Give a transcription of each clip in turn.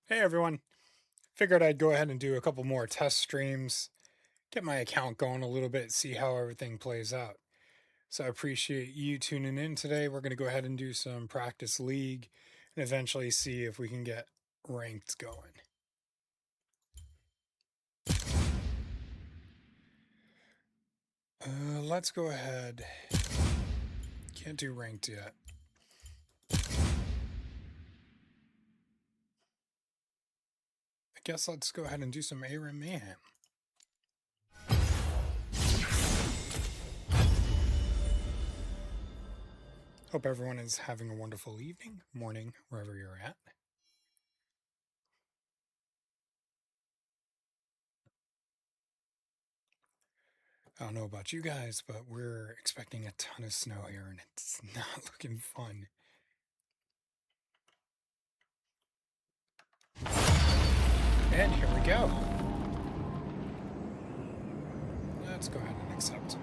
Hey everyone. Figured I'd go ahead and do a couple more test streams, get my account going a little bit, see how everything plays out. So I appreciate you tuning in today. We're going to go ahead and do some practice league and eventually see if we can get ranked going. Let's go ahead. Can't do ranked yet. I guess let's go ahead and do some ARAM Mayhem. Hope everyone is having a wonderful evening, morning, wherever you're at. I don't know about you guys, but we're expecting a ton of snow here and it's not looking fun. And here we go. Let's go ahead and accept.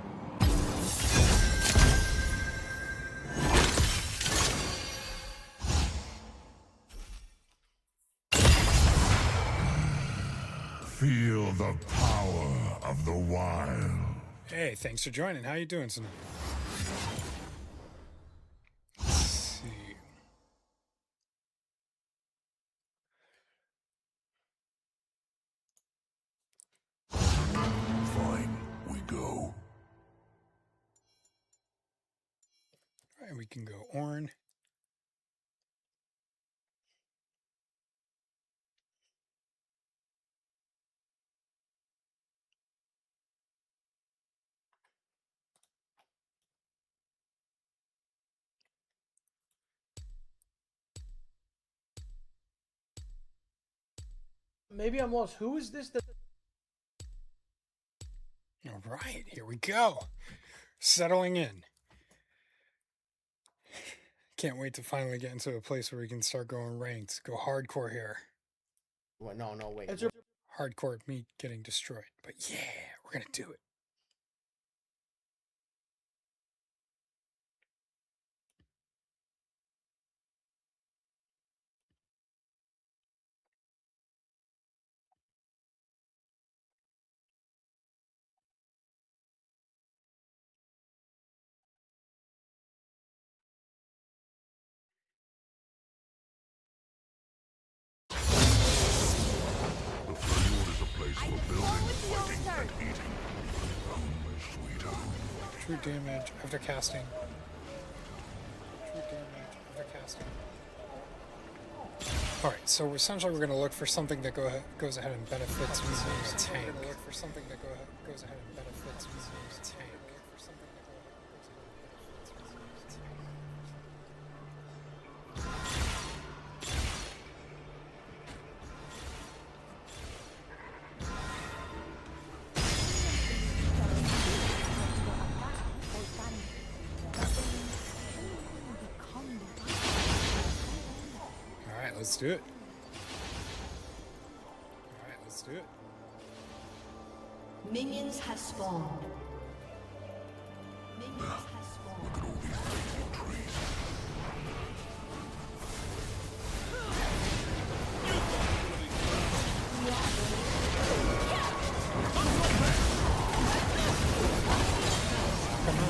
Feel the power of the wild. Hey, thanks for joining. How you doing tonight? Let's see. Fine, we go. All right, we can go Ornn. Maybe I'm lost. Who is this? All right, here we go. Settling in. Can't wait to finally get into a place where we can start going ranked. Go hardcore here. What? No, wait. It's hardcore me getting destroyed. But yeah, we're going to do it. The Freljord is a place for building, fighting, and eating. Only sweeter. True damage after casting. True damage after casting. Alright, so essentially we're going to look for something that goes ahead and benefits me as a tank. We're going to look for something that goes ahead and benefits me as a tank. Alright, let's do it. Alright, let's do it. Minions have spawned. Minions have spawned. Look at all these beautiful trees. Come on.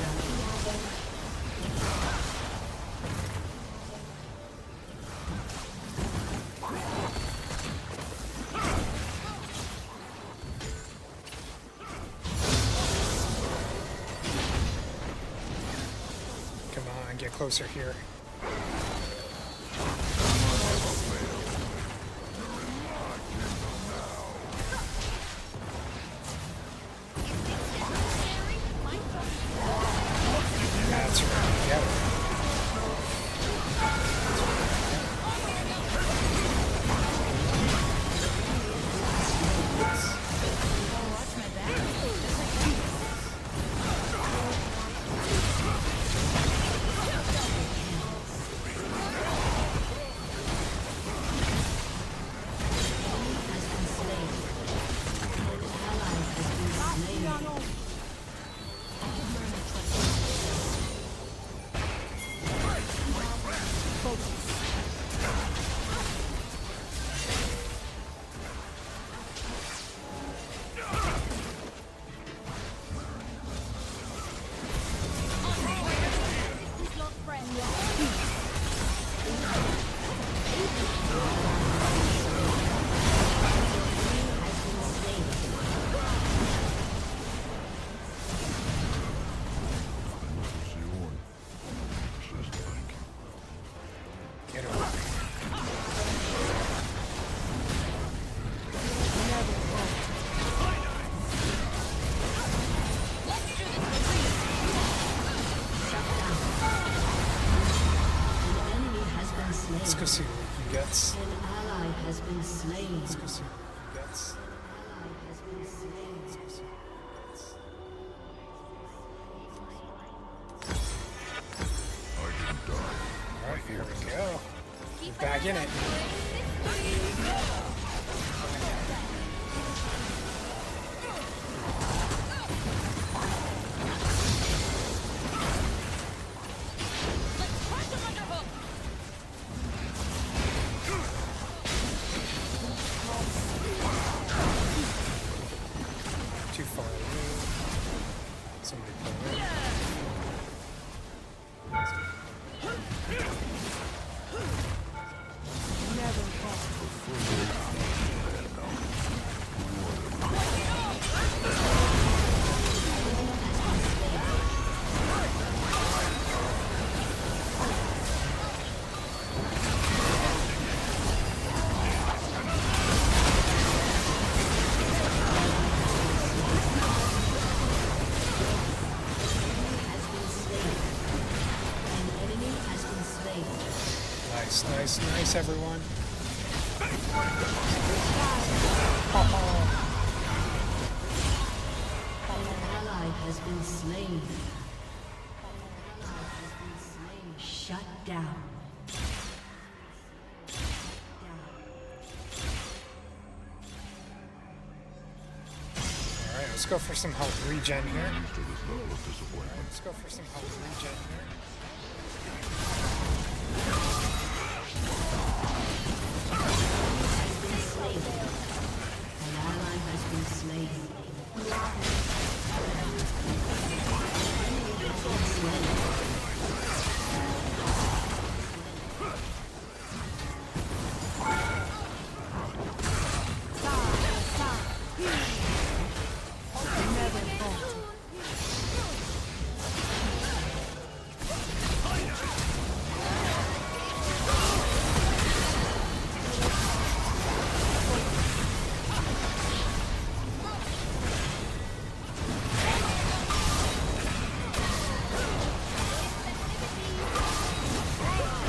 Come on, get closer here. That's right. Yep. Let's go see what he gets. An ally has been slain. Let's go see what he gets. Ally has been slain. Let's go see what he gets. I didn't die. Alright, here we go. We're back in it. Too far away. Somebody pull in. An enemy has been slain. Nice, nice, nice, everyone. An ally has been slain. An ally has been slain. Shut down. Alright, let's go for some health regen here. Used to this level of disappointment. Let's go for some health regen here. An ally has been slain.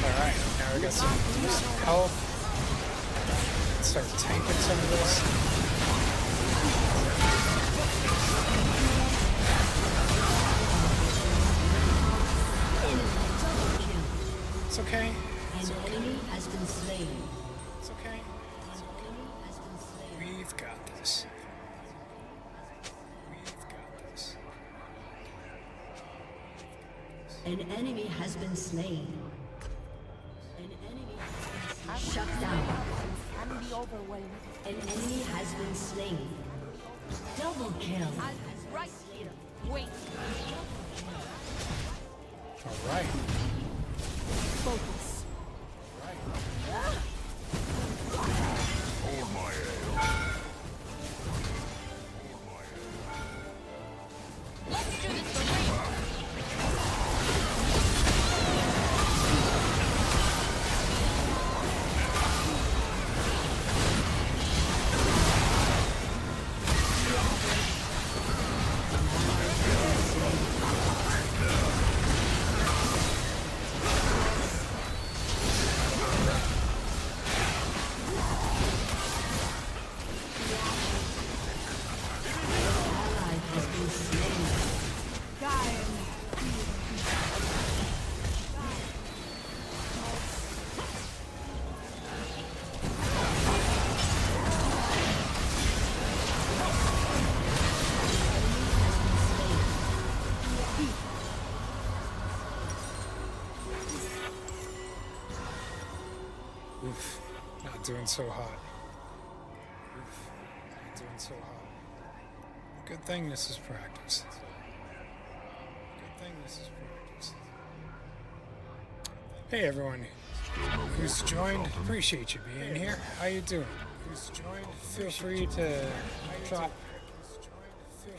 Alright, now we got some decent health. Let's start tanking some of this. It's okay. An enemy has been slain. It's okay. An enemy has been slain. We've got this. We've got this. An enemy has been slain. An enemy has been slain. Shut down. Can be overwhelmed. An enemy has been slain. Double kill. Right here. Wait. Alright. Focus. Hold my ale. Hold my ale. Let's do this for real. Ally has been slain. Oof. Not doing so hot. Oof. Not doing so hot. Good thing this is practice. Good thing this is practice. Hey everyone who's joined, appreciate you being here. How you doing? Who's joined? Feel free to drop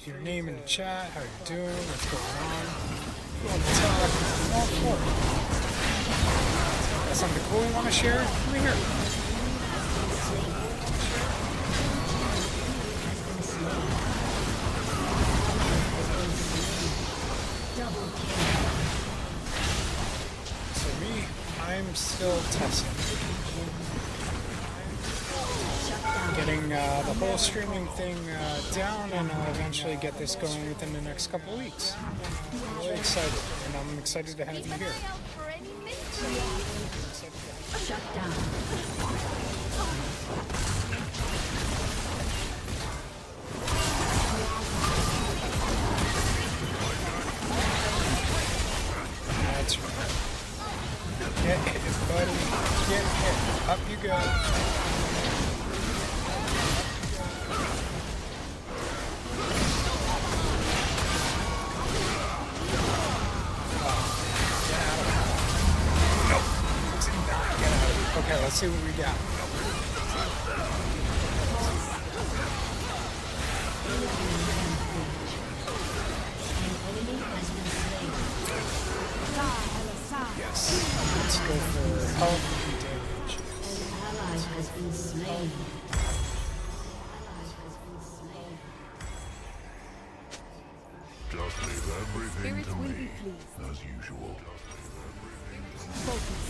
your name in the chat, how you're doing, what's going on. If you want to talk, I'm all for it. Got something cool you want to share? Let me hear it. Double kill. So me, I I'm still testing. Getting the whole streaming thing down, and I'll eventually get this going within the next couple of weeks. I'm really excited, and I'm excited to have you Keep an here. eye out for any mystery. Shut down. That's right. Get hit, buddy. Get hit. Up you go. Okay, let's see what we got. Yes. Let's go for health and damage. An ally has been slain. Ally has been slain. Just leave everything Spirit to will me, be pleased. as usual. Focus.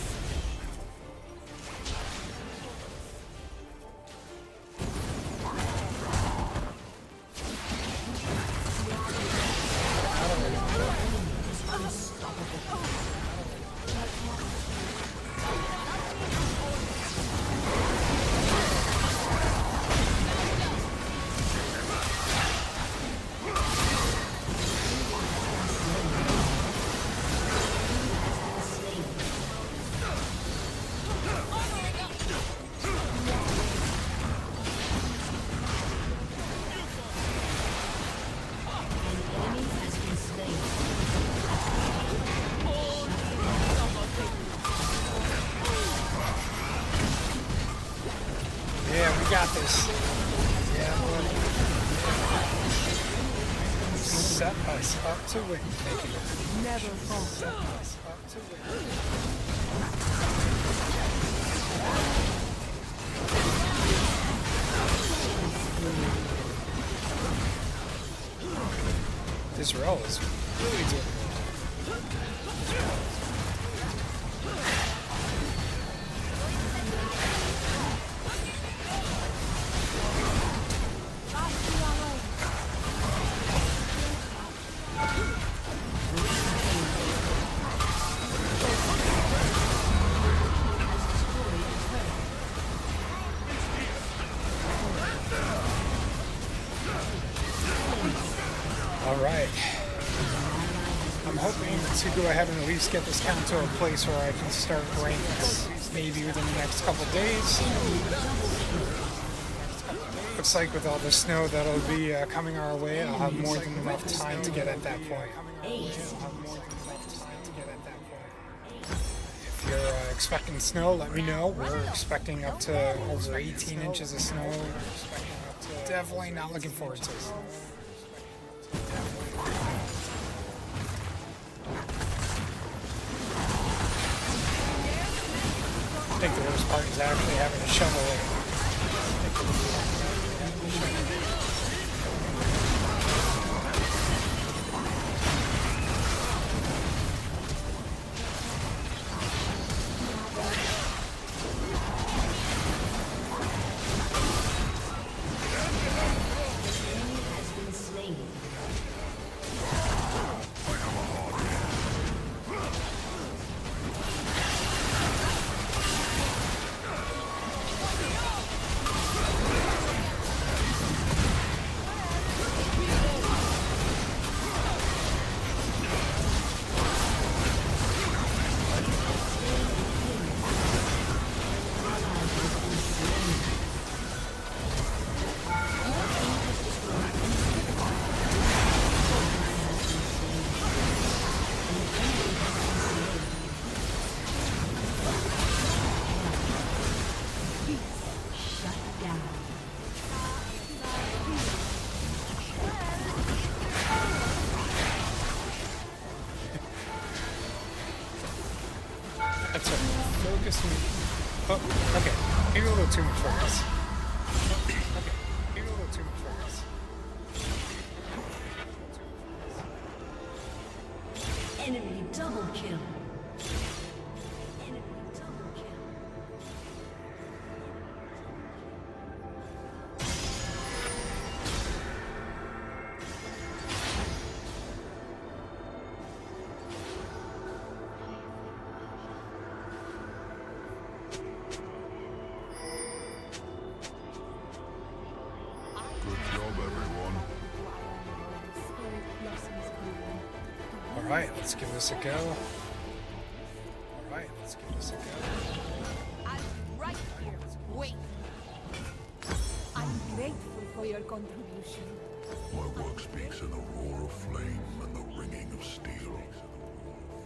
Yeah, we got this. Yeah, buddy. Set us up to win. Thank you. Never fall. Set us up to win. This rel is really doing well. All right. I'm hoping to go ahead and at least get this count to a place where I can start ranks maybe within the next couple days. Looks like with all the snow that'll be coming our way, I'll have more than enough time to get at that point. If you're expecting snow, let me know. We're expecting up to over 18 inches of snow. Definitely not looking forward to it. I think the worst part is actually having to shovel it. Has been slain. Shut down. That's right. Focus me. Oh, okay. Maybe a little too much focus. Okay. Maybe a little too much focus. Enemy double kill. Enemy double Alright, let's give this a go. Alright, let's give this a go. I'll be right here. Wait. I'm grateful for your contribution. My work speaks in the roar of flame and the ringing of steel.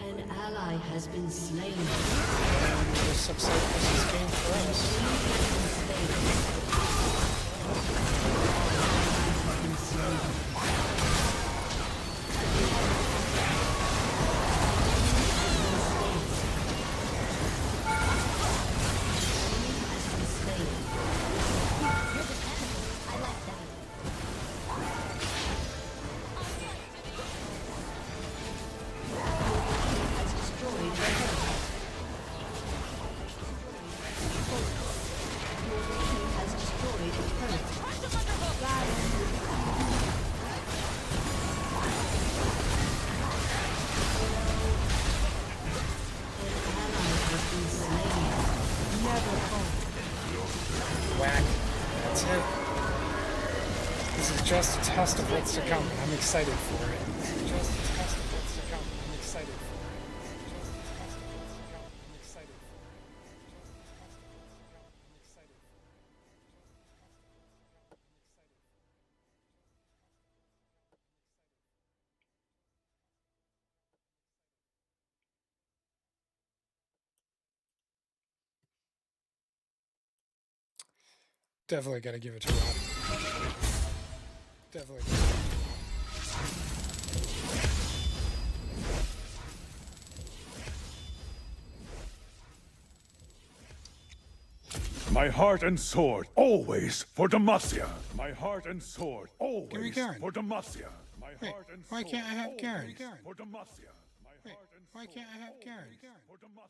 An ally has been slain. And this looks like this is game for us. Whack. That's it. This is just a test of what's to come. I'm excited for it. This is just a test of what's to come. I'm excited for it. Just a test of what's to come. I'm excited for it. Just a test of what's to come. I'm excited for it. Definitely got to give it to Rob. Definitely. My heart and sword, always for Demacia. My heart and sword, always Garen. for Demacia. My Wait, heart and why sword, can't I have Garen? always for Demacia. My Wait, heart and why can't I have Garen? for Demacia.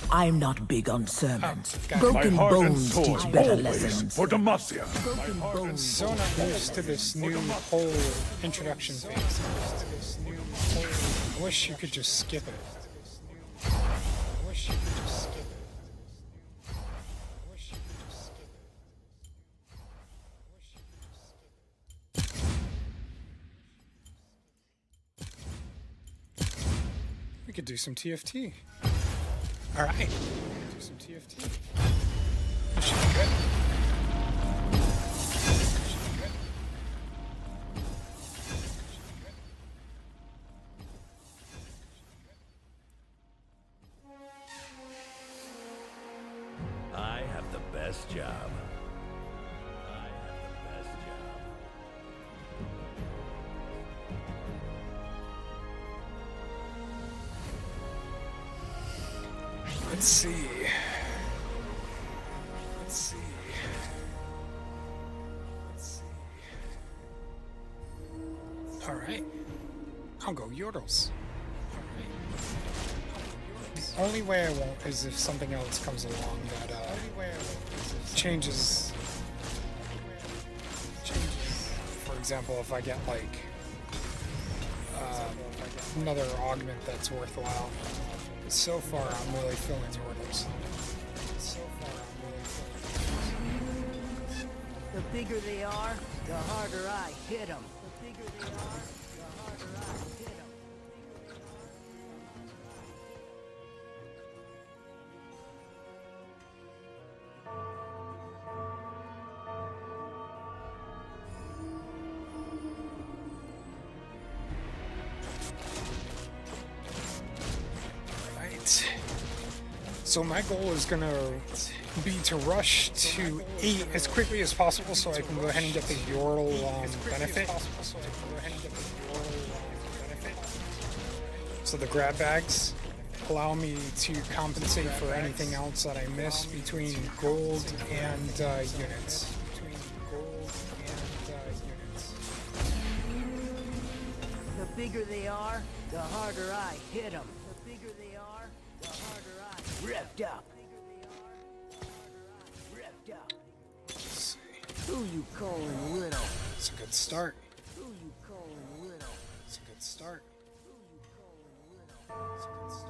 I'm not big on sermons. got it. Broken My heart and bones sword, teach better always lessons. for Demacia. Broken bones. So not used to this new whole introduction phase. I wish you could just skip it. I wish you could just skip it. I wish you could just skip it. I wish you could just skip it. We could do some TFT. All right, do some TFT. This should be good. I have the best job. I have the best job. Let's see. Let's see. Let's see. All right. I'll go Yordles. All right. The only way I won't is if something else comes along that changes. For example, if I get like another augment that's worthwhile. But so far, I'm really feeling Yordles. So far, I'm really feeling Yordles. The bigger they are, the harder I hit them. The bigger they are, the harder I hit them. Right. So my goal is gonna be to rush to 8 as quickly as possible so I can go ahead and get the Yordle benefit. So the grab bags allow me to compensate for anything else that I miss between gold and units. The bigger they are, the harder I hit them. The bigger they are, the harder I revved up. Revved up. Let's see. Who you calling little? It's a good start. Who you calling little? It's a good start. Who you calling little? It's a good start.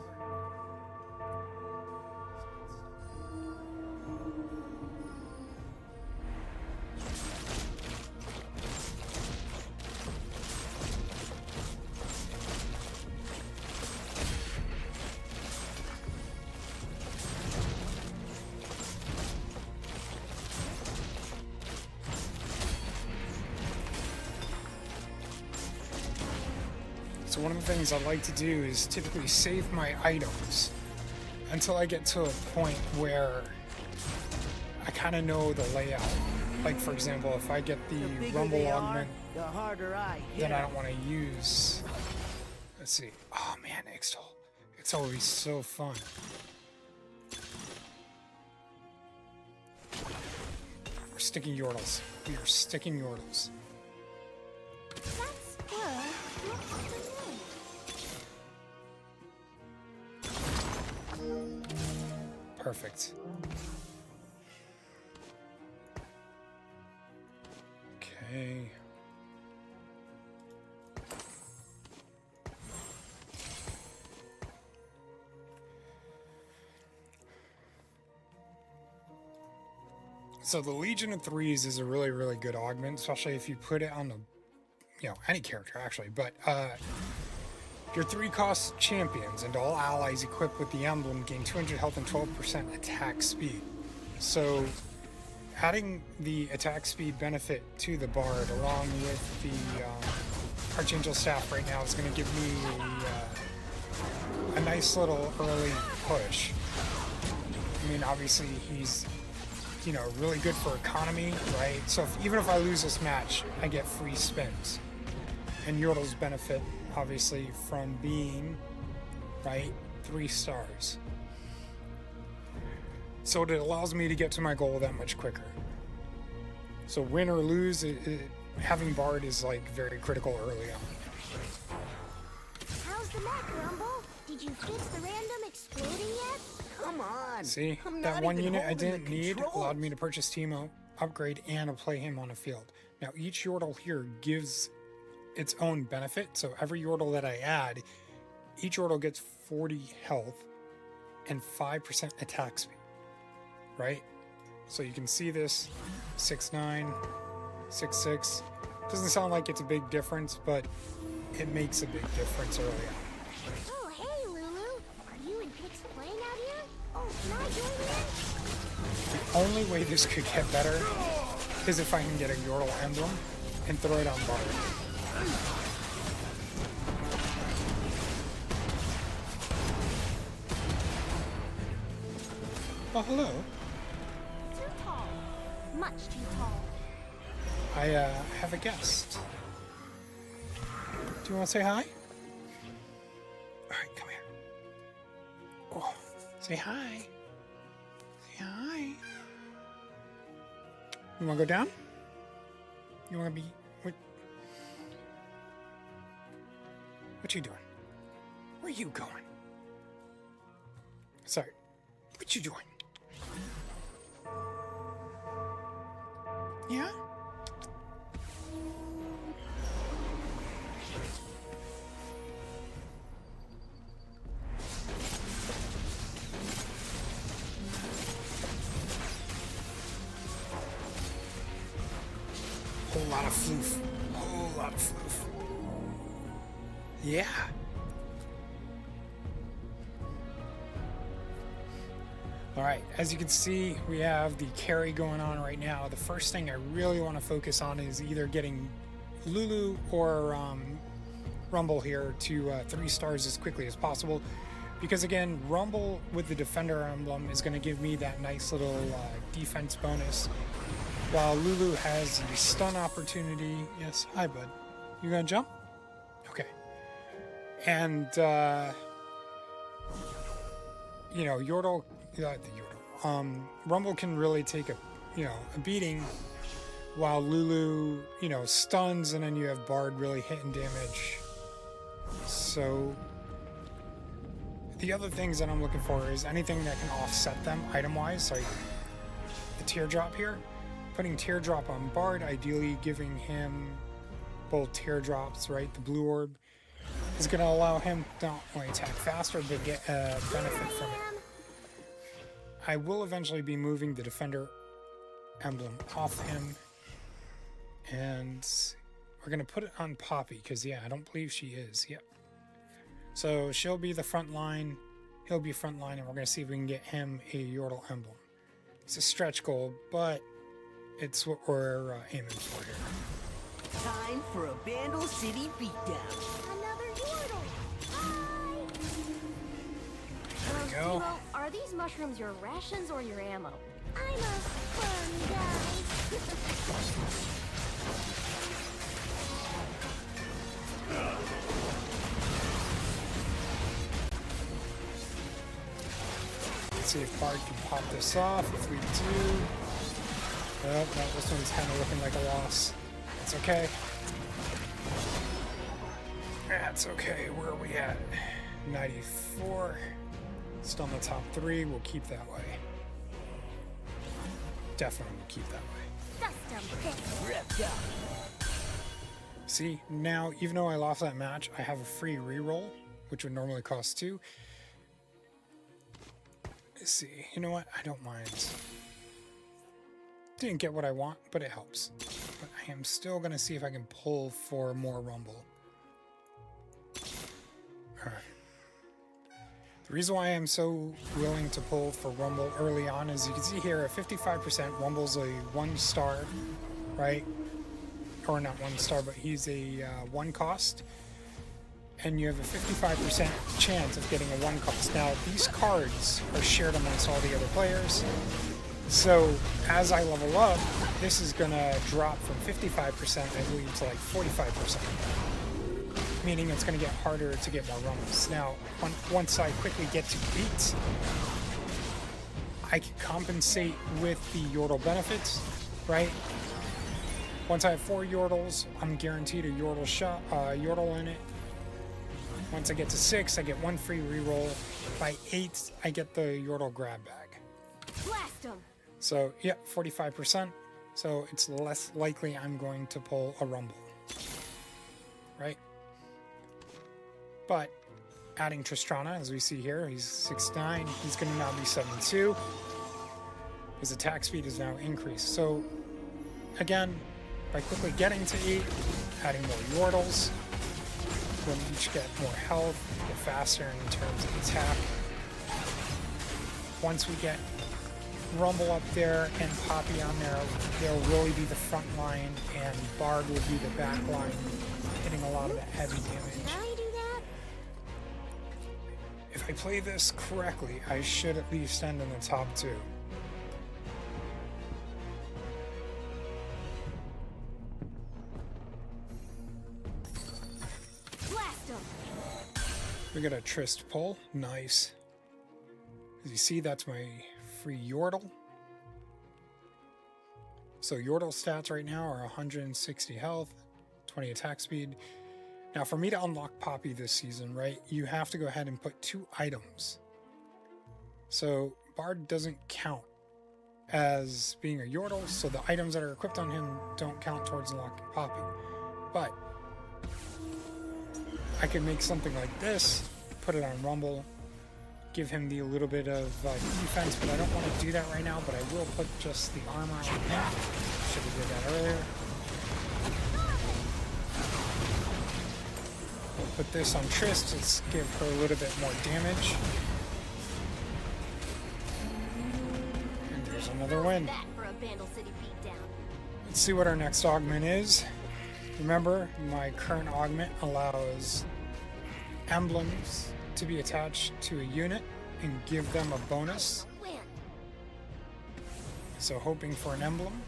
So one of the things I like to do is typically save my items until I get to a point where I kind of know the layout. Like for example, if I get the bigger rumble they are, augment the harder I hit that I 'em. don't want to use. Let's see. Oh man, Ixtal. It's always so fun. We're sticking Yordles. We are sticking Yordles. That's good. What Perfect. Okay. So the Legion of Threes is a really, really good augment, especially if you put it on the, you know, any character actually. But your 3-cost champions and all allies equipped with the emblem gain 200 health and 12% attack speed. So adding the attack speed benefit to the Bard along with the Archangel Staff right now is going to give me a nice little early push. I mean, obviously he's, you know, really good for economy, right? So even if I lose this match, I get free spins. And Yordles benefit, obviously, from being, right, 3 stars. So it allows me to get to my goal that much quicker. So win or lose, having Bard is like very critical early on. How's the mech, Rumble? Did you fix the random exploding yet? Come on. See, I'm that not one even unit I holding the didn't need controls. allowed me to purchase Teemo, upgrade, and play him on a field. Now each Yordle here gives its own benefit, so every Yordle that I add, each Yordle gets 40 health and 5% attack speed, right? So you can see this, 6'9", 6'6". Doesn't sound like it's a big difference, but it makes a big difference early on. Oh, hey, Lulu. Are you and Pix playing out here? Oh, can I join in? The only way this could get better is if I can get a Yordle emblem and throw it on Bard. Oh, hello. Too tall. Much too tall. I have a guest. Do you want to say hi? All right, come here. Oh, say hi. Say hi. You want to go down? You want to be... What you doing? Where you going? Sorry. What you doing? Yeah? Whole lot of floof. Whole lot of floof. Yeah. All right, as you can see, we have the carry going on right now. The first thing I really want to focus on is either getting Lulu or Rumble here to 3 stars as quickly as possible. Because again, Rumble with the Defender emblem is going to give me that nice little defense bonus. While Lulu has the stun opportunity. Yes, hi bud. You gonna jump? Okay. And, you know, Yordle... Rumble can really take a beating, while Lulu, stuns, and then you have Bard really hitting damage. So the other things that I'm looking for is anything that can offset them item-wise, like the Teardrop here. Putting Teardrop on Bard, ideally giving him both Teardrops, right? The blue orb is going to allow him to not only attack faster, but get benefit from it. I will eventually be moving the Defender emblem off him, and we're going to put it on Poppy, because, yeah, I don't believe she is. Yep. So she'll be the front line, he'll be front line, and we're going to see if we can get him a Yordle emblem. It's a stretch goal, but it's what we're aiming for here. Time for a Vandal City beatdown. Another Yordle. go. Timo, are these mushrooms your rations or your ammo? I'm a fun guy. Let's see if Bard can pop this off. If we do... Oh, no, this one's kind of looking like a loss. It's okay. That's okay. Where are we at? 94. Still in the top 3. We'll keep that way. Definitely will keep that way. Dust 'em, bitch. Ripped up. See, now, even though I lost that match, I have a free reroll, which would normally cost 2. Let's see. You know what? I don't mind. Didn't get what I want, but it helps. But I am still going to see if I can pull for more Rumble. Alright. The reason why I'm so willing to pull for Rumble early on is you can see here at 55%, Rumble's a 1-star, right? Or not 1-star, but he's a 1 cost. And you have a 55% chance of getting a 1 cost. Now, these cards are shared amongst all the other players. So, as I level up, this is going to drop from 55%, I believe, to like 45%. Meaning it's going to get harder to get more Rumbles. Now, once I quickly get to 8, I can compensate with the Yordle benefits, right? Once I have 4 Yordles, I'm guaranteed a Yordle shot, Yordle in it. Once I get to 6, I get 1 free reroll. By 8, I get the Yordle grab bag. Blast 'em. So, yeah, 45%. So it's less likely I'm going to pull a Rumble. Right? But adding Tristana, as we see here, he's 6'9". He's going to now be 7'2". His attack speed is now increased. So, again, by quickly getting to 8, adding more Yordles, we'll each get more health, get faster in terms of attack. Once we get Rumble up there and Poppy on there, they'll really be the front line, and Bard will be the back line, hitting a lot of the heavy damage. Can I do that? If I play this correctly, I should at least end in the top 2. Blast 'em. We got a Trist pull. Nice. As you see, that's my free Yordle. So Yordle stats right now are 160 health, 20 attack speed. Now for me to unlock Poppy this season, right, you have to go ahead and put 2 items. So Bard doesn't count as being a Yordle, so the items that are equipped on him don't count towards unlocking Poppy. But I could make something like this, put it on Rumble, give him the little bit of defense, but I don't want to do that right now, but I will put just the armor on him. Should have did that earlier. We'll put this on Trist to give her a little bit more damage. And there's another win. That for a Vandal City beatdown. Let's see what our next augment is. Remember, my current augment allows emblems to be attached to a unit and give them a bonus. Win. So hoping for an emblem.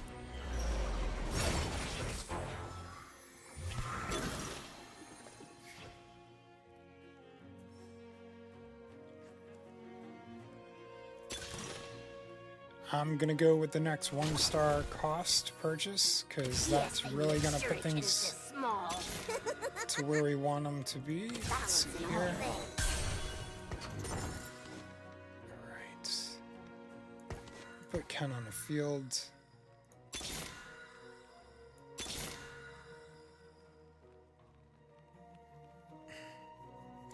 I'm gonna go with the next 1-star cost purchase, because that's really gonna put things Small. to where we want them to be. Let's see here. Alright. Put Ken on the field.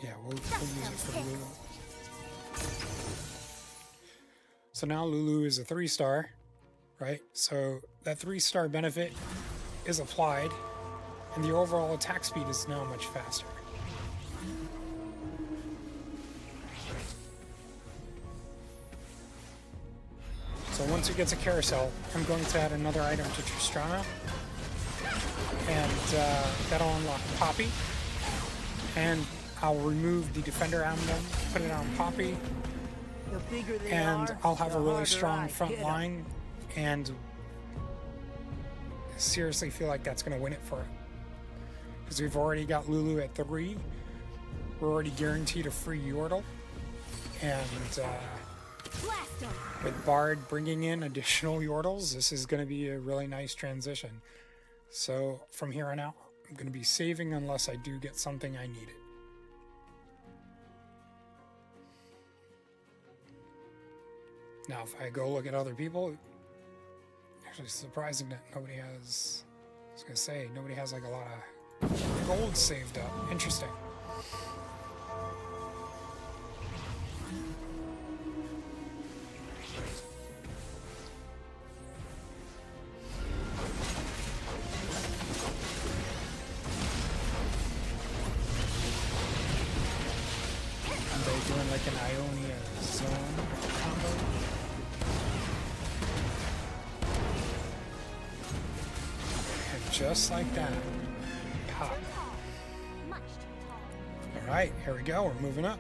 Yeah, we'll use it for Lulu. So now Lulu is a 3-star, right? So that 3-star benefit is applied, and the overall attack speed is now much faster. So once it gets a carousel, I'm going to add another item to Tristana, and that'll unlock Poppy, and I'll remove the Defender emblem, put it on Poppy, The bigger they and are, I'll have the a really harder strong I front hit 'em. line, and seriously feel like that's going to win it for it. Because we've already got Lulu at 3. We're already guaranteed a free Yordle. And Blast 'em. with Bard bringing in additional Yordles, this is going to be a really nice transition. So from here on out, I'm going to be saving unless I do get something I needed. Now, if I go look at other people, actually surprising that nobody has, I was going to say, nobody has like a lot of gold saved up. Interesting. Are they doing like an Ionia zone combo? And just like that, pop. Much too tall. All right, here we go. We're moving up.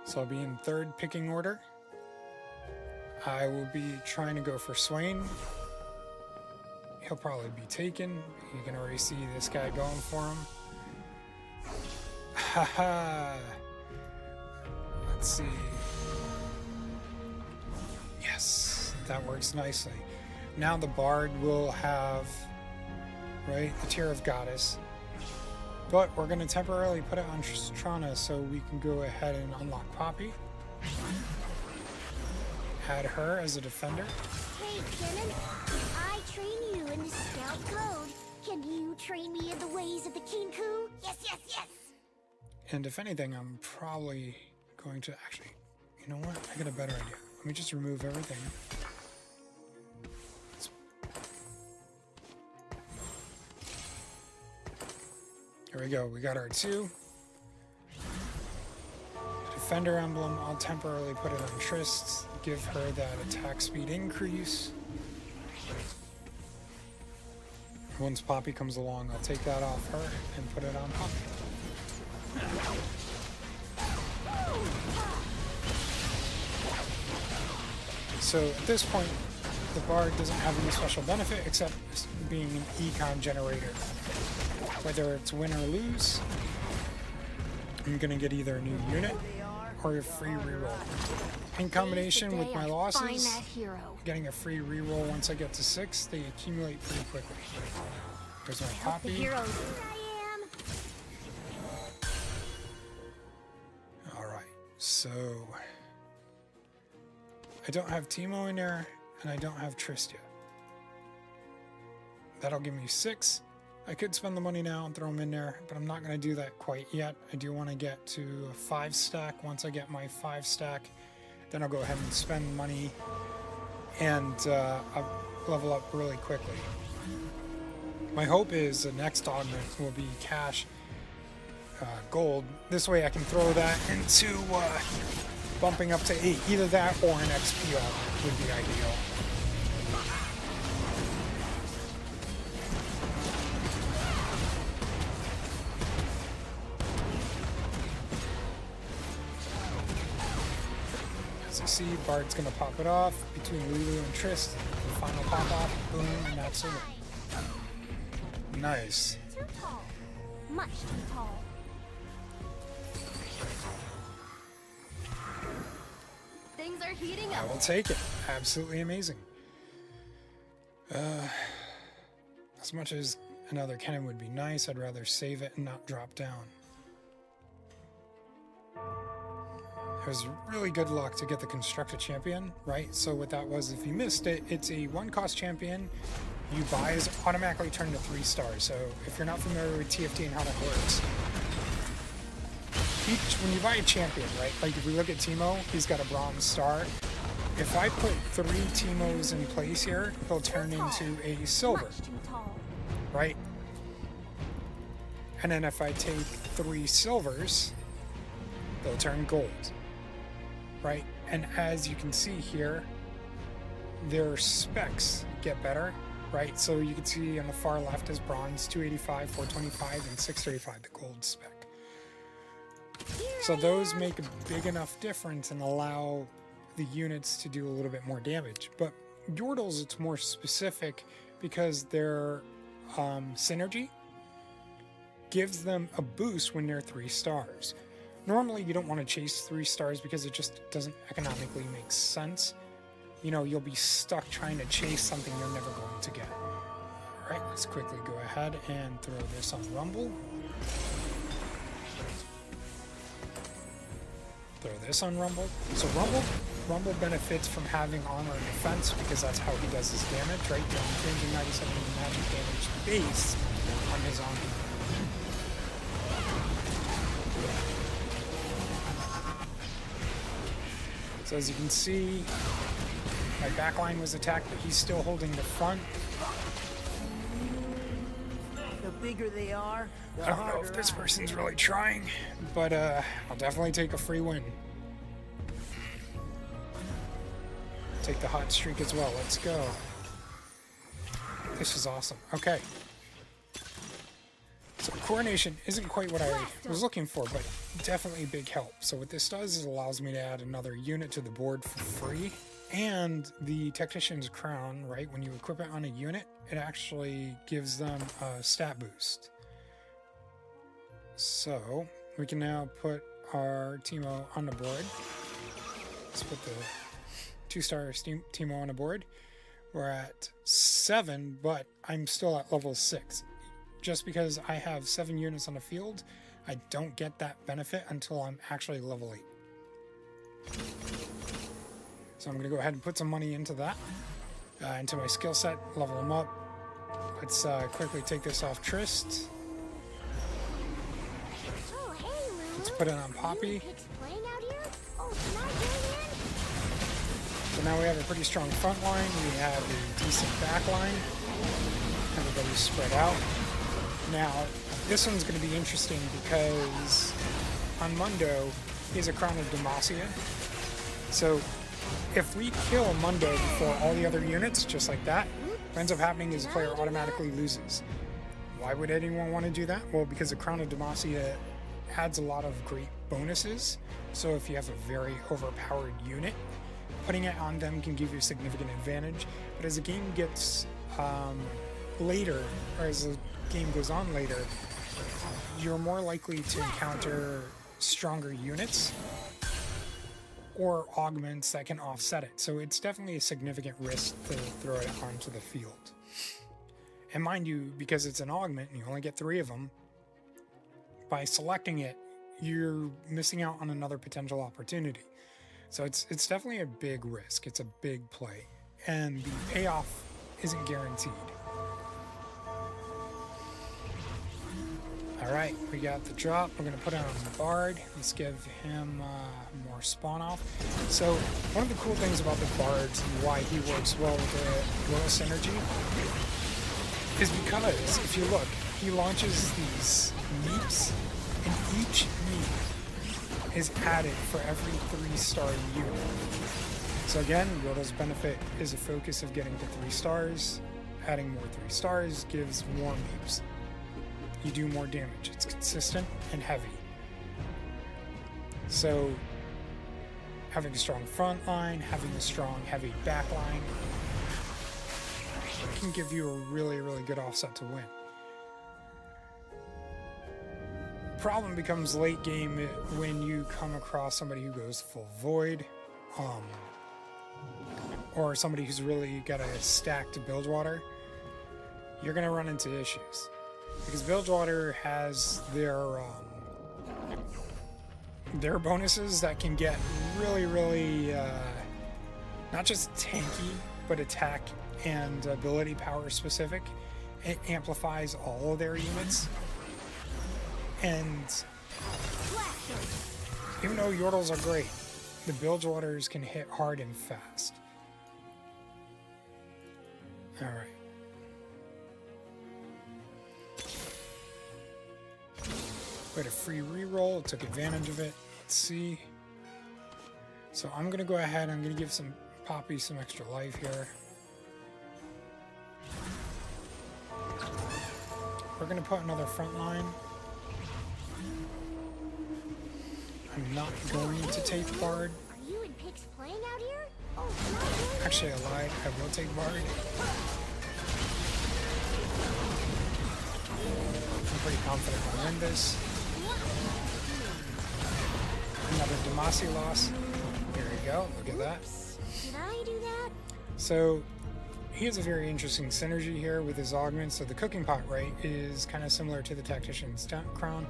So I'll be in 3rd picking order. I will be trying to go for Swain. He'll probably be taken. You can already see this guy going for him. Haha. Let's see. Yes, that works nicely. Now the Bard will have, right, the Tear of Goddess. But we're going to temporarily put it on Tristana so we can go ahead and unlock Poppy. Add her as a defender. Hey, Kennen. I train you in the Scout Code. Can you train me in the ways of the Kinku? Yes, yes, yes. And if anything, I'm probably going to actually, you know what? I got a better idea. Let me just remove everything. Here we go. We got our 2. Defender emblem. I'll temporarily put it on Trist. Give her that attack speed increase. Once Poppy comes along, I'll take that off her and put it on Poppy. So at this point, the Bard doesn't have any special benefit except being an econ generator. Whether it's win or lose, I'm gonna get either a new unit or a free reroll. In combination with my Find losses, that hero. getting a free reroll once I get to 6, they accumulate pretty quickly. There's my The Poppy. heroes. I am. Alright, so I don't have Teemo in there, and I don't have Trist yet. That'll give me 6. I could spend the money now and throw them in there, but I'm not going to do that quite yet. I do want to get to a 5 stack. Once I get my 5 stack, then I'll go ahead and spend money and I'll level up really quickly. My hope is the next augment will be cash gold. This way I can throw that into bumping up to 8. Either that or an XP augment would be ideal. As you see, Bard's gonna pop it off between Lulu and Trist. The final pop off, boom, and that's it. Nice. Too tall. Much too tall. Things are heating I up. will take it. Absolutely amazing. As much as another Kennen would be nice, I'd rather save it and not drop down. It was really good luck to get the Constructed Champion, right? So what that was, if you missed it, it's a 1-cost champion. You buy is automatically turned to 3 stars. So if you're not familiar with TFT and how that works, when you buy a champion, right? Like if we look at Teemo, he's got a bronze star. If I put 3 Teemos in place here, he'll turn into a silver, Much too tall. right? And then if I take 3 silvers, they'll turn gold, right? And as you can see here, their specs get better right? So you can see on the far left is bronze, 285, 425, and 635, the gold spec. So those make a big enough difference and allow the units to do a little bit more damage. But Yordles, it's more specific because their synergy gives them a boost when they're 3 stars. Normally, you don't want to chase 3 stars because it just doesn't economically make sense. You know, you'll be stuck trying to chase something you're never going to get. All right, let's quickly go ahead and throw this on Rumble. Throw this on Rumble. So Rumble benefits from having armor and defense because that's how he does his damage, right? Doing 397 magic damage base on his armor. So as you can see, my backline was attacked, but he's still holding the front. The bigger they are, the I don't know harder if this I person's really trying, but I'll definitely take a free win. Take the hot streak as well. Let's go. This is awesome. Okay. So coronation isn't quite what I was looking for, but definitely a big help. So what this does is it allows me to add another unit to the board for free. And the Tactician's Crown, right, when you equip it on a unit, it actually gives them a stat boost. So we can now put our Teemo on the board. Let's put the 2-star Teemo on the board. We're at 7, but I'm still at level 6. Just because I have 7 units on the field, I don't get that benefit until I'm actually level 8. So I'm going to go ahead and put some money into that, into my skill set, level them up. Let's quickly take this off Trist. Oh, hey, Lulu. Let's put it on Poppy. You pigs playing out here? Oh, can I join in? So now we have a pretty strong front line. We have a decent back line. Everybody's spread out. Now, this one's going to be interesting because on Mundo, he has a Crown of Demacia. So if we kill Mundo before all the other units, just like that, what ends up happening is the player automatically loses. Why would anyone want to do that? Well, because the Crown of Demacia adds a lot of great bonuses. So if you have a very overpowered unit, putting it on them can give you a significant advantage. But as the game gets later, or as the game goes on later, you're more likely to encounter stronger units or augments that can offset it. So it's definitely a significant risk to throw it onto the field. And mind you, because it's an augment and you only get 3 of them, by selecting it, you're missing out on another potential opportunity. So it's definitely a big risk. It's a big play. And the payoff isn't guaranteed. All right, we got the drop. We're going to put it on the Bard. Let's give him more spawn off. So one of the cool things about the Bards and why he works well with the Royal Synergy is because, if you look, he launches these meeps, and each meep is added for every 3-star unit. So again, Yordle's benefit is a focus of getting to 3 stars. Adding more 3 stars gives more meeps. You do more damage. It's consistent and heavy. So having a strong front line, having a strong heavy back line can give you a really, really good offset to win. Problem becomes late game when you come across somebody who goes full void, or somebody who's really got a stacked Bilgewater. You're gonna run into issues. Because Bilgewater has their bonuses that can get really, really not just tanky, but attack and ability power specific. It amplifies all of their units. And even though Yordles are great, the Bilgewaters can hit hard and fast. Alright. We had a free reroll, took advantage of it. Let's see. So I'm gonna go ahead, I'm gonna give some Poppy some extra life here. we're going to put another front line. I'm not going to take Bard. Are you and Pix playing out here? Oh, can I join? Actually, I lied. I will take Bard. I'm pretty confident I'll win this. Another Demacia loss. Here we go. Look at that. Did I do that? So he has a very interesting synergy here with his augment. So the cooking pot, right, is kind of similar to the tactician's crown,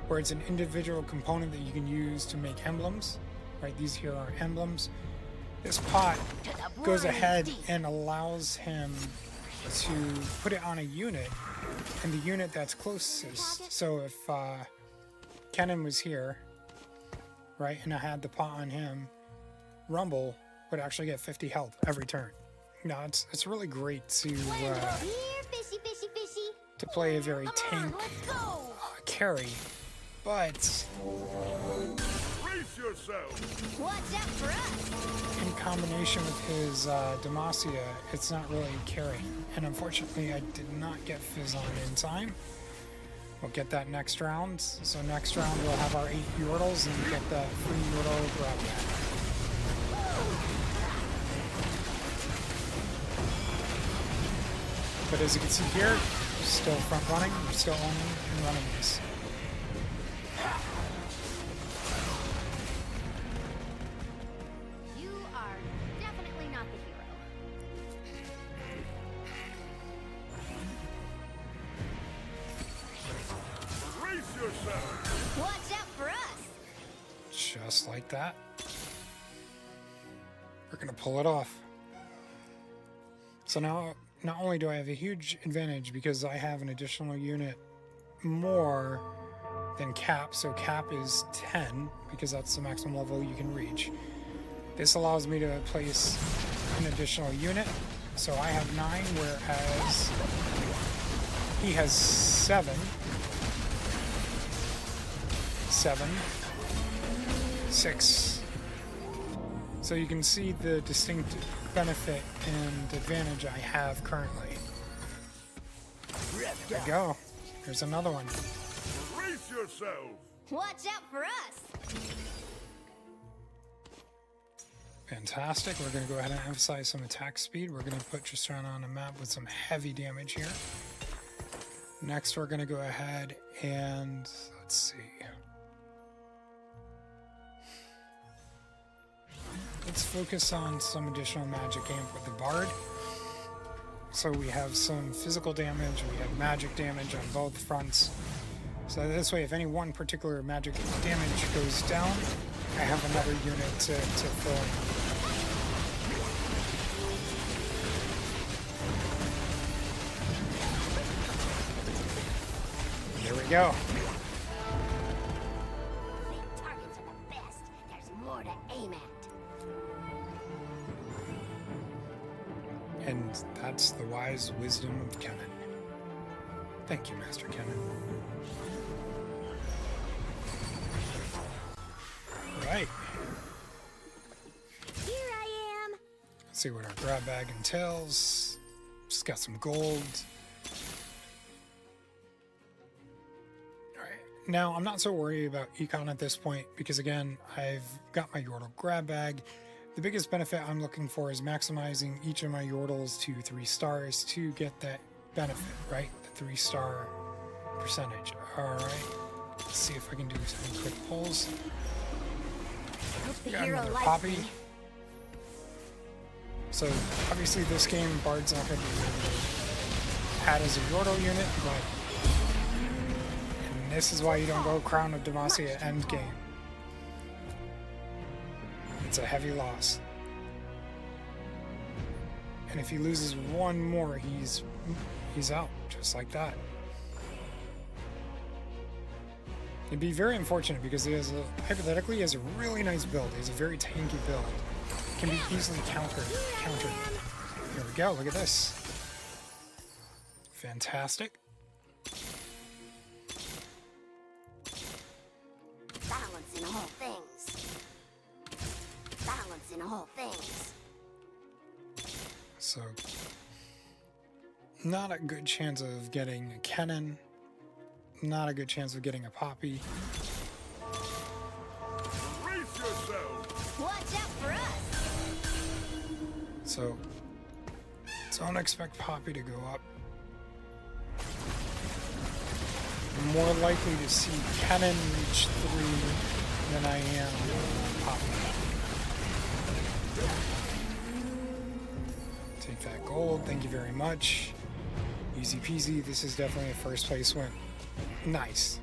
where it's an individual component that you can use to make emblems, right? These here are emblems. This pot goes ahead and allows him to put it on a unit, and the unit that's closest. So if Kennen was here, right, and I had the pot on him, Rumble would actually get 50 health every turn. Now it's really great to Here, fishy, fishy, fishy. to play a very tank Let's go. carry, but Brace yourself! Watch out for us. in combination with his Demacia, it's not really carrying. And unfortunately, I did not get Fizz on in time. We'll get that next round. So next round we'll have our 8 Yordles and get that free Yordle grab back. But as you can see here, still front running, we're still owning and running this. You are definitely not the hero. Brace yourself! Watch out for us. Just like that. We're gonna pull it off. So now, not only do I have a huge advantage because I have an additional unit more than Cap, so Cap is 10 because that's the maximum level you can reach. This allows me to place an additional unit, so I have 9, whereas he has 7. 7. 6. So you can see the distinct benefit and advantage I have currently. There we go. There's another one. Brace yourself! Watch out for us. Fantastic. We're going to go ahead and emphasize some attack speed. We're going to put Tristana on a map with some heavy damage here. Next, we're going to go ahead and let's see. Let's focus on some additional magic amp with the Bard. So we have some physical damage, we have magic damage on both fronts. So this way, if any one particular magic damage goes down, I have another unit to fill in. There we go. Think targets are the best. There's more to aim at. And that's the wise wisdom of Kennen. Thank you, Master Kennen. Right. Here I am. Let's see what our grab bag entails. Just got some gold. Alright. Now, I'm not so worried about Econ at this point because, again, I've got my Yordle grab bag. The biggest benefit I'm looking for is maximizing each of my Yordles to 3 stars to get that benefit, right? The 3-star percentage. Alright. Let's see if I can do some quick pulls. Hope the Got hero another likes Poppy. me. So obviously this game, Bard's not going to be able to add as a Yordle unit, but and this is why you don't go Crown of Demacia end game. It's a heavy loss. And if he loses one more, he's out, just like that. It'd be very unfortunate because he has hypothetically he has a really nice build. He has a very tanky build. Can be easily countered. Here we go, look at this. Fantastic. Balance in all things. Balance in all things. So, not a good chance of getting a Kennen not a good chance of getting a Poppy. Brace yourself! Watch out for us! So don't expect Poppy to go up. I'm more likely to see Kennen reach 3 than I am Poppy. Take that gold, thank you very much. Easy peasy, this is definitely a first place win. Nice.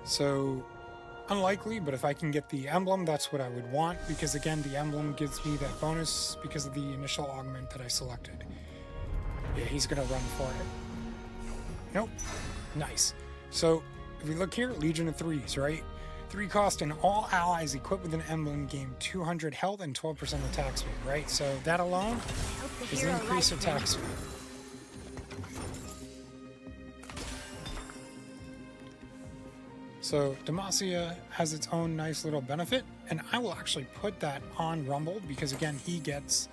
So, unlikely, but if I can get the emblem, that's what I would want, because again, the emblem gives me that bonus because of the initial augment that I selected. Yeah, he's gonna run for it. Nope. Nice. So, if we look here, Legion of Threes, right? 3 cost and all allies equipped with an emblem gain 200 health and 12% attack speed, right? So that alone is an increased attack speed. So Demacia has its own nice little benefit, and I will actually put that on Rumble because again, he gets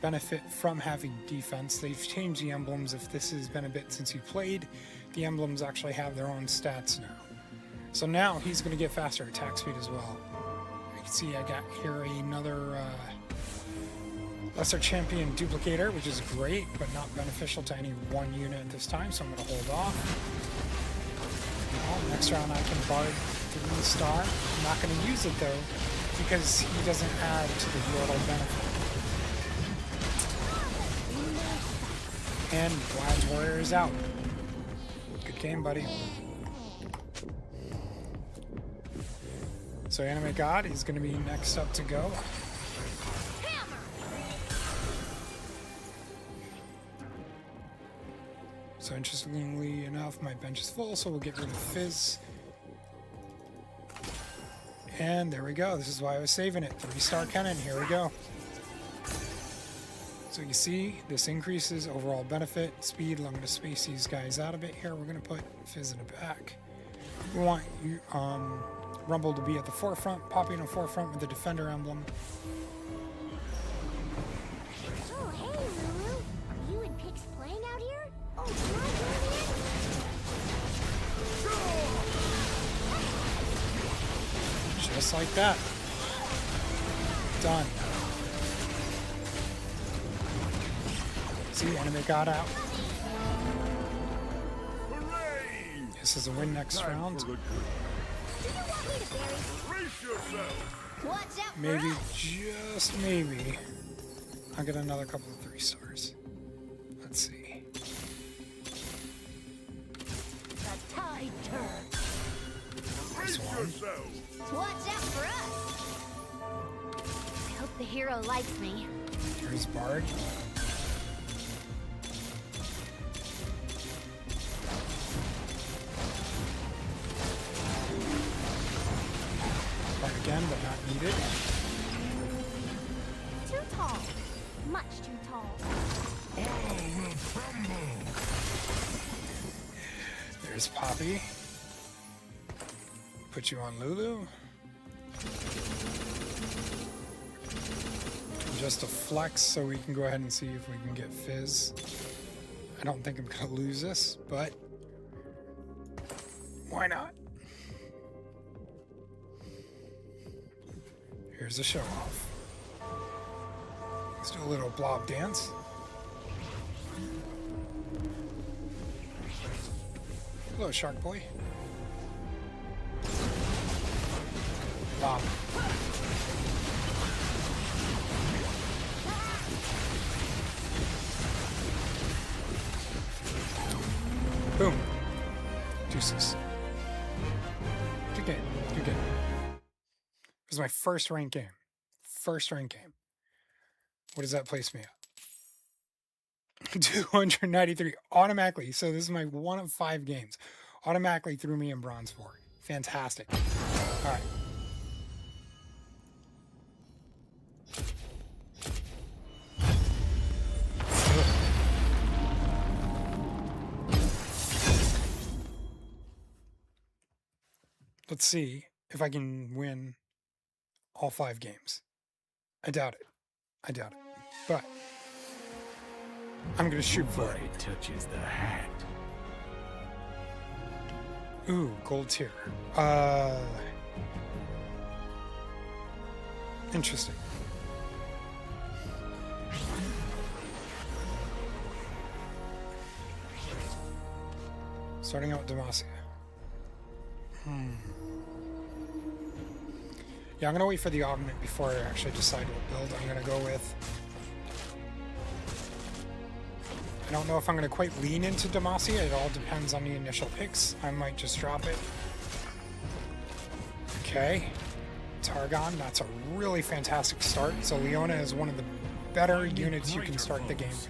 benefit from having defense. They've changed the emblems. If this has been a bit since you played, the emblems actually have their own stats now. So now he's going to get faster attack speed as well. You can see I got here another Lesser Champion Duplicator, which is great, but not beneficial to any one unit at this time, so I'm going to hold off. Well, next round I can Bard 3-star. I'm not going to use it though, because he doesn't add to the Yordle benefit. And Wild's Warrior is out. Good game, buddy. So Anime God is going to be next up to go. So interestingly enough, my bench is full, so we'll get rid of Fizz. And there we go. This is why I was saving it. 3-star Kennen. Here we go. So you see, this increases overall benefit, speed. I'm going to space these guys out a bit here. We're going to put Fizz in the back. We want you, Rumble to be at the forefront, Poppy in the forefront with the Defender emblem. Oh, hey, Lulu. Are you and Pix playing out here? Oh, can I join in? Just like that. Done. See, Anime got out. Hooray! This is a win next Time round. for the good. Do you want me to bury? Brace yourself! Watch out for Maybe, us! just maybe, I'll get another couple of 3-stars. Let's see. The tide turns. Brace one. yourself! Watch out for us! I hope the hero likes me. Here's Bard. Bard again, but not needed. Too tall. Much too tall. There's Poppy. Put you on Lulu. Just a flex so we can go ahead and see if we can get Fizz. I don't think I'm going to lose this, but why not? Here's a show off. Let's do a little blob dance. Hello, Shark Boy. Blob. Boom. Deuces. Good game. Good game. It was my first ranked game. First ranked game. What does that place me at? 293 automatically. So this is my 1 of 5 games. Automatically threw me in bronze 4. Fantastic. All right. Let's see. if I can win all 5 games. I doubt it. I doubt it. But I'm going to shoot for it. touches the hat. Ooh, gold tier. Interesting. Starting out with Demacia. Yeah, I'm gonna wait for the augment before I actually decide what build I'm gonna go with. I don't know if I'm gonna quite lean into Demacia. It all depends on the initial picks. I might just drop it. Okay. Targon, that's a really fantastic start. So Leona is one of the better units you can start the game with.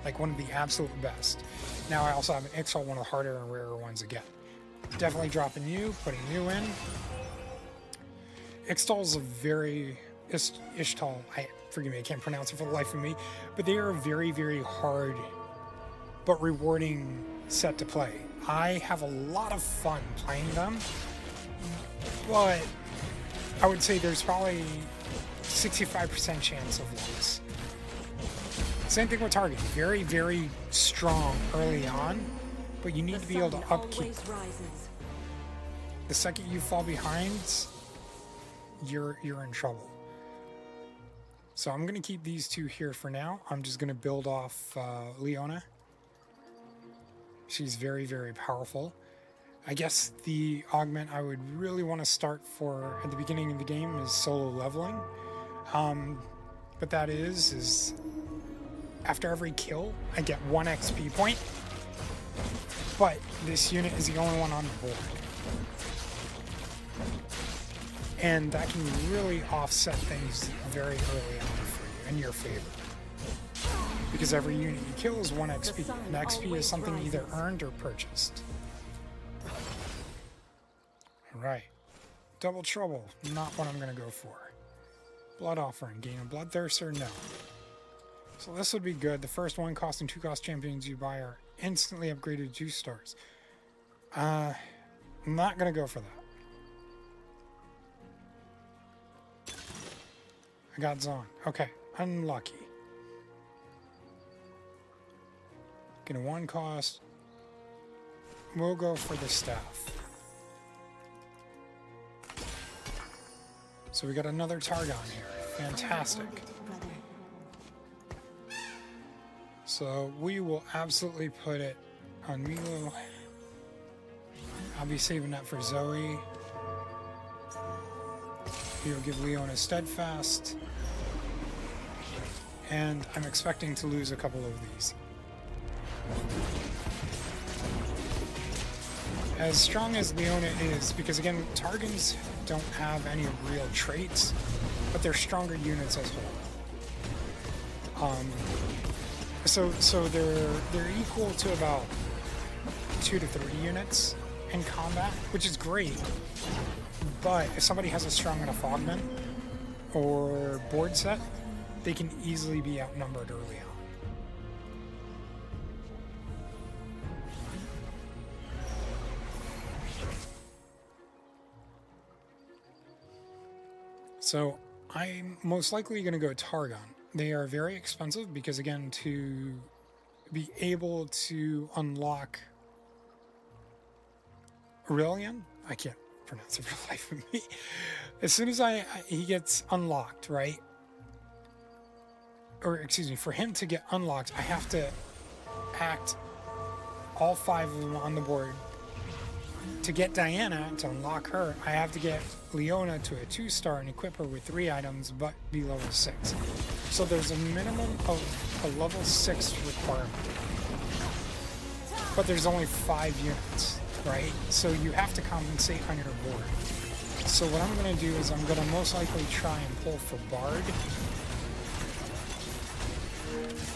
Like one of the absolute best. Now I also have an Ixal, one of the harder and rarer ones again. Definitely dropping you, putting you in. Ixtal's a very... Ishtal, forgive me, I can't pronounce it for the life of me. But they are a very, very hard but rewarding set to play. I have a lot of fun playing them. But I would say there's probably 65% chance of loss. Same thing with Target. Very, very strong early on, but you need to be able to upkeep. The second you fall behind, you're in trouble. So I'm going to keep these two here for now. I'm just going to build off Leona. She's very, very powerful. I guess the augment I would really want to start for at the beginning of the game is solo leveling. But that is after every kill, I get 1 XP point. But this unit is the only one on the board. And that can really offset things very early on for you, in your favor. Because every unit you kill is 1 XP, and XP is something either earned or purchased. Alright. Double Trouble, not what I'm going to go for. Blood Offering, gain a Bloodthirster, no. So this would be good. The first 1 cost and 2 cost champions you buy are instantly upgraded to 2 stars. I'm not going to go for that. I got Zon. Okay, unlucky. Get a 1 cost. We'll go for the staff. So we got another Targon here. Fantastic. So we will absolutely put it on Milo. I'll be saving that for Zoe. He'll give Leona Steadfast. And I'm expecting to lose a couple of these. As strong as Leona is, because again, Targons don't have any real traits, but they're stronger units as well. So they're equal to about 2 to 3 units in combat, which is great. But if somebody has a strong enough augment or board set, they can easily be outnumbered early on. So I'm most likely going to go Targon. They are very expensive because, again, to be able to unlock Aurelion, I can't pronounce it for the life of me. As soon as he gets unlocked, right? Or excuse me, for him to get unlocked, I have to act all 5 of them on the board. To get Diana, to unlock her, I have to get Leona to a 2-star and equip her with 3 items, but be level 6. So there's a minimum of a level 6 requirement. But there's only 5 units, right? So you have to compensate on your board. So what I'm going to do is I'm going to most likely try and pull for Bard.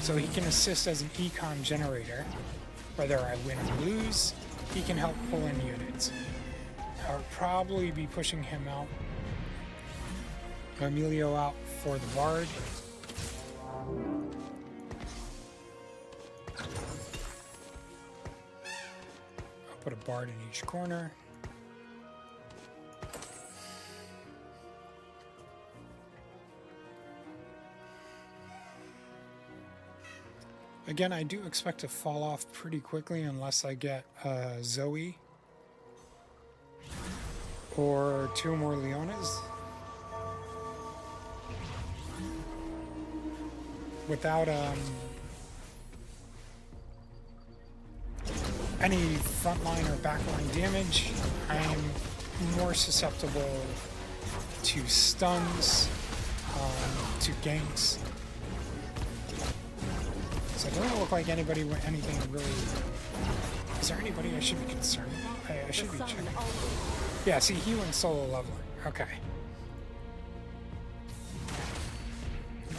So he can assist as an econ generator. Whether I win or lose, he can help pull in units. I'll probably be pushing him out, Emilio out for the Bard. I'll put a Bard in each corner. Again, I do expect to fall off pretty quickly unless I get Zoe or 2 more Leonas. Without any frontline or backline damage, I'm more susceptible to stuns, to ganks. So it doesn't look like anybody with anything really... Is there anybody I should be concerned about? I should be checking. Yeah, see, he went solo leveling. Okay.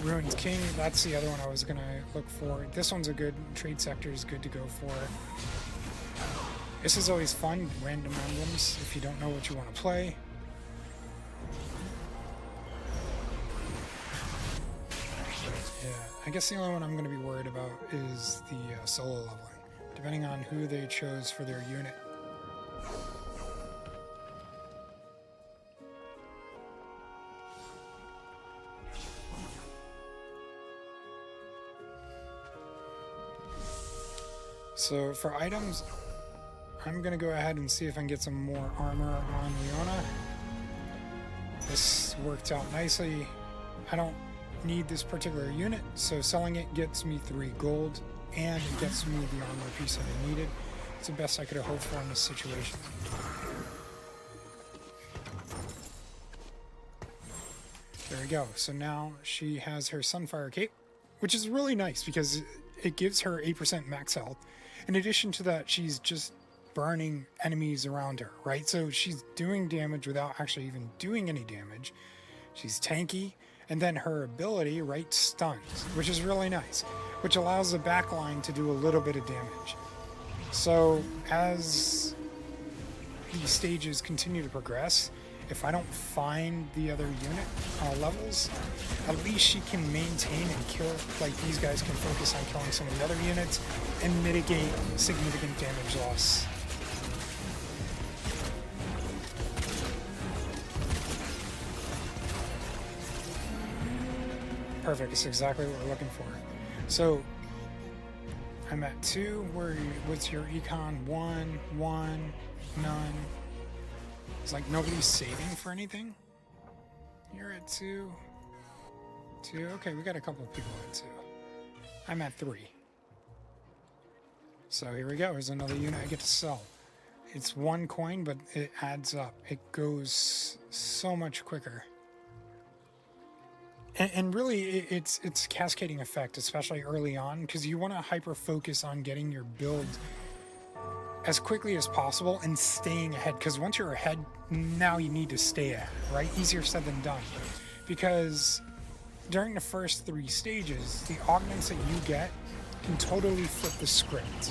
Ruined King, that's the other one I was going to look for. This one's a good... Trade sector is good to go for. This is always fun, random emblems, if you don't know what you want to play. Yeah, I guess the only one I'm going to be worried about is the solo leveling, depending on who they chose for their unit. So for items, I'm going to go ahead and see if I can get some more armor on Leona. This worked out nicely. I don't need this particular unit, so selling it gets me 3 gold, and it gets me the armor piece that I needed. It's the best I could have hoped for in this situation. There we go. So now she has her Sunfire Cape, which is really nice because it gives her 8% max health. In addition to that, she's just burning enemies around her, right? So she's doing damage without actually even doing any damage. She's tanky, and then her ability, right, stuns, which is really nice, which allows the backline to do a little bit of damage. So as these stages continue to progress, if I don't find the other unit levels, at least she can maintain and kill, like these guys can focus on killing some of the other units and mitigate significant damage loss. Perfect, it's exactly what we're looking for. So I'm at 2, what's your econ? 1, 1, none. It's like nobody's saving for anything. You're at 2. 2. Okay, we got a couple of people at 2. I'm at 3. So here we go. Here's another unit I get to sell. It's 1 coin, but it adds up. It goes so much quicker. And really, it's a cascading effect, especially early on, because you want to hyper focus on getting your build as quickly as possible and staying ahead, because once you're ahead, now you need to stay ahead, right? Easier said than done, because during the first 3 stages, the augments that you get can totally flip the script.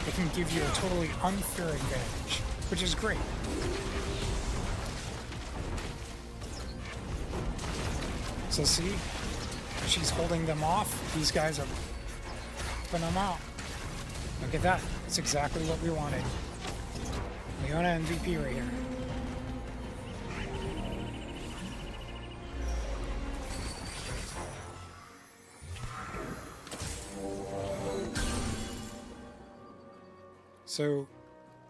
It can give you a totally unfair advantage, which is great. So see, she's holding them off. These guys are popping them out. Look at that. That's exactly what we wanted. Leona MVP right here. So,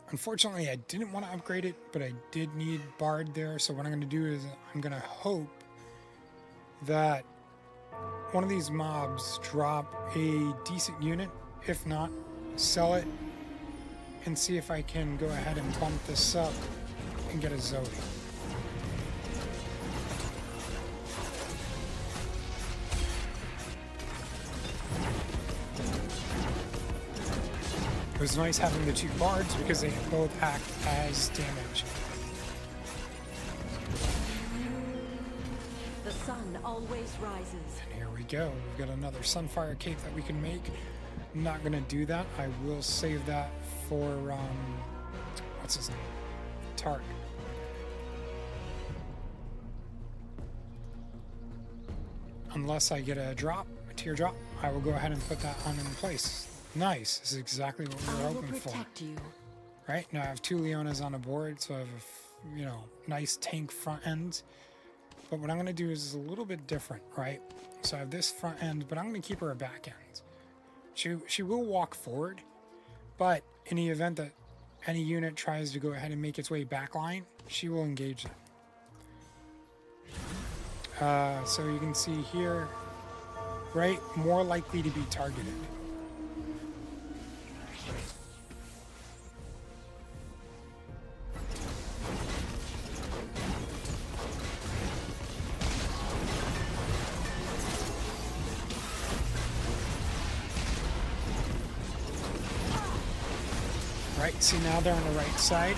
unfortunately, I didn't want to upgrade it, but I did need Bard there. So what I'm going to do is I'm going to hope that one of these mobs drop a decent unit. If not, sell it and see if I can go ahead and bump this up and get a Zoe. It was nice having the 2 bards because they both act as damage. The sun always rises. And here we go. We've got another Sunfire Cape that we can make. I'm not going to do that. I will save that for, what's his name? Tark. Unless I get a drop, a teardrop, I will go ahead and put that on in place. Nice. This is exactly what we were hoping for. You. Right? Now I have 2 Leonas on the board, so I have a, nice tank front end. But what I'm going to do is a little bit different, right? So I have this front end, but I'm going to keep her a back end. She will walk forward, but in the event that any unit tries to go ahead and make its way backline, she will engage them. So you can see here, right, more likely to be targeted. Right, see now they're on the right side.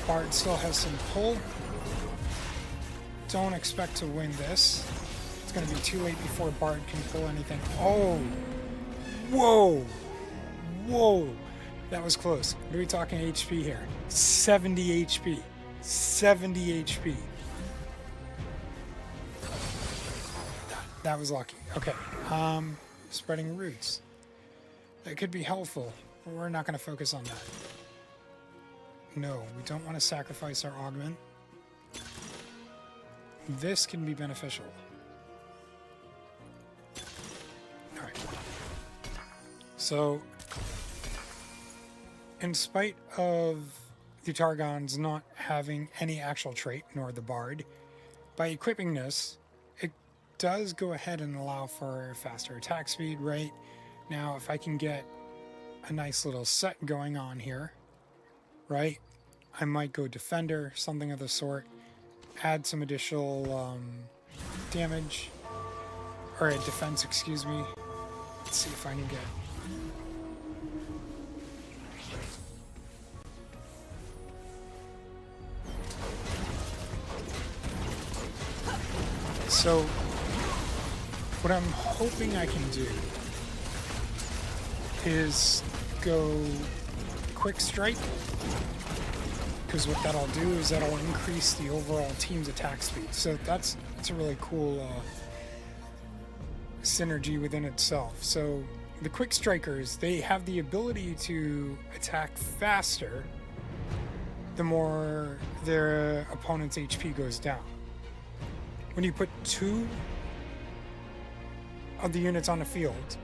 Bard still has some pull. Don't expect to win this. It's going to be too late before Bard can pull anything. Oh! Whoa! Whoa! That was close. What are we talking HP here? 70 HP. 70 HP. That was lucky. Okay. Spreading roots. That could be helpful, but we're not going to focus on that. No, we don't want to sacrifice our augment. This can be beneficial. Alright. So, in spite of the Targons not having any actual trait, nor the Bard, by equipping this, it does go ahead and allow for faster attack speed, right? Now, if I can get a nice little set going on here, right? I might go Defender, something of the sort. Add some additional damage, or defense, excuse me. Let's see if I can get. So, what I'm hoping I can do is go Quick Strike. Because what that'll do is that'll increase the overall team's attack speed. So that's a really cool synergy within itself. So the Quick Strikers, they have the ability to attack faster the more their opponent's HP goes down. When you put 2 of the units on the field,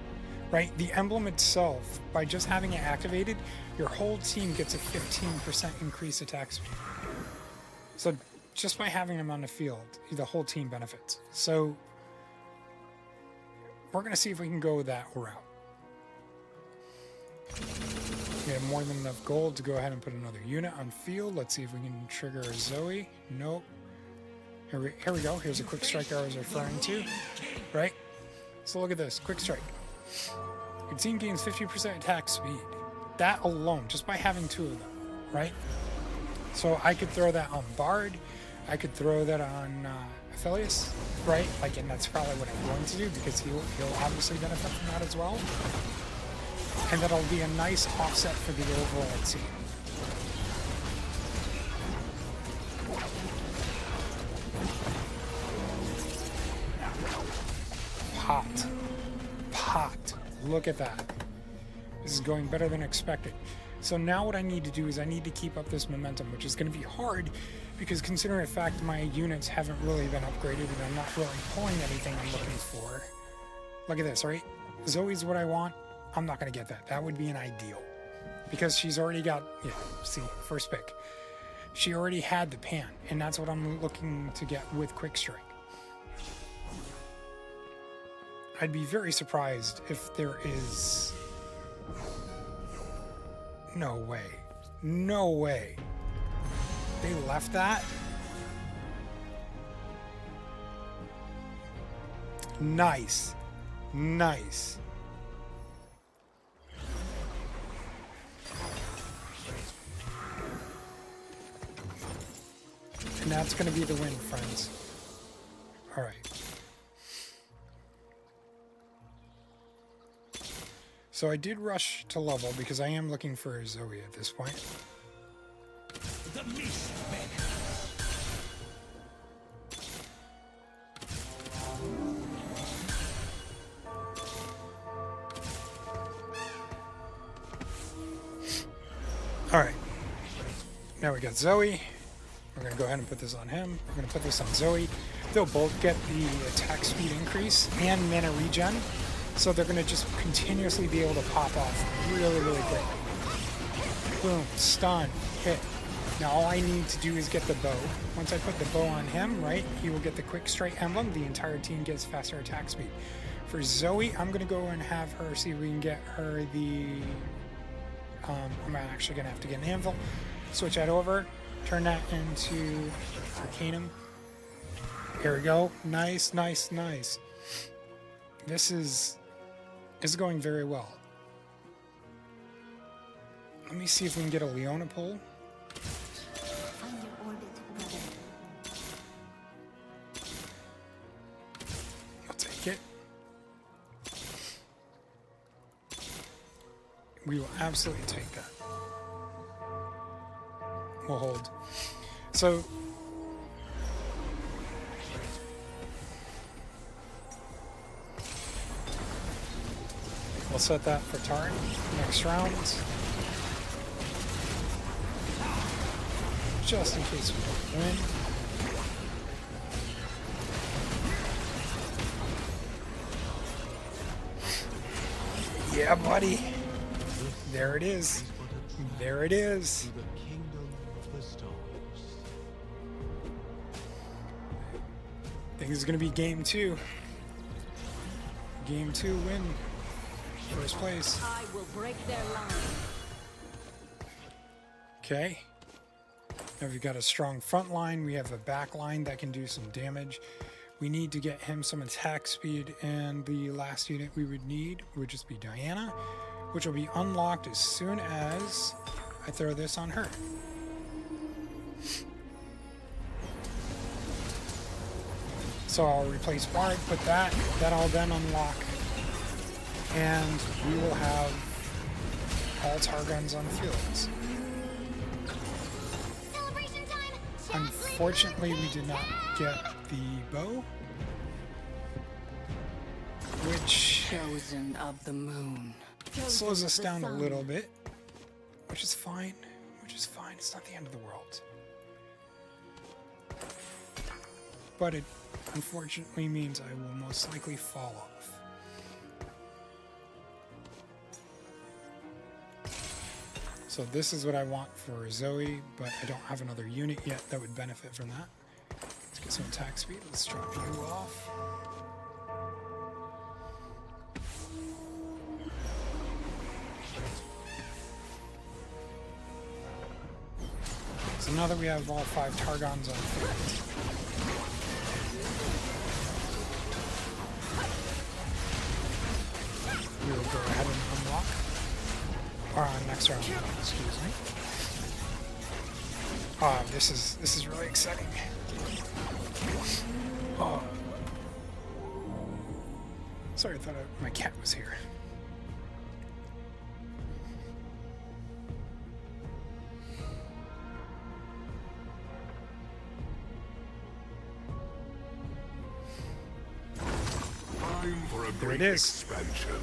right, the emblem itself, by just having it activated, your whole team gets a 15% increase attack speed. So just by having them on the field, the whole team benefits. So we're going to see if we can go that route. We have more than enough gold to go ahead and put another unit on field. Let's see if we can trigger a Zoe. Nope. Here we go. Here's a Quick Strike I was referring to, right? So look at this. Quick Strike. Your team gains 50% attack speed. That alone, just by having 2 of them, right? So I could throw that on Bard. I could throw that on Aphelios, right? Like, and that's probably what I'm going to do because he'll obviously benefit from that as well. And that'll be a nice offset for the overall team. Pot. Look at that. This is going better than expected. So now what I need to do is I need to keep up this momentum, which is going to be hard because considering the fact my units haven't really been upgraded and I'm not really pulling anything I'm looking for. Look at this, right? Zoe's what I want. I'm not going to get that. That would be an ideal. Because she's already got, yeah, see, first pick. She already had the pan, and that's what I'm looking to get with Quick Strike. I'd be very surprised if there is... No way. No way. They left that? Nice. Nice. And that's going to be the win, friends. All right. So I did rush to level because I am looking for a Zoe at this point. The Mist Men. All right. Now we got Zoe. We're going to go ahead and put this on him. We're going to put this on Zoe. They'll both get the attack speed increase and mana regen. So they're going to just continuously be able to pop off really, really quick. Boom, stun, hit. Now all I need to do is get the bow. Once I put the bow on him, right, he will get the quick strike emblem. The entire team gets faster attack speed. For Zoe, I'm going to go and have her, see if we can get her the... I'm actually going to have to get an anvil. Switch that over. Turn that into Arcanum. Here we go. Nice, nice, nice. This is going very well. Let me see if we can get a Leona pull. Find your orbit, brother. I'll take it. We will absolutely take that. We'll hold. So we'll set that for Tarn next round. Just in case we don't win. Yeah, buddy. There it is. There it is. The kingdom of the stars. I think this is going to be game 2. Game 2 win. First place. I will break their line. Okay. Now we've got a strong front line. We have a back line that can do some damage. We need to get him some attack speed, and the last unit we would need would just be Diana, which will be unlocked as soon as I throw this on her. So I'll replace Bard, put that, that'll then unlock, and we will have all Targons on the fields. Celebration time! Unfortunately, we did not get the bow, which Chosen of the moon. slows us down a little bit, which is fine. Which is fine. It's not the end of the world. But it unfortunately means I will most likely fall off. So this is what I want for Zoe, but I don't have another unit yet that would benefit from that. Let's get some attack speed. Let's drop you off. So now that we have all 5 Targons on field, we will go ahead and unlock. Or next round, excuse me. This is really exciting. Oh. Sorry, I thought my cat was here. Time for a There it great is. expansion.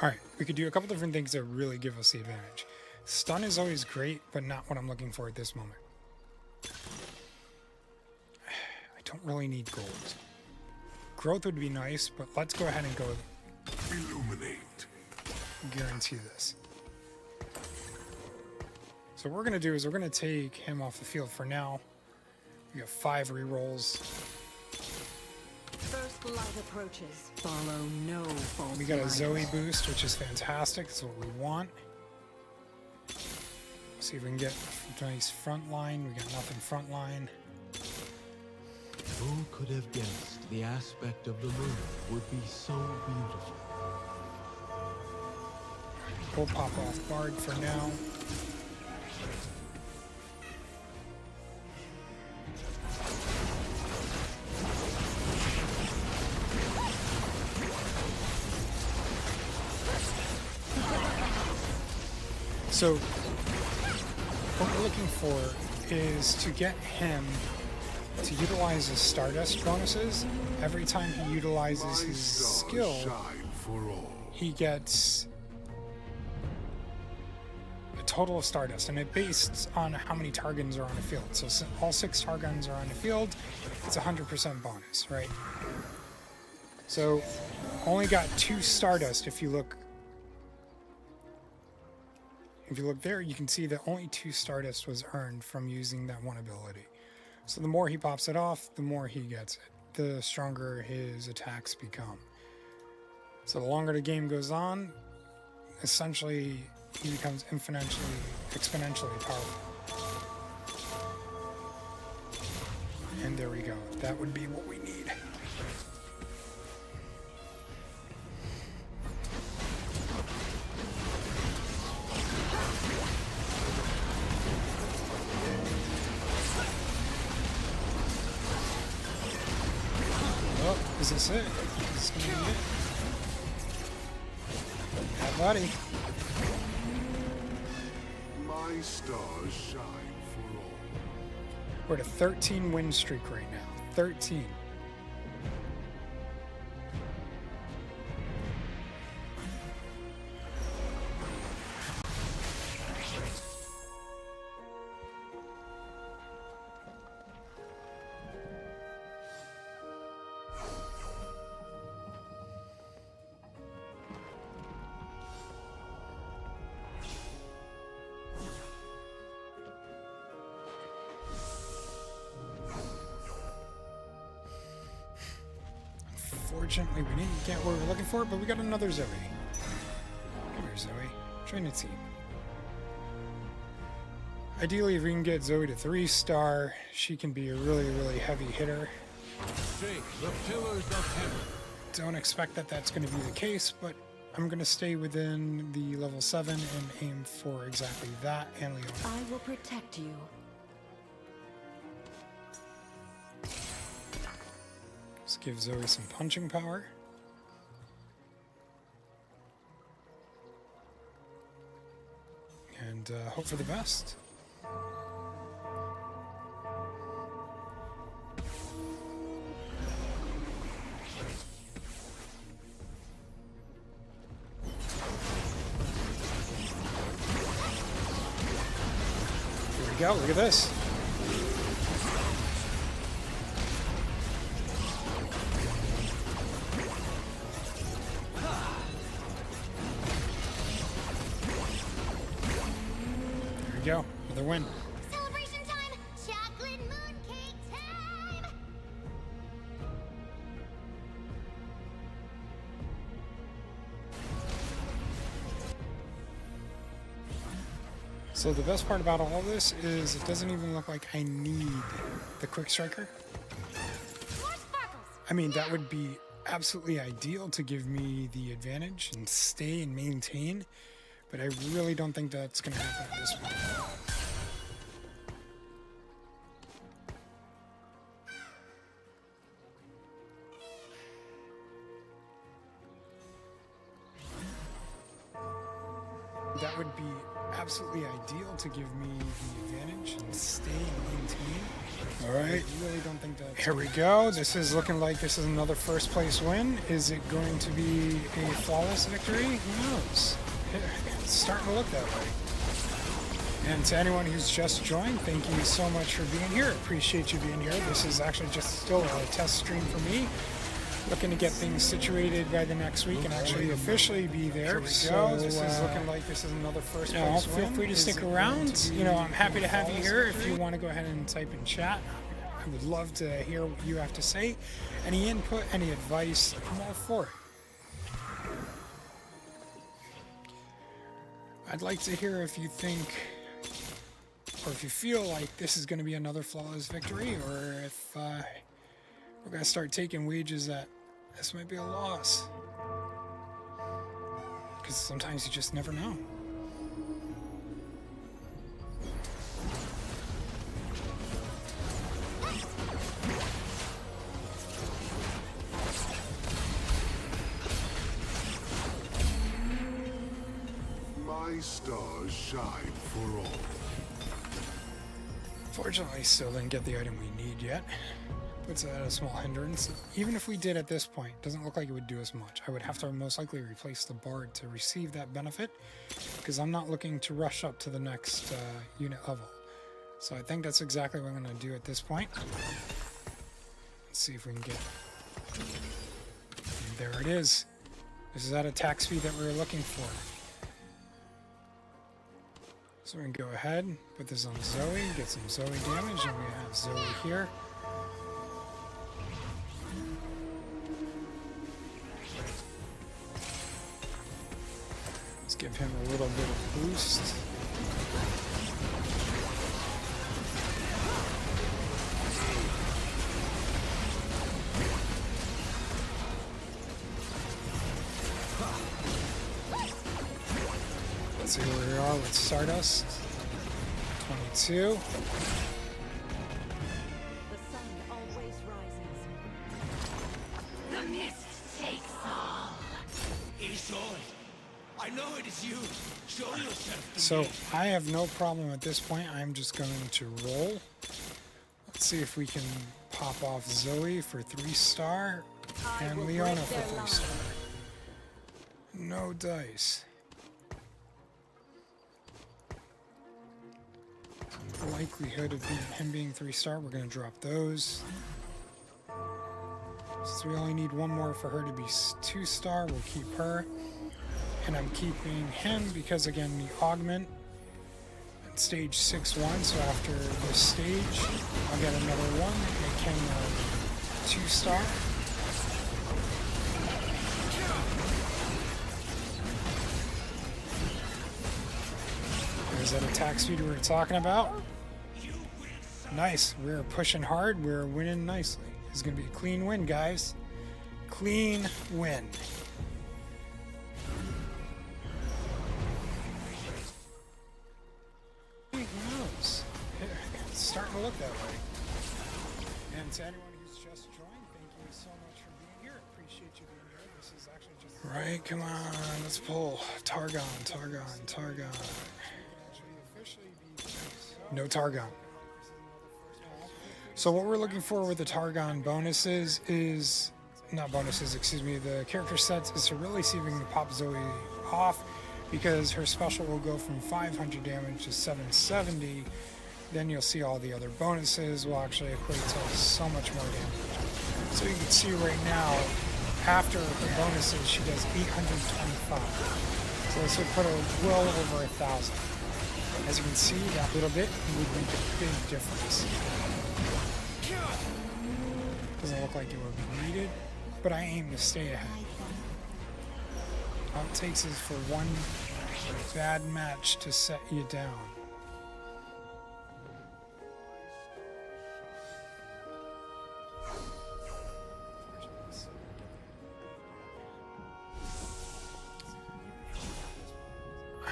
Alright, we could do a couple different things that really give us the advantage. Stun is always great, but not what I'm looking for at this moment. I don't really need gold. Growth would be nice, but let's go ahead and go Illuminate. guarantee this. So what we're going to do is we're going to take him off the field for now. We got 5 rerolls. First light approaches. Follow no false We got a light. Zoe boost, which is fantastic. That's what we want. See if we can get a nice front line. We got nothing front line. Who could have guessed the aspect of the moon would be so beautiful? We'll pop off Bard for now. So what we're looking for is to get him to utilize his Stardust bonuses. Every time he utilizes his skill, Shine for all. he gets a total of Stardust, and it based on how many Targons are on a field. So all 6 Targons are on a field, it's 100% bonus, right? So only got 2 Stardust. If you look there, you can see that only 2 Stardust was earned from using that one ability. So the more he pops it off, the more he gets it, the stronger his attacks become. So the longer the game goes on, essentially he becomes exponentially powerful. And there we go. That would be what we need. Oh, is this it? Is this gonna be it? Yeah, buddy. My stars shine for all. We're at a 13 win streak right now. 13. Unfortunately, we didn't get what we were looking for, but we got another Zoe. Come here, Zoe. Join the team. Ideally, if we can get Zoe to 3-star, she can be a really, really heavy hitter. Shake the pillars of heaven. Don't expect that that's going to be the case, but I'm going to stay within the level 7 and aim for exactly that and Leona. I will protect you. Let's give Zoe some punching power. And hope for the best. Here we go, look at this. Go. Another win. Celebration time! Chocolate mooncake time! So the best part about all this is it doesn't even look like I need the Quick Striker. More sparkles! I mean, that would be absolutely ideal to give me the advantage and stay and maintain, but I really don't think that's going to happen at this point. That would be absolutely ideal to give me the advantage and stay and maintain. All right. I really don't think that. Here we go. This is looking like this is another first place win. Is it going to be a flawless victory? Who knows? It's starting to look that way. And to anyone who's just joined, thank you so much for being here. Appreciate you being here. This is actually just still a test stream for me. Looking to get things situated by the next week and actually officially be there. So this is looking like this is another first place win. Feel free to stick around. You know, I'm happy to have you here. If you want to go ahead and type in chat, I would love to hear what you have to say. Any input, any advice, I'm all for it. I'd like to hear if you think, or if you feel like this is going to be another flawless victory, or if we're going to start taking wages that this might be a loss. Because sometimes you just never know. My stars shine for all. Fortunately, still didn't get the item we need yet. Puts that at a small hindrance. Even if we did at this point, doesn't look like it would do as much. I would have to most likely replace the Bard to receive that benefit, because I'm not looking to rush up to the next unit level. So I think that's exactly what I'm going to do at this point. Let's see if we can get... And there it is. This is that attack speed that we were looking for. So we can go ahead, put this on Zoe, get some Zoe damage, and we have Zoe here. Let's give him a little bit of boost. Let's see where we are with Stardust. 22. The sun always rises. The mist takes all. Isolde, I know it is you. Show yourself to So me. I have no problem at this point. I'm just going to roll. Let's see if we can pop off Zoe for 3-star I and will Leona break for their 3-star. No dice. The likelihood of him being 3-star, we're going to drop those. Since we only need one more for her to be 2-star, we'll keep her. And I'm keeping him because, again, the augment at stage 6-1, so after this stage, I'll get another one, make him 2-star. There's that attack speed we were talking about. Nice. We're pushing hard. We're winning nicely. It's going to be a clean win, guys. Clean win. Who knows? It's starting to look that way. And to anyone who's just joined, thank you so much for being here. Appreciate you being here. This is actually just... Right, come on. Let's pull. Targon, Targon, Targon. No Targon. So what we're looking for with the Targon bonuses is, not bonuses, excuse me, the character sets, is to really see if we can pop Zoe off, because her special will go from 500 damage to 770. Then you'll see all the other bonuses will actually equate to so much more damage. So you can see right now, after the bonuses, she does 825. So this would put her well over 1,000. As you can see, that little bit would make a big difference. Doesn't look like it would be needed, but I aim to stay ahead. All it takes is for one bad match to set you down.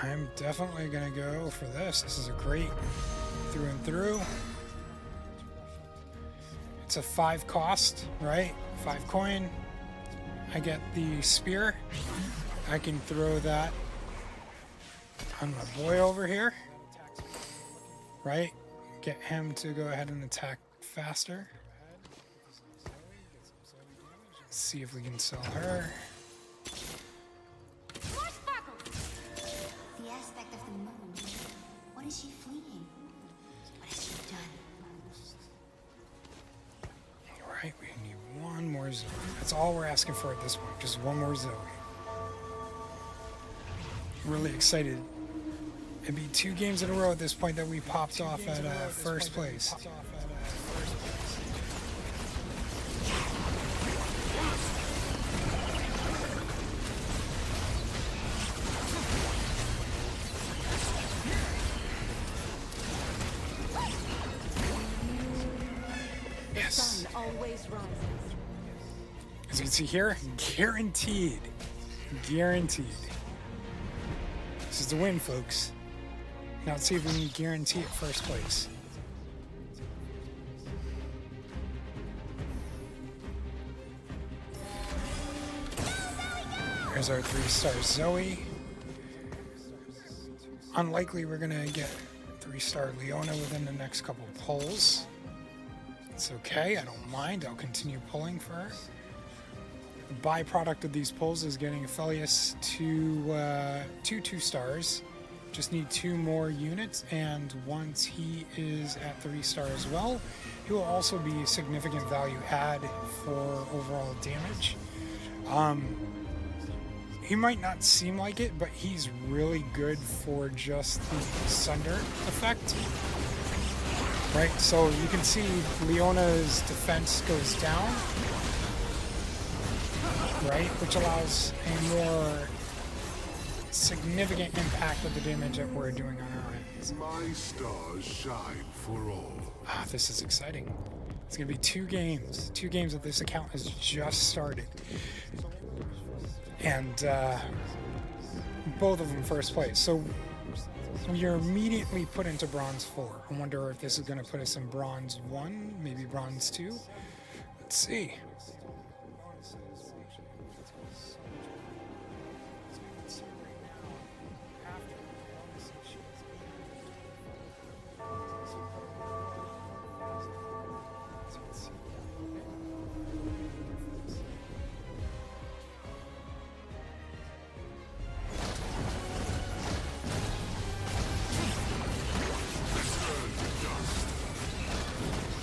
I'm definitely going to go for this. This is a great through and through. It's a 5 cost, right? 5 coin. I get the spear. I can throw that on my boy over here, right? Get him to go ahead and attack faster. See if we can sell her. More sparkles! The aspect of the moon. What is she fleeing? What has she done? Right, we need one more Zoe. That's all we're asking for at this point. Just one more Zoe. Really excited. It'd be 2 games in a row at this point that we popped off at first place. Yes. Sun always rises. As you can see here, guaranteed. Guaranteed. This is the win, folks. Now let's see if we can guarantee it first place. There's our 3-star Zoe. Unlikely we're gonna get 3-star Leona within the next couple pulls. It's okay, I don't mind. I'll continue pulling for her. The byproduct of these pulls is getting Aphelios to 2 stars. Just need 2 more units, and once he is at 3 stars as well, he will also be a significant value add for overall damage. He might not seem like it, but he's really good for just the Sunder effect. Right, so you can see Leona's defense goes down, right, which allows a more significant impact of the damage that we're doing on our ends. My stars shine for all. Ah, this is exciting. It's gonna be 2 games. 2 games that this account has just started. And both of them first place. So you're immediately put into Bronze 4. I wonder if this is gonna put us in Bronze 1, maybe Bronze 2. Let's see.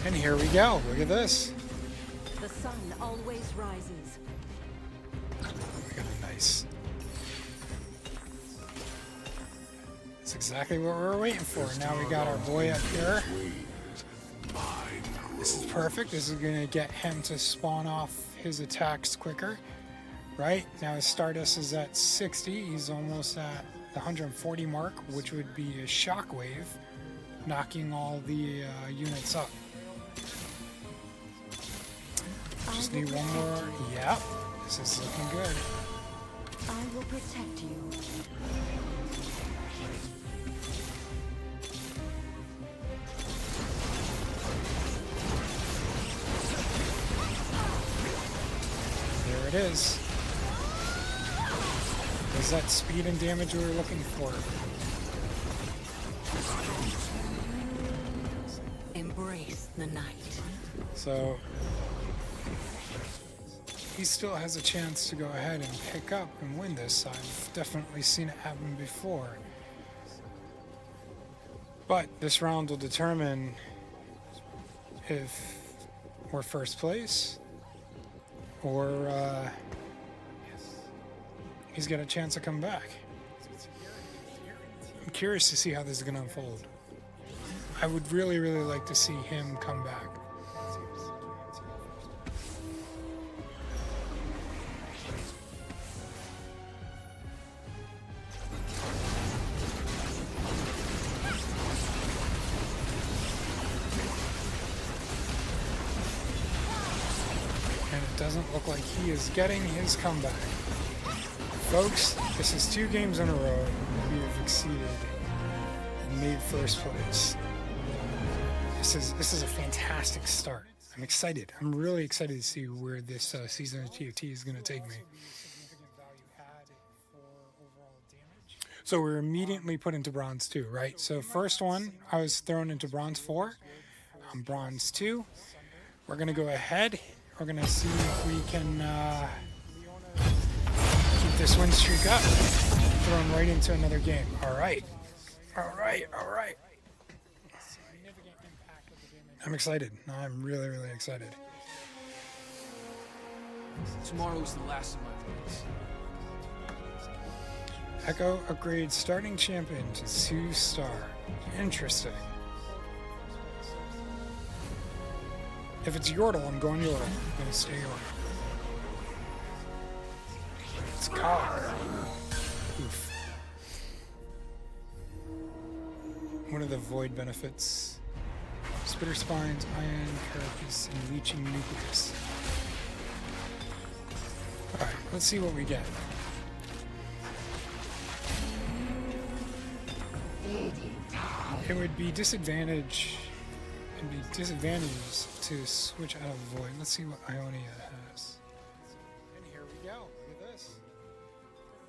And here we go. Look at this. The sun always rises. We got a nice. That's exactly what we were waiting for. Now we got our boy up here. This is perfect. This is going to get him to spawn off his attacks quicker. Right? Now his Stardust is at 60. He's almost at the 140 mark, which would be a shockwave, knocking all the units up. Just need one more. Yep. This is looking good. I will protect you. There it is. Is that speed and damage we were looking for? Embrace the night. So he still has a chance to go ahead and pick up and win this. I've definitely seen it happen before. But this round will determine if we're first place or he's got a chance to come back. I'm curious to see how this is going to unfold. I would really, really like to see him come back. And it doesn't look like he is getting his comeback. Folks, this is 2 games in a row we have exceeded and made first place. This is a fantastic start. I'm excited. I'm really excited to see where this season of TFT is going to take me. So we're immediately put into Bronze 2, right? So first one, I was thrown into Bronze 4. I'm Bronze 2. We're going to go ahead. We're going to see if we can keep this win streak up. Thrown right into another game. All right. All right. All right. I'm excited. I'm really, really excited. Tomorrow is the last of my days. Echo upgrades starting champion to 2-star. Interesting. If it's Yordle, I'm going Yordle. I'm going to stay Yordle. It's Cog. Oof. What are the void benefits? Spitter Spines, Iron, Carapace, and Leeching Nucleus. Alright, let's see what we get. It would be disadvantage. It'd be disadvantageous to switch out of Void. Let's see what Ionia has. And here we go. Look at this.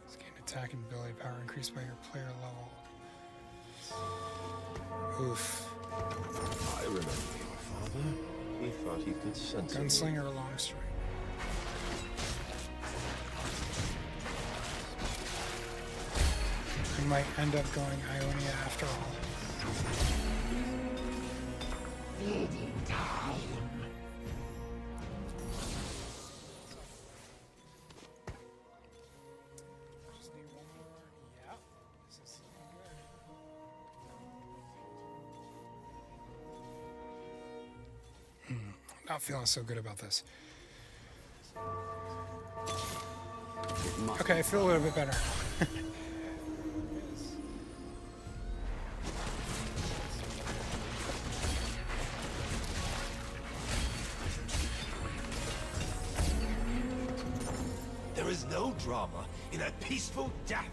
Let's gain attack and ability power increased by your player level. Oof. I remember your father. He thought he could sense it. Gunslinger or long strike. We might end up going Ionia after all. Feeding time. Just need one more. Yeah. This is looking good. Not feeling so good about this. Okay, I feel a little bit better. There is no drama in a peaceful death.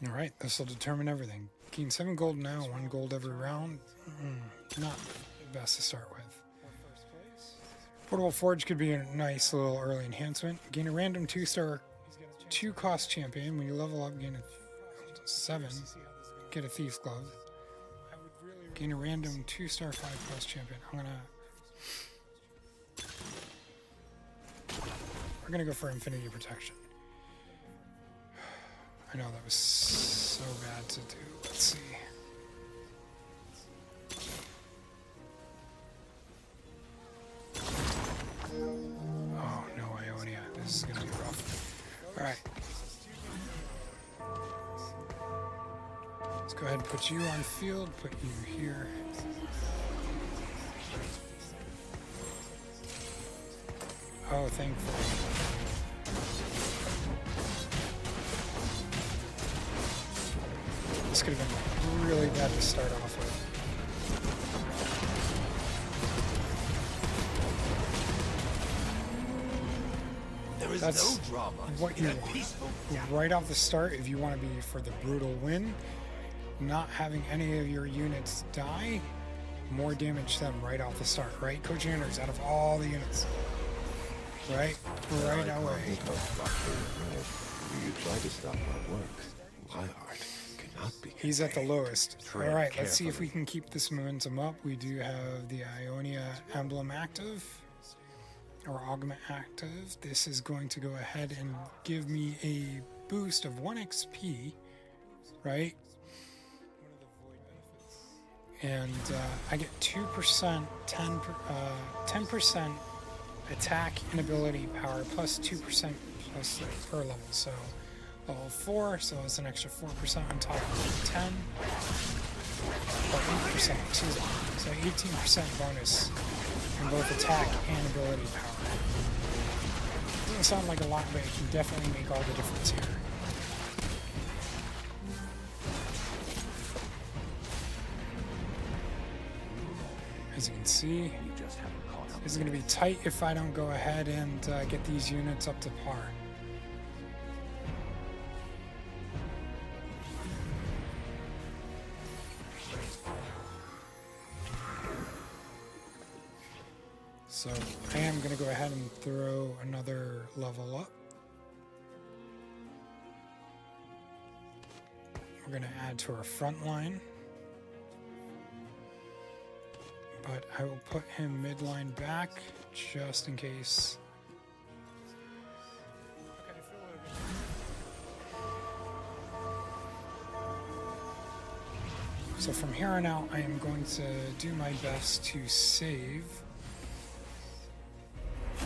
All right, this will determine everything. Gain 7 gold now, 1 gold every round. Not the best to start with. Portable Forge could be a nice little early enhancement. Gain a random 2-star 2-cost champion. When you level up, gain a 7. Get a Thief's Glove. Gain a random 2-star 5-cost champion. We're gonna go for Infinity Protection. I know that was so bad to do. Let's see. Oh no, Ionia. This is gonna be rough. Alright. Let's go ahead and put you on field, put you here. Oh, thankfully. This could have been really bad to start off with. There is That's no drama what in you a want. peaceful Right off the start, if you want to be for the brutal win, not having any of your units die, more damage to them right off the start, right? Coach Anders, out of all the units, right away. You try to stop my work. My heart cannot be. He's at the lowest. All Tread right, let's see if we carefully. can keep this momentum up. We do have the Ionia emblem active, or augment active. This is going to go ahead and give me a boost of 1 XP, right? And I get 2%, 10% attack and ability power, plus 2% plus per level. So level 4, so it's an extra 4% on top of 10, or 8%, excuse me. So 18% bonus in both attack and ability power. Doesn't sound like a lot, but it can definitely make all the difference here. As you can see, this is going to be tight if I don't go ahead and get these units up to par. So I am going to go ahead and throw another level up. We're going to add to our front line. But I will put him midline back just in case. So from here on out, I am going to do my best to save. I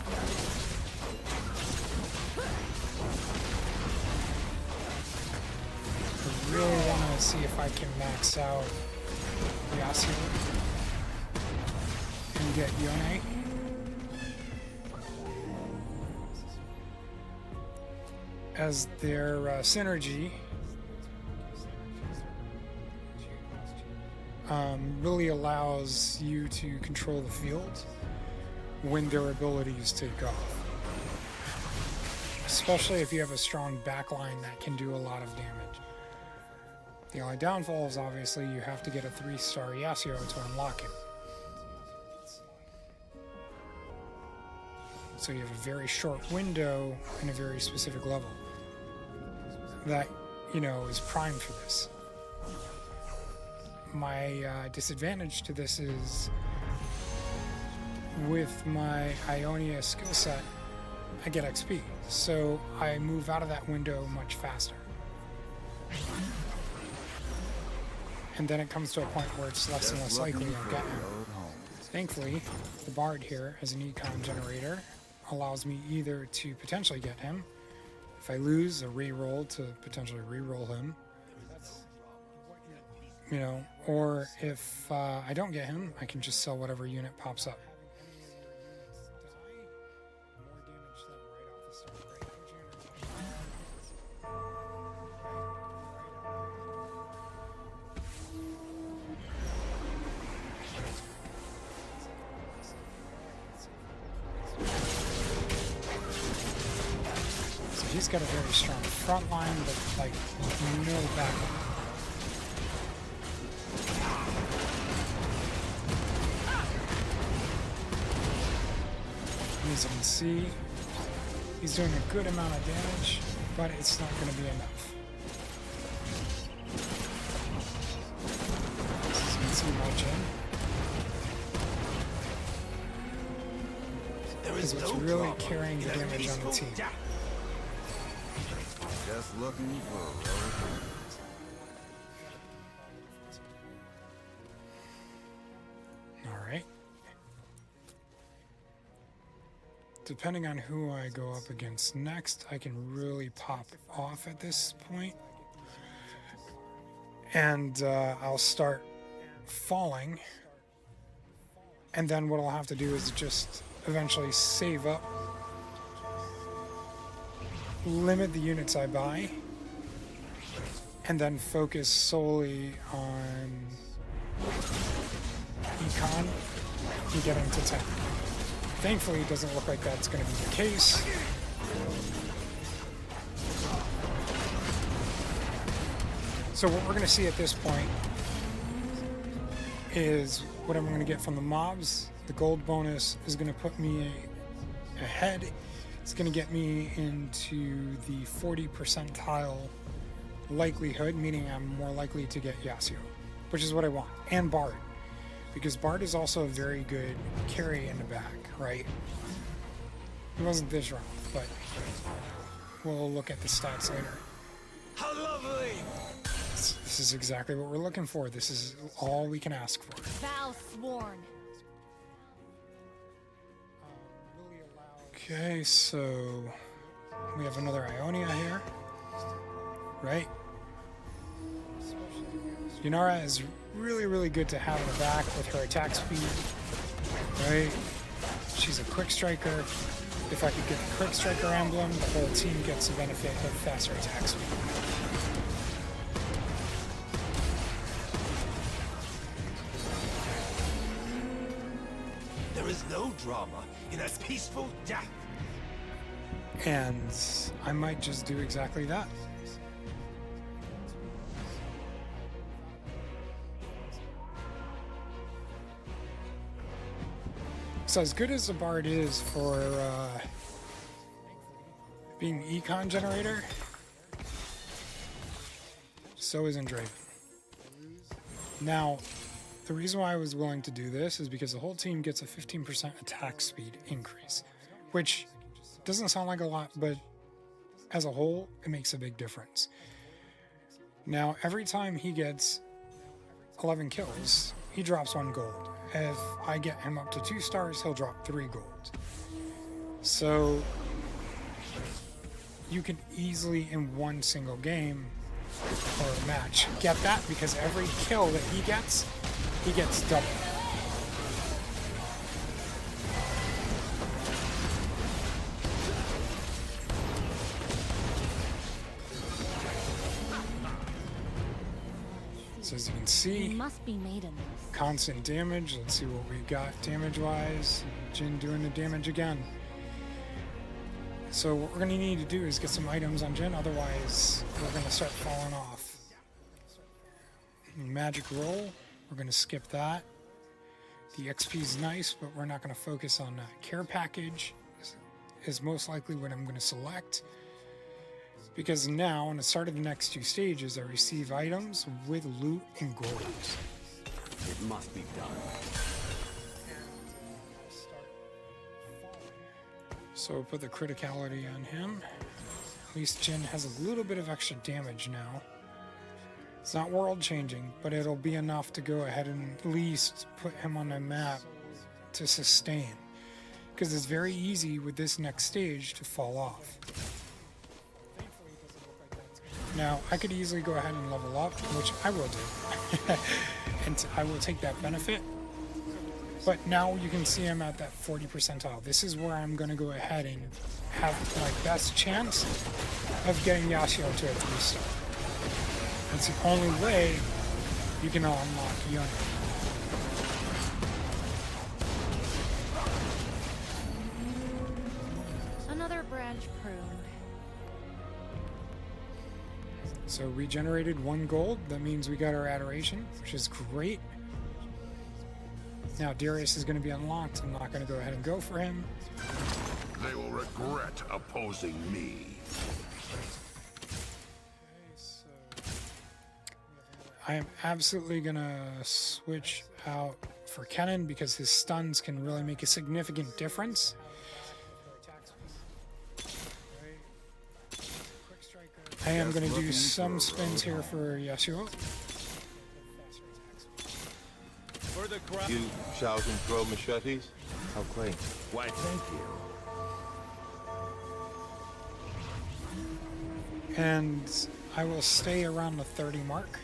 really want to see if I can max out Yasuo and get Yone. As their synergy really allows you to control the field when their abilities take off. Especially if you have a strong backline that can do a lot of damage. The only downfall is obviously you have to get a 3-star Yasuo to unlock it. So you have a very short window and a very specific level that, you know, is primed for this. my disadvantage to this is with my Ionia skill set, I get XP. So I move out of that window much faster. And then it comes to a point where it's less and less likely I'll get him. Thankfully, the Bard here as an econ generator allows me either to potentially get him, if I lose, a reroll to potentially reroll him, you know, or if I don't get him, I can just sell whatever unit pops up. He's got a very strong front line, but like no back line. As you can see, he's doing a good amount of damage, but it's not going to be enough. As you can see, my Jhin is what's really carrying the damage on the team. Just looking for a road. All right. Depending on who I go up against next, I can really pop off at this point. And I'll start falling. And then what I'll have to do is just eventually save up, limit the units I buy, and then focus solely on econ and getting to 10. Thankfully, it doesn't look like that's going to be the case. So what we're going to see at this point is what I'm going to get from the mobs. The gold bonus is going to put me ahead. It's going to get me into the 40 percentile likelihood, meaning I'm more likely to get Yasuo, which is what I want, and Bard, because Bard is also a very good carry in the back, right? He wasn't this round, but we'll look at the stats later. How lovely! This is exactly what we're looking for. This is all we can ask for. Vow sworn. Okay, so we have another Ionia here, right? Yunara is really, really good to have in the back with her attack speed, right? She's a quick striker. If I could get the quick striker emblem, the whole team gets the benefit of faster attack speed. There is no drama in a peaceful death. And I might just do exactly that. So as good as the Bard is for being econ generator, so isn't Draven. Now, the reason why I was willing to do this is because the whole team gets a 15% attack speed increase, which doesn't sound like a lot, but as a whole, it makes a big difference. Now, every time he gets 11 kills, he drops 1 gold. If I get him up to 2 stars, he'll drop 3 gold. So you can easily, in one single game or match, get that, because every kill that he gets double. So as you can see, Must be maidens. constant damage. Let's see what we got damage-wise. Jhin doing the damage again. So what we're going to need to do is get some items on Jhin, otherwise we're going to start falling off. Magic roll, we're going to skip that. The XP is nice, but we're not going to focus on care package. Is most likely what I'm going to select. Because now, on the start of the next 2 stages, I receive items with loot and gold. It must be done. So we'll put the criticality on him. At least Jin has a little bit of extra damage now. It's not world changing, but it'll be enough to go ahead and at least put him on the map to sustain. Because it's very easy with this next stage to fall off. Now, I could easily go ahead and level up, which I will do. And I will take that benefit. But now you can see I'm at that 40 percentile. This is where I'm going to go ahead and have my best chance of getting Yasuo to a 3-star. That's the only way you can unlock Yone. Another branch pruned. So we generated 1 gold. That means we got our adoration, which is great. Now Darius is going to be unlocked. I'm not going to go ahead and go for him. They will regret opposing me. I am absolutely going to switch out for Kennen because his stuns can really make a significant difference. I am going to do some spins here for Yasuo. You shout and throw machetes? How quaint. Why, thank you. And I will stay around the 30 mark.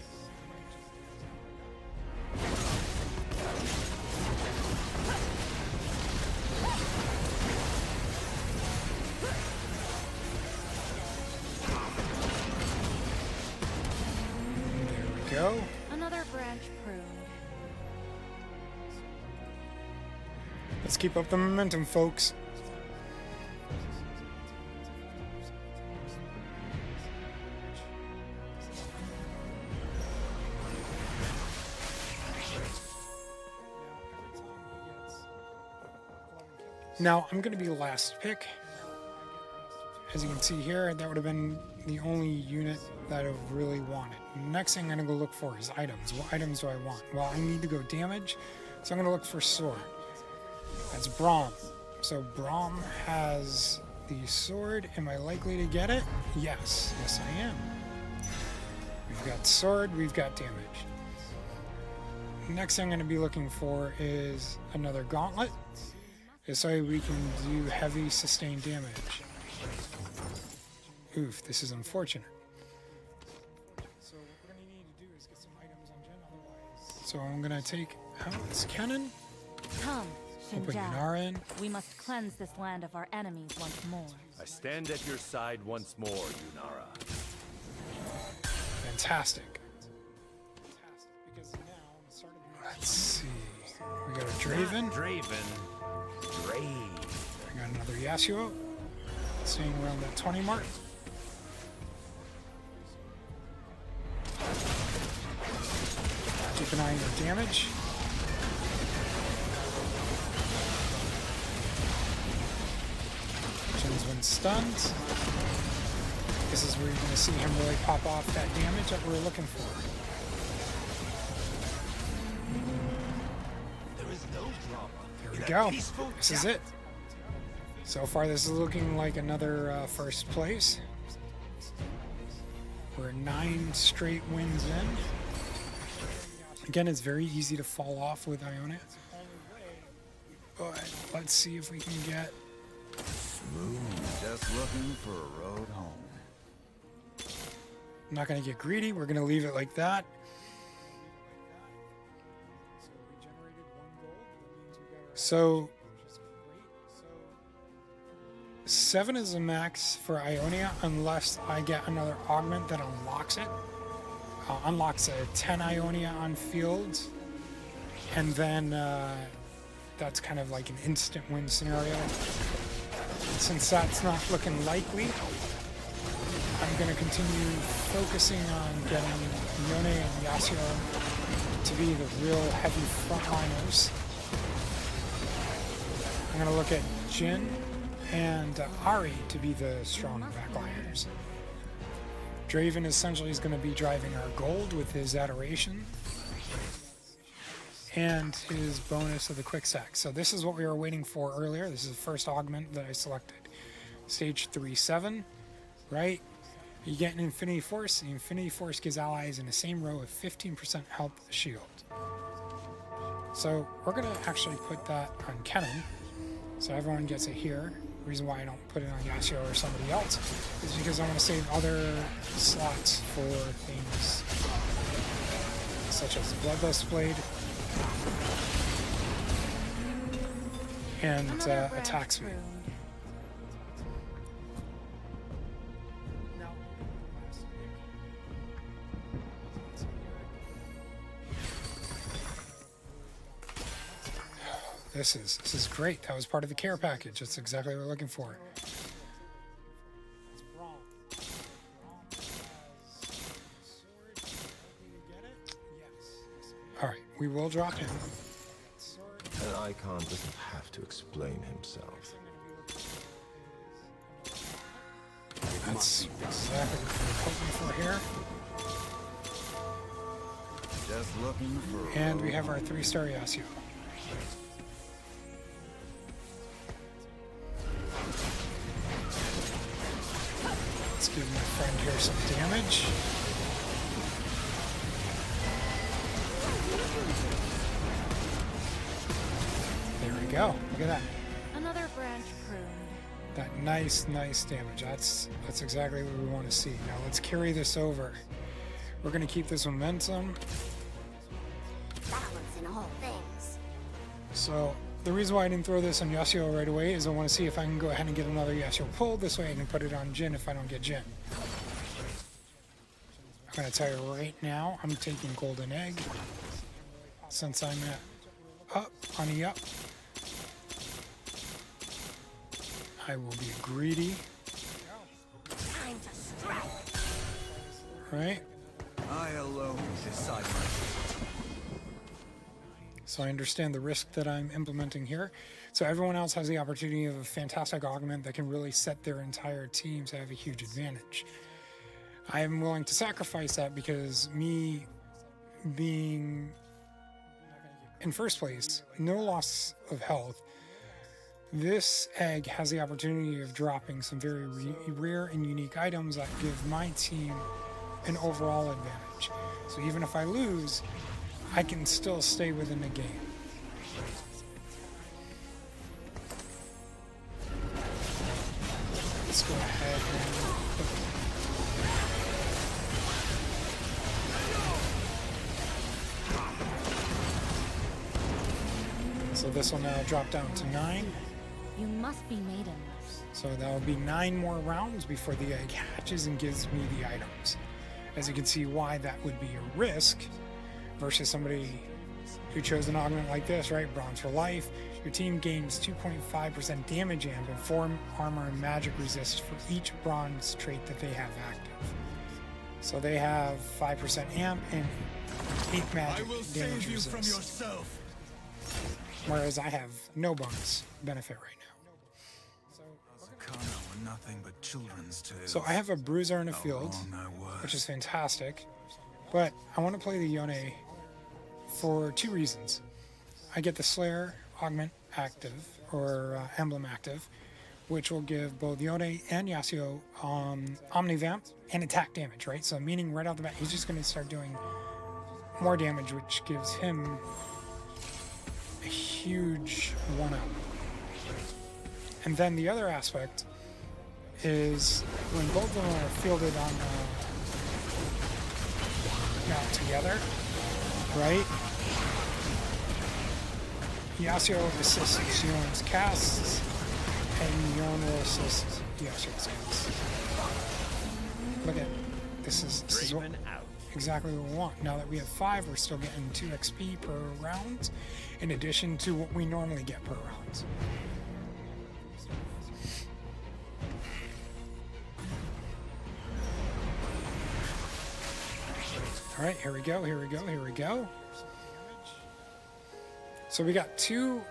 Go. Another branch pruned. Let's keep up the momentum, folks. Now, I'm going to be last pick. As you can see here, that would have been the only unit that I really wanted. Next thing I'm going to go look for is items. What items do I want? Well, I need to go damage, so I'm going to look for sword. That's Braum. So Braum has the sword. Am I likely to get it? Yes. Yes, I am. We've got sword. We've got damage. Next thing I'm going to be looking for is another gauntlet. So we can do heavy sustained damage. Oof, this is unfortunate. So what we're going to need to do is get some items on Jin, otherwise. So I'm going to take out this cannon. Come, We'll put Shinjao. Yunara in. We must cleanse this land of our enemies once more. I stand at your side once more, Yunara. Fantastic. Let's see. We got a Draven. We got another Yasuo. Staying around that 20 mark. Keep an eye on your damage. Jin's been stunned. This is where you're going to see him really pop off that damage that we're looking for. There we go. This is it. So far, this is looking like another first place. We're 9 straight wins in. Again, it's very easy to fall off with Iona. But let's see if we can get... Smooth. Just looking for a road home. I'm not going to get greedy. We're going to leave it like that. So 7 is the max for Ionia unless I get another augment that unlocks it. Unlocks a 10 Ionia on field. And then that's kind of like an instant win scenario. Since that's not looking likely, I'm going to continue focusing on getting Yone and Yasuo to be the real heavy frontliners. I'm going to look at Jin and Ari to be the strong backliners. Draven essentially is going to be driving our gold with his adoration. and his bonus of the quick sack. So this is what we were waiting for earlier. This is the first augment that I selected. Stage 3-7, right? You get an Infinity Force. The Infinity Force gives allies in the same row of 15% health shield. So we're going to actually put that on Kennen, so everyone gets it here. The reason why I don't put it on Yasuo or somebody else is because I want to save other slots for things such as Bloodlust Blade and Another branch attack speed. pruned. This is great. That was part of the care package. That's exactly what we're looking for. All right, we will drop him. An icon doesn't have to explain himself. That's exactly what we're hoping for here. Just looking for. And we have our 3-star Yasuo. Let's give my friend here some damage. There we go. Look at that. Another branch pruned. That nice damage. That's exactly what we want to see. Now let's carry this over. We're going to keep this momentum. Balance in all things. So the reason why I didn't throw this on Yasuo right away is I want to see if I can go ahead and get another Yasuo pull. This way I can put it on Jhin if I don't get Jhin. I'm going to tell you right now, I'm taking Golden Egg. Since I'm on the up, I will be greedy. Time to strike. Right? I alone decide. So I understand the risk that I'm implementing here. So everyone else has the opportunity of a fantastic augment that can really set their entire team to have a huge advantage. I am willing to sacrifice that because me being in first place, no loss of health, this egg has the opportunity of dropping some very rare and unique items that give my team an overall advantage. So even if I lose, I can still stay within the game. Let's go ahead and so this will now drop down to 9. You must be maidens. So that will be 9 more rounds before the egg hatches and gives me the items. As you can see why that would be a risk versus somebody who chose an augment like this, right? Bronze for life. Your team gains 2.5% damage amp and 4 armor and magic resist for each bronze trait that they have active. So they have 5% amp and 8 magic damage resist. Whereas I have no bonus benefit right now. Nothing but children's tales. So I have a bruiser in the field, which is fantastic. But I want to play the Yone for 2 reasons. I get the Slayer augment active, or emblem active, which will give both Yone and Yasuo Omnivamp and attack damage, right? So meaning right off the bat, he's just going to start doing more damage, which gives him a huge 1-up. And then the other aspect is when both of them are fielded on now together, right? Yasuo assists Yone's casts, and Yone will assist Yasuo's casts. Look at this is what, exactly what we want. Now that we have 5, we're still getting 2 XP per round, in addition to what we normally get per round. All right, here we go, here we go, here we go. So we got two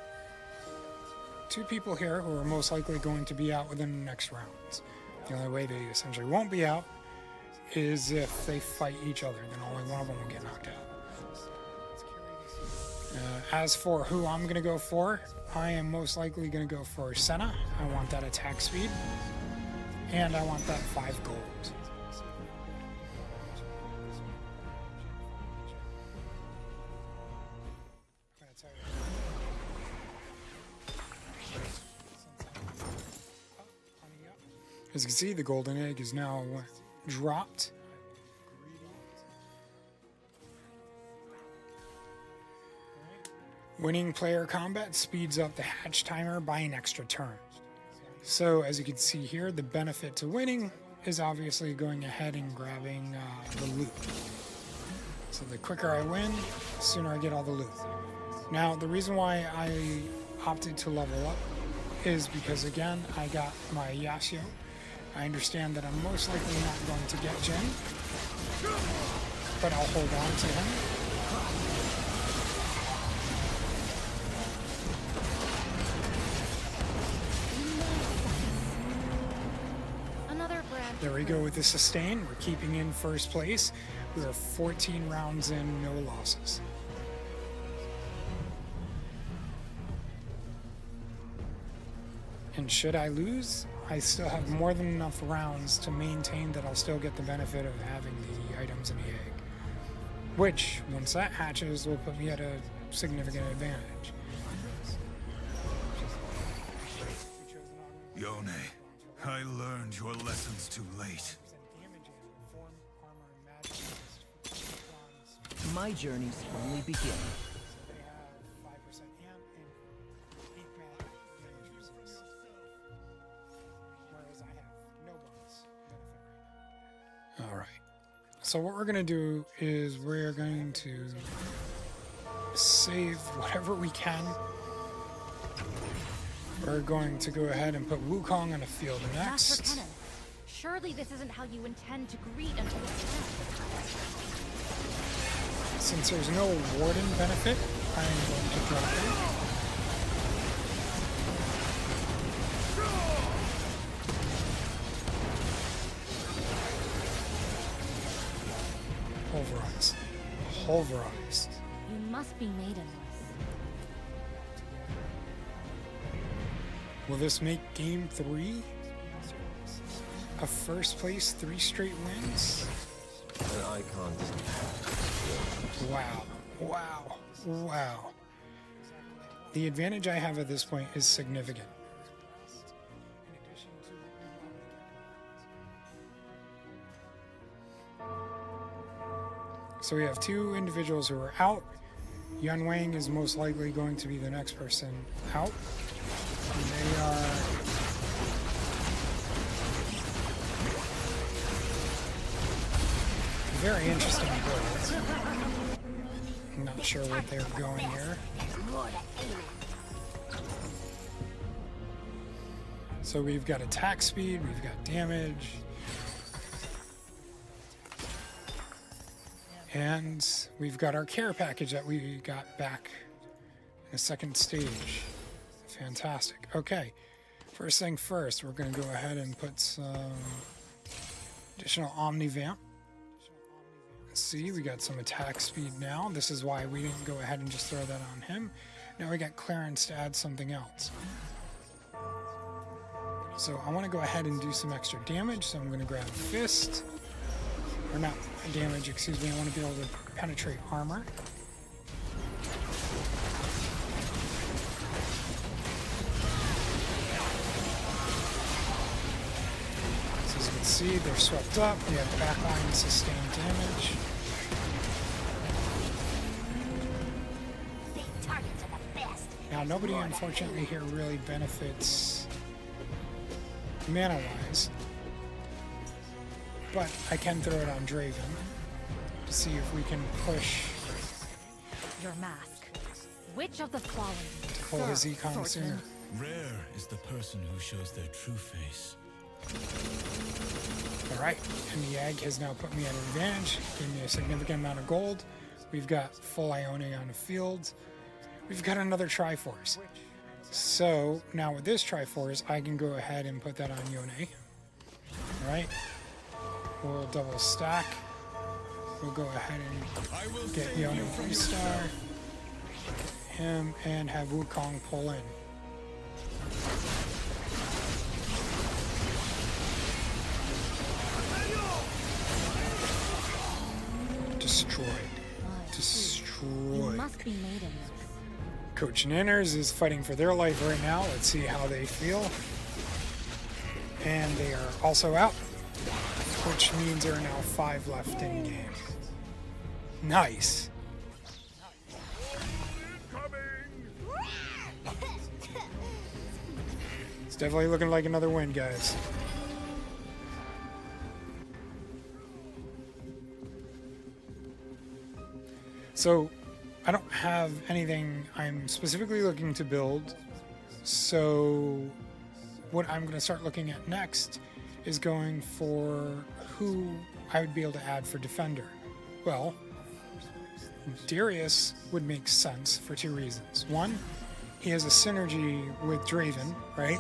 people here who are most likely going to be out within the next rounds. The only way they essentially won't be out is if they fight each other, then only one of them will get knocked out. As for who I'm going to go for, I am most likely going to go for Senna. I want that attack speed. And I want that 5 gold. As you can see, the golden egg is now dropped. Winning player combat speeds up the hatch timer by an extra turn. So as you can see here, the benefit to winning is obviously going ahead and grabbing the loot. So the quicker I win, the sooner I get all the loot. Now, the reason why I opted to level up is because, again, I got my Yasuo. I understand that I'm most likely not going to get Jin, but I'll hold on to him. There we go with the sustain. We're keeping in first place. We are 14 rounds in, no losses. And should I lose, I still have more than enough rounds to maintain that I'll still get the benefit of having the items in the egg. Which, once that hatches, will put me at a significant advantage. Yone, I learned your lessons too late. My journey's only beginning. All right. So what we're going to do is we're going to save whatever we can. We're going to go ahead and put Wukong on the field next. Master Kennen, surely this isn't how you intend to greet until it's dead. Since there's no warden benefit, I'm going to drop him. Pulverized. Pulverized. You must be maidenless. Will this make game 3 a first place 3 straight wins? An icon. Wow. Wow. Wow. The advantage I have at this point is significant. So we have 2 individuals who are out. Yun Wang is most likely going to be the next person out. And they are very interesting builds. I'm not sure what they're going here. So we've got attack speed, we've got damage. And we've got our care package that we got back in the second stage. Fantastic. Okay, first thing first, we're going to go ahead and put some additional Omnivamp. Let's see, we got some attack speed now. This is why we didn't go ahead and just throw that on him. Now we got clearance to add something else. So I want to go ahead and do some extra damage, so I'm going to grab Fist. Or not damage, excuse me, I want to be able to penetrate armor. So as you can see, they're swept up. We have backline sustained damage. Now nobody unfortunately here really benefits mana-wise. But I can throw it on Draven to see if we can push Your mask. Which of the following? to pull his econ sooner. Rare is the person who shows their true face. Alright, and the egg has now put me at an advantage, gave me a significant amount of gold. We've got full Ione on the field. We've got another Triforce. So now with this Triforce, I can go ahead and put that on Yone. Alright. We'll double stack. We'll go ahead and get Yone 3-star. him and have Wukong pull in. Destroyed. You Destroyed. must be made in this. Coach Nanners is fighting for their life right now. Let's see how they feel. And they are also out, which means there are now 5 left in game. Nice. It's definitely looking like another win, guys. So, I don't have anything I'm specifically looking to build. So, what I'm going to start looking at next is going for who I would be able to add for Defender. Well, Darius would make sense for 2 reasons. One, he has a synergy with Draven, right?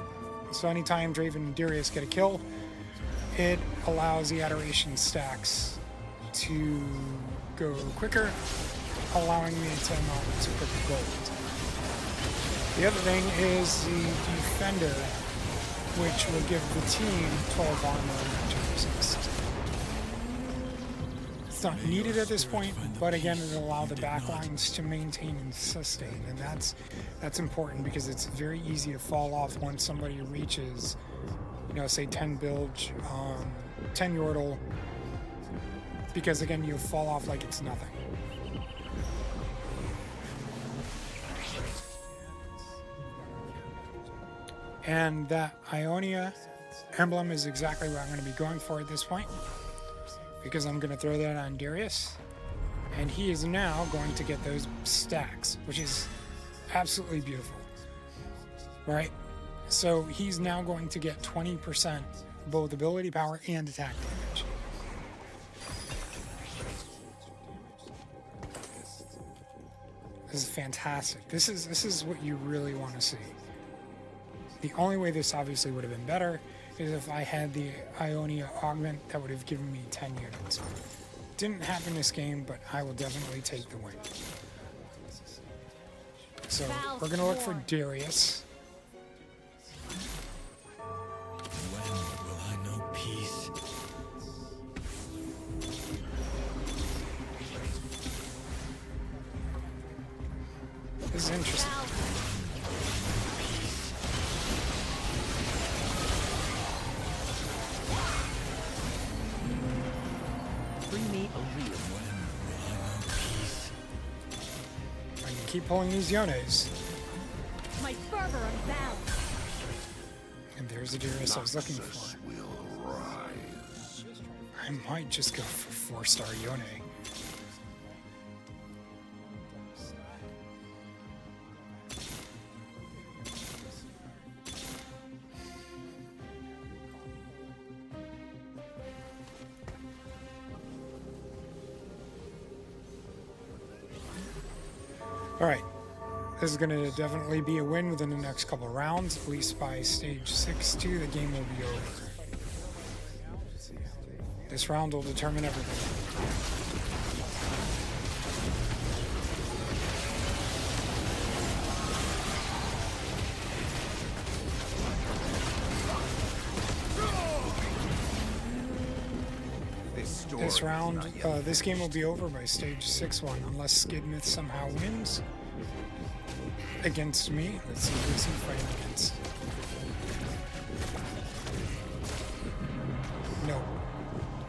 So anytime Draven and Darius get a kill, it allows the Adoration stacks to go quicker, allowing me to mount super gold. The other thing is the Defender, which will give the team 12 armor and magic resist. It's not needed at this point, but again, it'll allow the backlines to maintain and sustain, and that's important because it's very easy to fall off once somebody reaches, you know, say 10 bilge, 10 Yordle, because again, you'll fall off like it's nothing. And that Ionia emblem is exactly what I'm going to be going for at this point, because I'm going to throw that on Darius, and he is now going to get those stacks, which is absolutely beautiful, right? So he's now going to get 20% both ability power and attack damage. This is fantastic. This is what you really want to see. The only way this obviously would have been better is if I had the Ionia augment that would have given me 10 units. Didn't happen this game, but I will definitely take the win. So we're going to look for Darius. When will I know peace? This is interesting. Bring me a real I can keep pulling these Yones. My fervor unbound. And there's the Darius I was looking for. Will rise. I might just go for 4-star Yone. Alright, this is going to definitely be a win within the next couple of rounds. At least by stage 6-2, the game will be over. This round will determine everything. This round, this game will be over by stage 6-1 unless Skidmith somehow wins against me. Let's see who's he fighting against. No.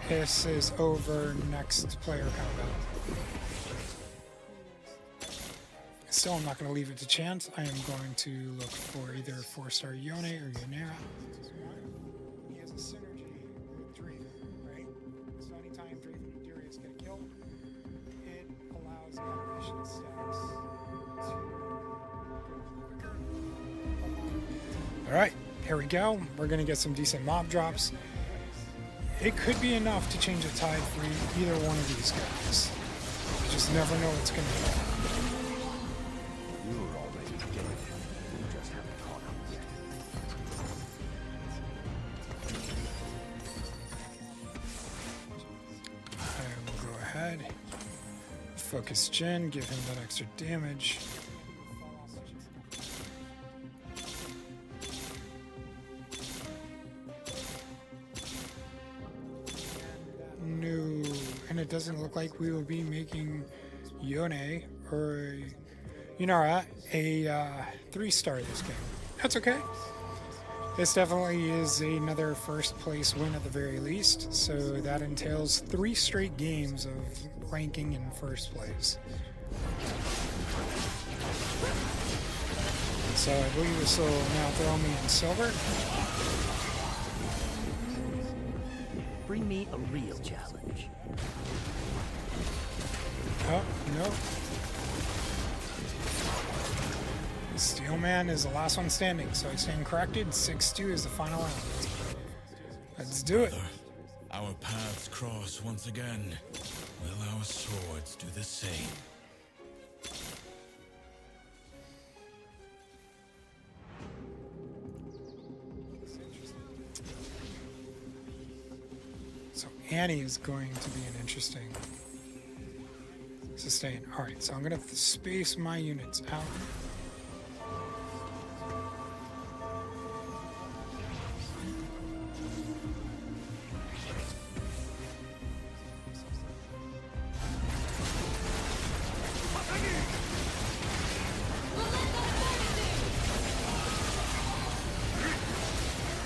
This is over next player combat. Still, I'm not going to leave it to chance. I am going to look for either 4-star Yone or Ynera. He has a synergy with Draven, right? So anytime Draven and Darius get a kill, it allows the animation stacks to go quicker. Alright, here we go. We're going to get some decent mob drops. It could be enough to change the tide for either one of these guys. You just never know what's going to happen. Focus Jin, give him that extra damage. No, and it doesn't look like we will be making Yone or Yunara a 3-star this game. That's okay. This definitely is another first place win at the very least, so that entails 3 straight games of ranking in first place. So I believe this will now throw me in silver. Bring me a real challenge. Oh, no. Steelman is the last one standing, so I stand corrected. 6-2 is the final round. Let's do it. Our paths cross once again. Will our swords do the same? So Annie is going to be an interesting sustain. Alright, so I'm going to space my units out.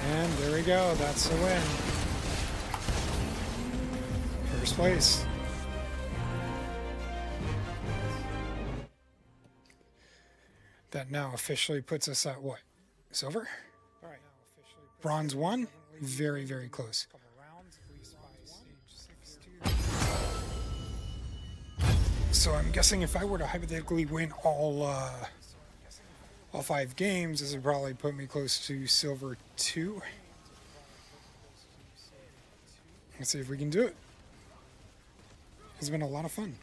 And there we go, that's the win. First place. That now officially puts us at what? Silver? Bronze 1? Very, very close. So I'm guessing if I were to hypothetically win all 5 games, this would probably put me close to silver 2. Let's see if we can do it. It's been a lot of fun.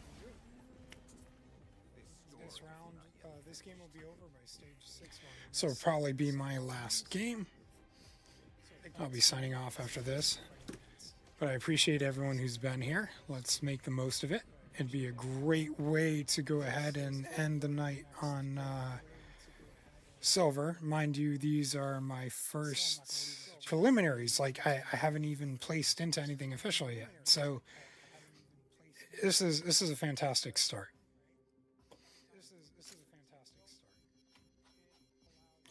This round, this game will be over by stage 6. So it'll probably be my last game. I'll be signing off after this. But I appreciate everyone who's been here. Let's make the most of it. It'd be a great way to go ahead and end the night on silver. Mind you, these are my first preliminaries. Like I haven't even placed into anything official yet. So this is a fantastic start.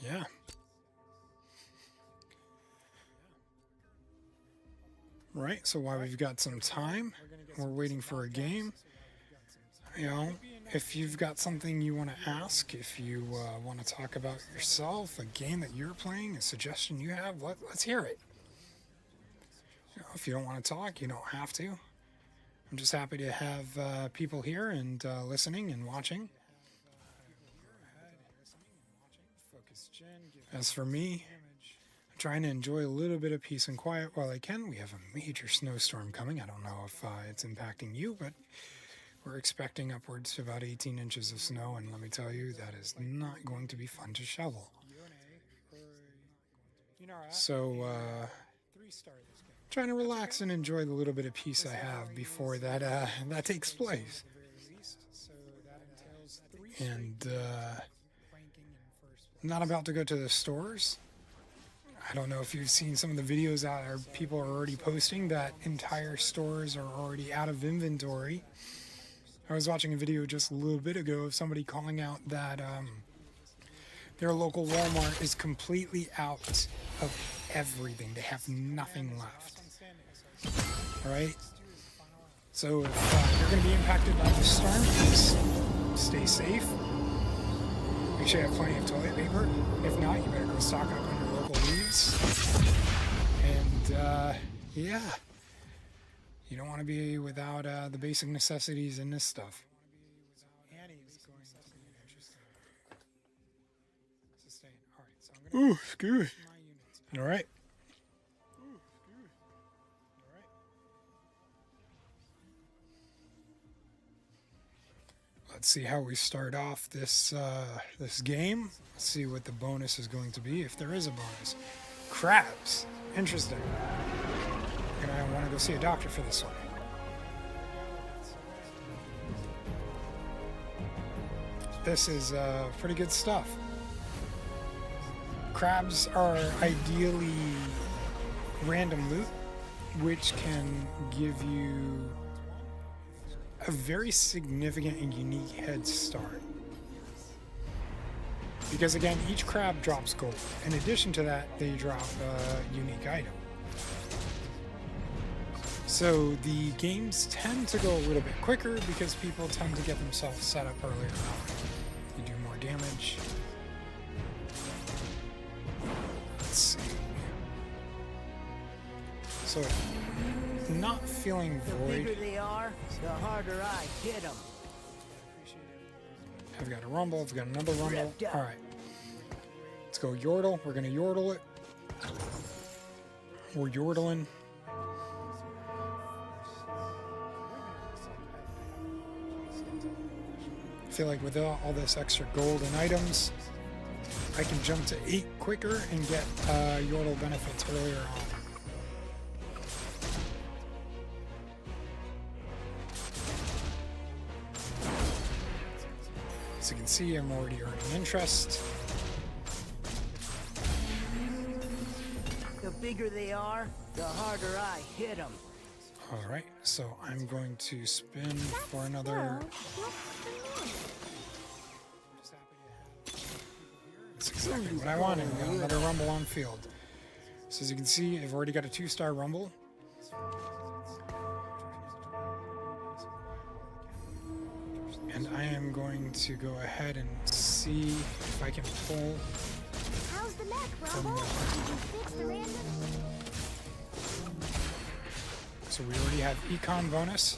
Yeah. Right, so while we've got some time, we're waiting for a game. You know, if you've got something you want to ask, if you want to talk about yourself, a game that you're playing, a suggestion you have, let's hear it. You know, if you don't want to talk, you don't have to. I'm just happy to have people here and listening and watching. As for me, I'm trying to enjoy a little bit of peace and quiet while I can. We have a major snowstorm coming. I don't know if it's impacting you, but we're expecting upwards to about 18 inches of snow, and let me tell you, that is not going to be fun to shovel. So, trying to relax and enjoy the little bit of peace I have before that that takes place. And I'm not about to go to the stores. I don't know if you've seen some of the videos out there. People are already posting that entire stores are already out of inventory. I was watching a video just a little bit ago of somebody calling out that their local Walmart is completely out of everything. They have nothing left. All right? So if you're going to be impacted by the storm, please stay safe. Make sure you have plenty of toilet paper. If not, you better go stock up on your local leaves. And yeah. You don't want to be without the basic necessities in this stuff. Ooh, good. All right. Let's see how we start off this this game. Let's see what the bonus is going to be, if there is a bonus. Crabs. Interesting. And I want to go see a doctor for this one. this is pretty good stuff. Crabs are ideally random loot, which can give you a very significant and unique head start. Because again, each crab drops gold. In addition to that, they drop a unique item. So the games tend to go a little bit quicker because people tend to get themselves set up earlier on. You do more damage. Let's see. So, not feeling The void. bigger they are, the harder I hit them. I've got a rumble. I've got another rumble. All right. Let's go yordle. We're gonna yordle it. We're yordling. I feel like with all this extra gold and items, I can jump to 8 quicker and get yordle benefits earlier on. As you can see, I'm already earning interest. The bigger they are, the harder I hit them. Alright, so I'm going to spin for another. That's exactly what I wanted. We got another rumble on field. So as you can see, I've already got a 2-star rumble. And I am going to go ahead and see if I can pull. How's the mech, Rumble? Did you fix the random? So we already have econ bonus.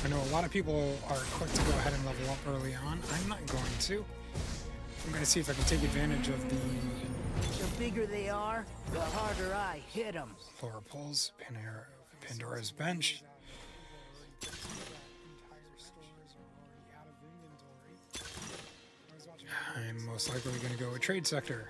I know a lot of people are quick to go ahead and level up early on. I'm not going to. I'm going to see if I can take advantage of the The bigger they are, the harder I hit them. lower pulls, Pandora's Bench. I'm most likely going to go with Trade Sector.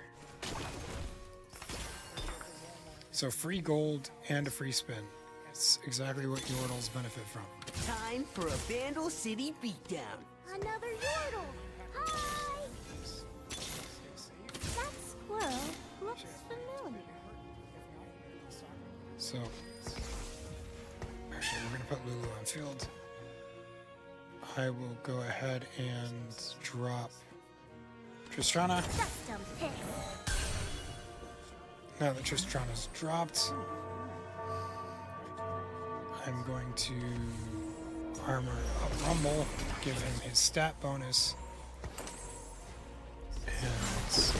So free gold and a free spin. It's exactly what Yordles benefit from. Time for a Vandal City beatdown. Another Yordle! Hi! That squirrel looks familiar. So, actually, we're going to put Lulu on field. I will go ahead and drop Tristrana. Custom pick. Now that Tristrana's dropped, I'm going to armor up Rumble, give him his stat bonus, and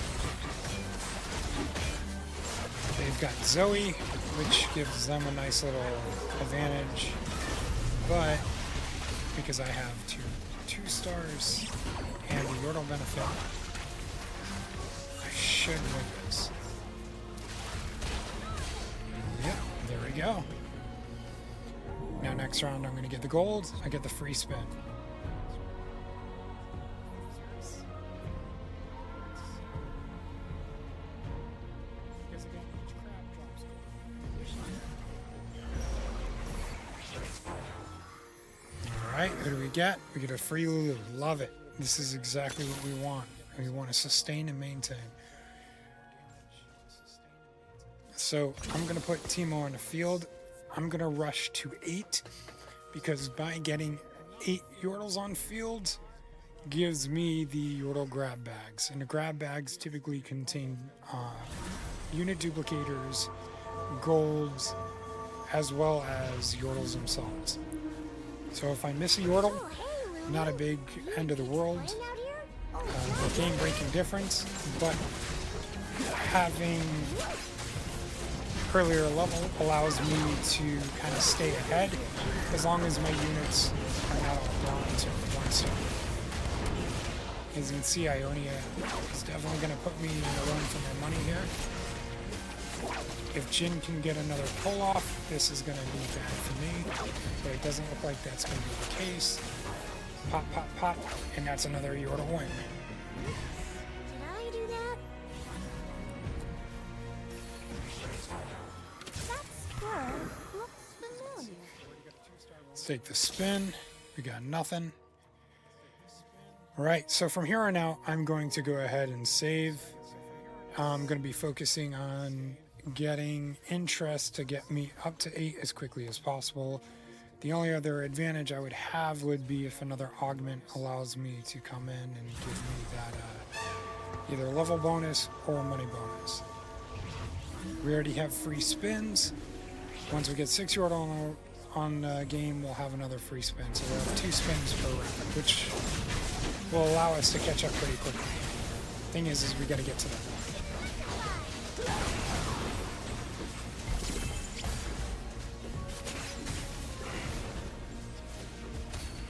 they've got Zoe, which gives them a nice little advantage, but because I have two stars and the Yordle benefit, I should win this. Yep, there we go. Now next round I'm going to get the gold, I get the free spin. Alright, who do we get? We get a free Lulu. Love it. This is exactly what we want. We want to sustain and maintain. So I'm going to put Teemo on the field. I'm going to rush to 8 because by getting 8 Yordles on field gives me the Yordle grab bags. And the grab bags typically contain unit duplicators, golds, as well as Yordles themselves. So if I miss a Yordle, not a big end of the world, game-breaking difference, but having earlier level allows me to kind of stay ahead as long as my units are not all bronze or 1 star. As you can see, Ionia is definitely going to put me in a run for my money here. If Jhin can get another pull off, this is going to be bad for me, but it doesn't look like that's going to be the case. Pop, pop, pop, and that's another Yordle win. Did I do that? That squirrel looks familiar. Let's take the spin. We got nothing. Right, so from here on out, I'm going to go ahead and save. I'm going to be focusing on getting interest to get me up to 8 as quickly as possible. The only other advantage I would have would be if another augment allows me to come in and give me that either level bonus or money bonus. We already have free spins. Once we get 6 Yordle on the game, we'll have another free spin. So we'll have 2 spins per round, which will allow us to catch up pretty quickly. Thing is we got to get to that.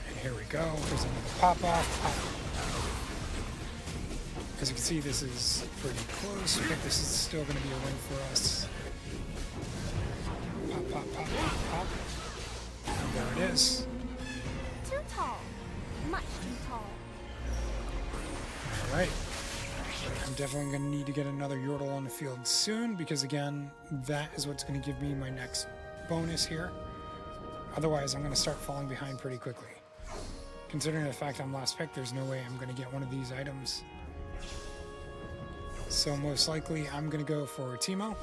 And here we go. There's another pop off. As you can see, this is pretty close, but this is still going to be a win for us. Pop, pop, pop, pop, pop. And there it is. Too tall. Much too tall. Alright. I'm definitely going to need to get another Yordle on the field soon, because again, that is what's going to give me my next bonus here. Otherwise, I'm going to start falling behind pretty quickly. Considering the fact I'm last pick, there's no way I'm going to get one of these items. So most likely, I'm going to go for Teemo.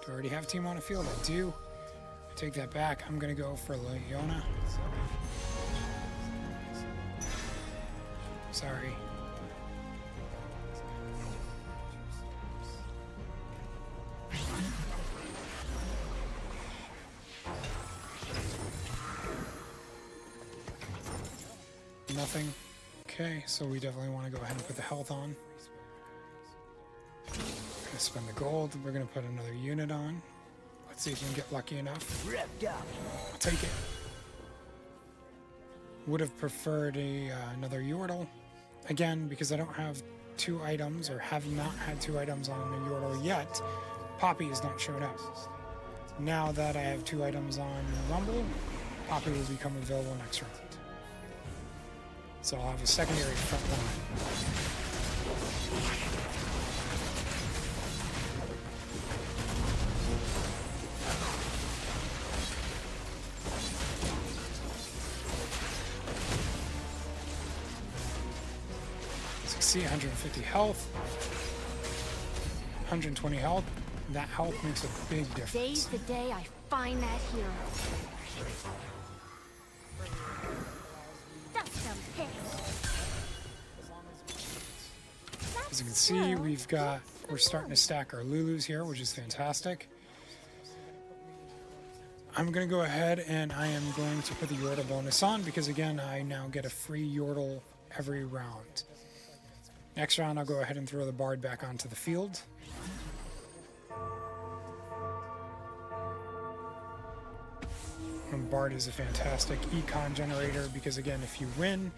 Do I already have Teemo on the field? I do. I take that back. I'm going to go for Leona. Sorry. Nothing. Okay, so we definitely want to go ahead and put the health on. Gonna spend the gold. We're gonna put another unit on. Let's see if we can get lucky enough. I'll take it. Would have preferred another Yordle. Again, because I don't have 2 items, or have not had 2 items on a Yordle yet, Poppy is not showing up. Now that I have 2 items on Rumble, Poppy will become available next round. So I'll have a secondary front line. See, 150 health, 120 health. That health makes a big difference. Today's the day I find that hero. That's some piss. As you can see, we're starting to stack our Lulus here, which is fantastic. I'm going to go ahead and I am going to put the Yordle bonus on, because again, I now get a free Yordle every round. Next round, I'll go ahead and throw the Bard back onto the field. And Bard is a fantastic econ generator, because again, if you win,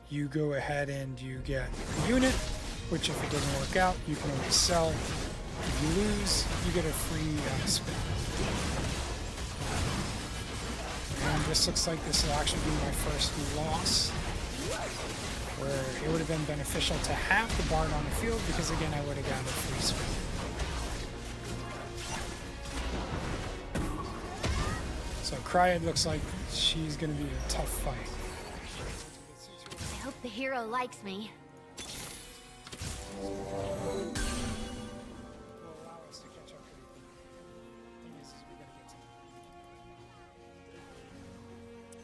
you go ahead and you get a unit, which if it doesn't work out, you can always sell. If you lose, you get a free spin. And this looks like this will actually be my first loss, where it would have been beneficial to have the Bard on the field, because again, I would have gotten a free spin. So Cryad looks like she's going to be a tough fight. I hope the hero likes me.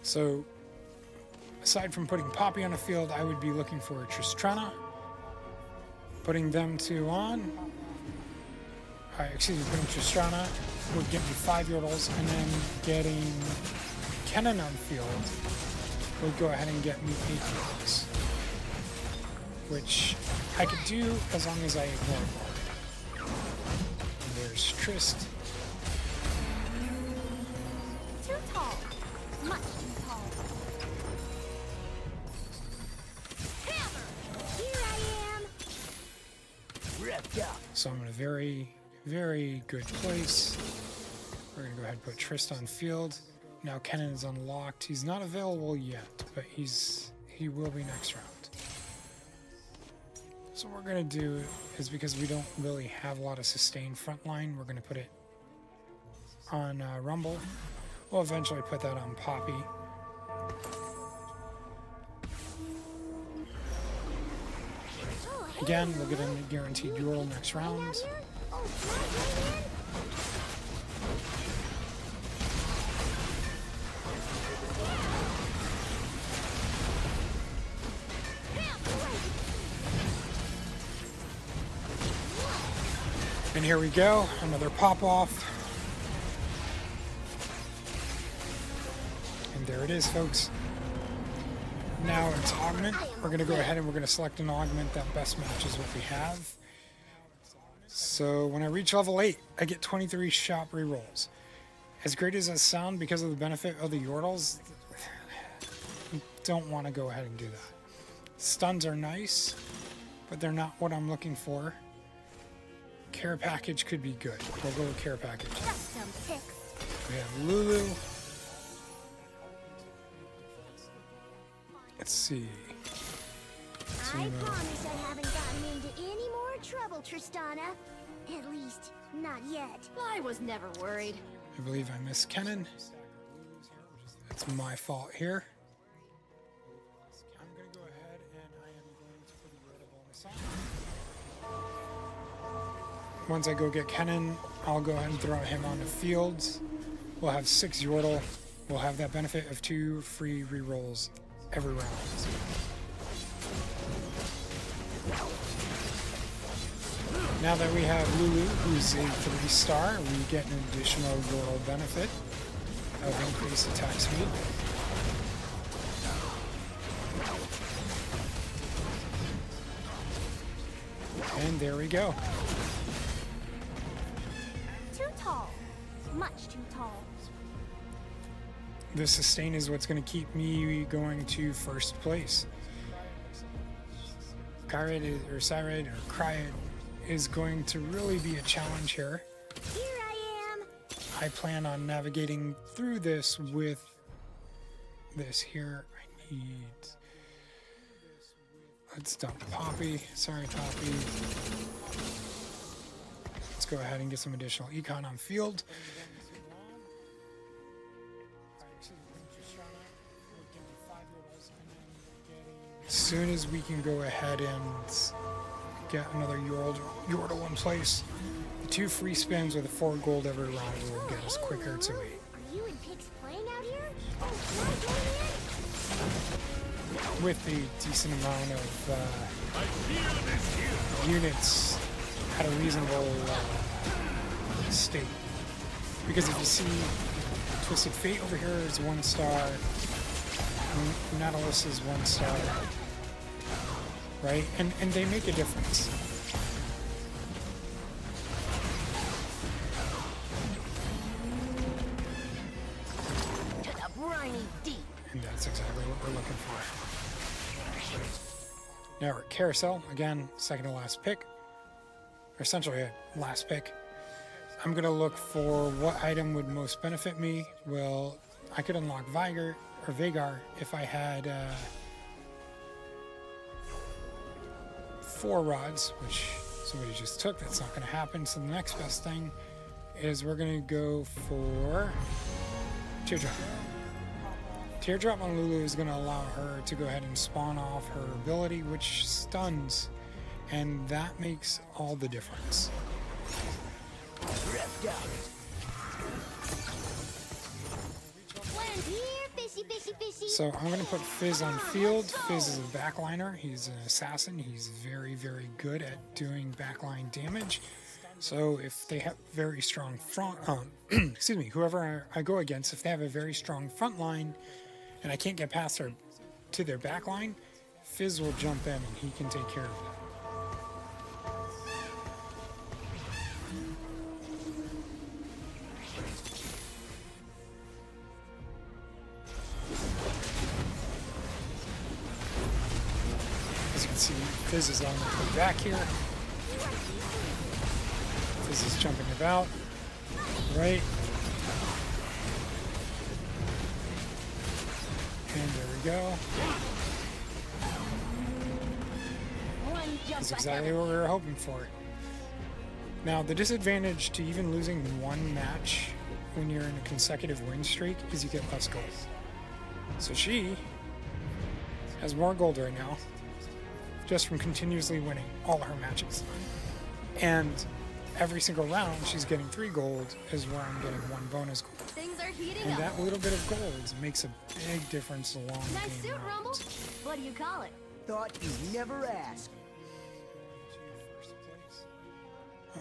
So aside from putting Poppy on the field, I would be looking for Tristana. Putting them 2 on. Putting Tristana would get me 5 Yordles, and then getting Kennen on field would go ahead and get me 8 Yordles. Which I could do as long as I ignore Bard. And there's Trist. Too tall. Much too tall. Hammer! Here I am! So I'm in a very, very good place. We're going to go ahead and put Trist on field. Now Kennen is unlocked. He's not available yet, but he will be next round. So what we're going to do is, because we don't really have a lot of sustained front line, we're going to put it on Rumble. We'll eventually put that on Poppy. Again, we'll get a guaranteed Yordle next round. Oh, can And here we go, another pop off. And there it is, folks. Now it's augment. We're gonna go ahead and we're gonna select an augment that best matches what we have. So when I reach level 8, I get 23 shop rerolls. As great as that sound, because of the benefit of the Yordles, I don't want to go ahead and do that. Stuns are nice, but they're not what I'm looking for. Care package could be good. We'll go with care package. We have Lulu. Let's see. I promise I haven't gotten into any more trouble, Tristana. At least, not yet. I was never worried. I believe I missed Kennen. That's my fault here. I'm going to go ahead and I am going to put the Yordle bonus on. Once I go get Kennen, I'll go ahead and throw him on the fields. We'll have 6 Yordle. We'll have that benefit of 2 free rerolls every round. Now that we have Lulu, who's a 3-star, we get an additional Yordle benefit of increased attack speed. And there we go. Too tall. Much too tall. The sustain is what's going to keep me going to first place. Cyred or Cryad is going to really be a challenge here. Here I am. I plan on navigating through this with this here. I need... Let's dump Poppy. Sorry, Poppy. Let's go ahead and get some additional econ on field. As soon as we can go ahead and get another Yordle in place, the 2 free spins with a 4 gold every round will get us quicker to 8. Are you and Pix playing out here? Oh, can I join in? With a decent amount of units at a reasonable state. Because if you see Twisted Fate over here is 1 star, Nautilus is 1 star, right? And they make a difference. To the briny deep. And that's exactly what we're looking for. Now we're at Carousel, again, second to last pick. Or essentially a last pick. I'm going to look for what item would most benefit me. Well, I could unlock Veigar if I had 4 rods, which somebody just took. That's not going to happen. So the next best thing is we're going to go for Teardrop. Teardrop on Lulu is going to allow her to go ahead and spawn off her ability, which stuns, and that makes all the difference. Land here, fishy, fishy, fishy. So I'm going to put Fizz on field. Fizz is a backliner. He's an assassin. He's very, very good at doing backline damage. So if they have very strong front, excuse me, whoever I go against, if they have a very strong front line and I can't get past to their back line, Fizz will jump in and he can take care of that. As you can see, Fizz is on the way back here. Fizz is jumping about. Right. And there we go. That's exactly what we were hoping for. Now, the disadvantage to even losing 1 match when you're in a consecutive win streak is you get less gold. So she has more gold right now. just from continuously winning all her matches. And every single round, she's getting 3 gold, is where I'm getting 1 bonus gold. Things are heating And up. that little bit of gold makes a big difference along the Nice game suit, Rumble. rounds. What do you call it? Thought you'd never ask.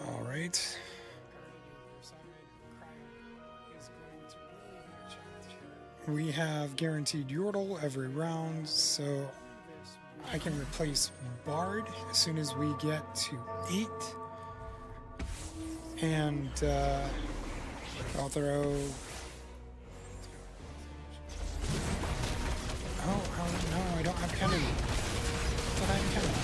All right. We have guaranteed Yordle every round, so I can replace Bard as soon as we get to 8. And I'll throw... Oh, no, I don't have Kennen. But I have Kennen.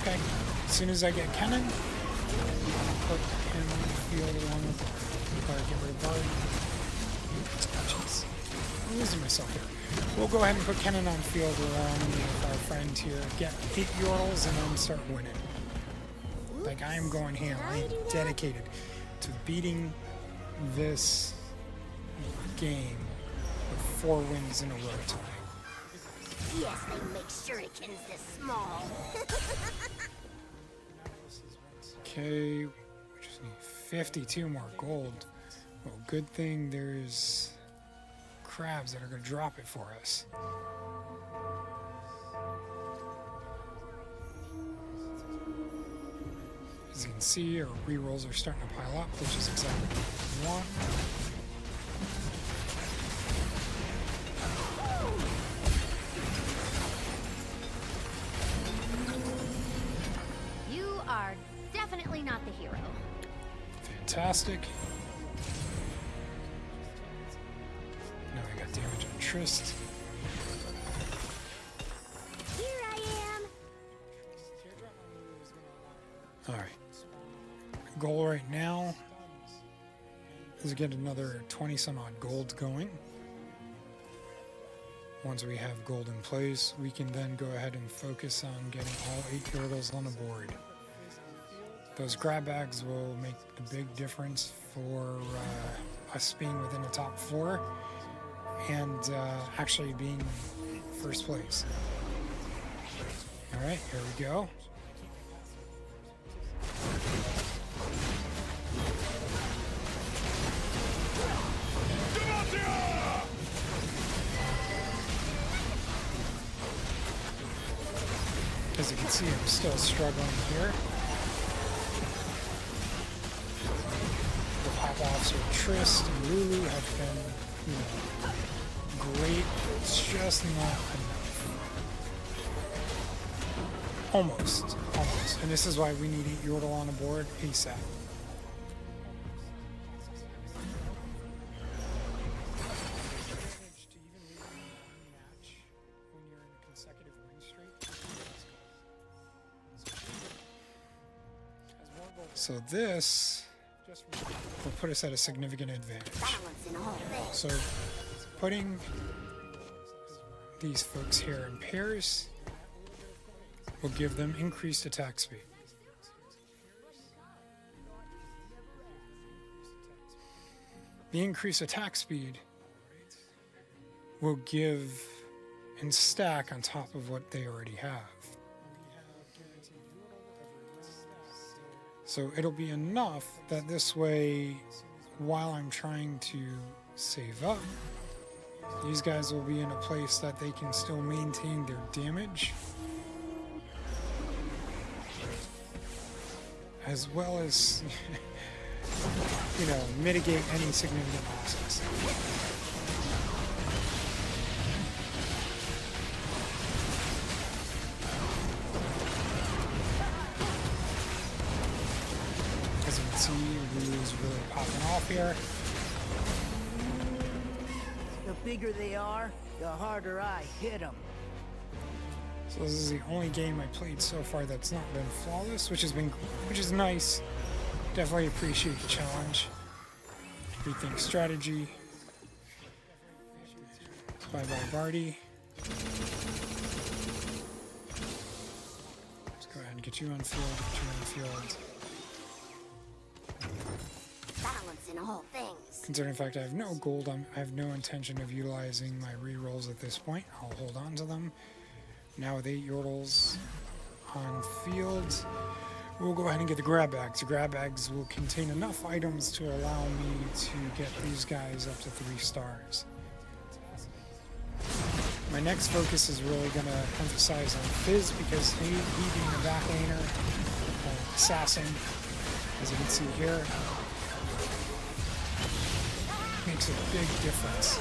Okay. As soon as I get Kennen, I'll put him on the field along with Bard. Get rid of Bard. Jeez. I'm losing myself here. We'll go ahead and put Kennen on field along with our friend here. Get 8 Yordles and then start winning. Like, I am going ham. I am dedicated to beating this game with 4 wins in a row tonight. Yes, they make shurikens this small. Okay, we just need 52 more gold. Well, good thing there's crabs that are going to drop it for us. As you can see, our rerolls are starting to pile up, which is exactly what we want. You are definitely not the hero. Fantastic. Now we got damage on Trist. Here I am. Alright. Goal right now is to get another 20 some odd gold going. Once we have gold in place, we can then go ahead and focus on getting all 8 Yordles on the board. Those grab bags will make the big difference for us being within the top 4 and actually being first place. Alright, here we go. As you can see, I'm still struggling here. The pop-offs with Trist and Lulu have been, great. It's just not enough. Almost. And this is why we need 8 Yordle on the board ASAP. So this will put us at a significant advantage. So putting these folks here in pairs will give them increased attack speed. The increased attack speed will give and stack on top of what they already have. So it'll be enough that this way, while I'm trying to save up, these guys will be in a place that they can still maintain their damage, as well as, mitigate any significant losses. As you can see, Lulu's really popping off here. The bigger they are, the harder I hit them. So this is the only game I played so far that's not been flawless, which is nice. Definitely appreciate the challenge. Rethink strategy. Bye bye Barty. Let's go ahead and get you on field. Balance in all things. Considering the fact I have no gold, I have no intention of utilizing my rerolls at this point. I'll hold on to them. Now with 8 Yordles on fields. We'll go ahead and get the grab bags. The grab bags will contain enough items to allow me to get these guys up to 3 stars. My next focus is really going to emphasize on Fizz because he being a back laner, assassin, as you can see here, makes a big difference.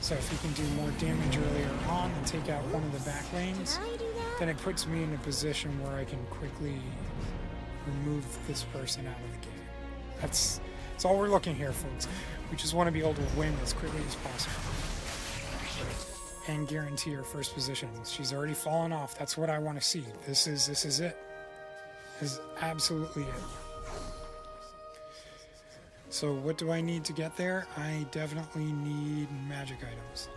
So if he can do more damage earlier on and take out one of the back lanes, then it puts me in a position where I can quickly remove this person out of the game. That's all we're looking here, folks. We just want to be able to win as quickly as possible and guarantee her first position. She's already fallen off. That's what I want to see. This is it. This is absolutely it. So what do I need to get there? I definitely need magic items.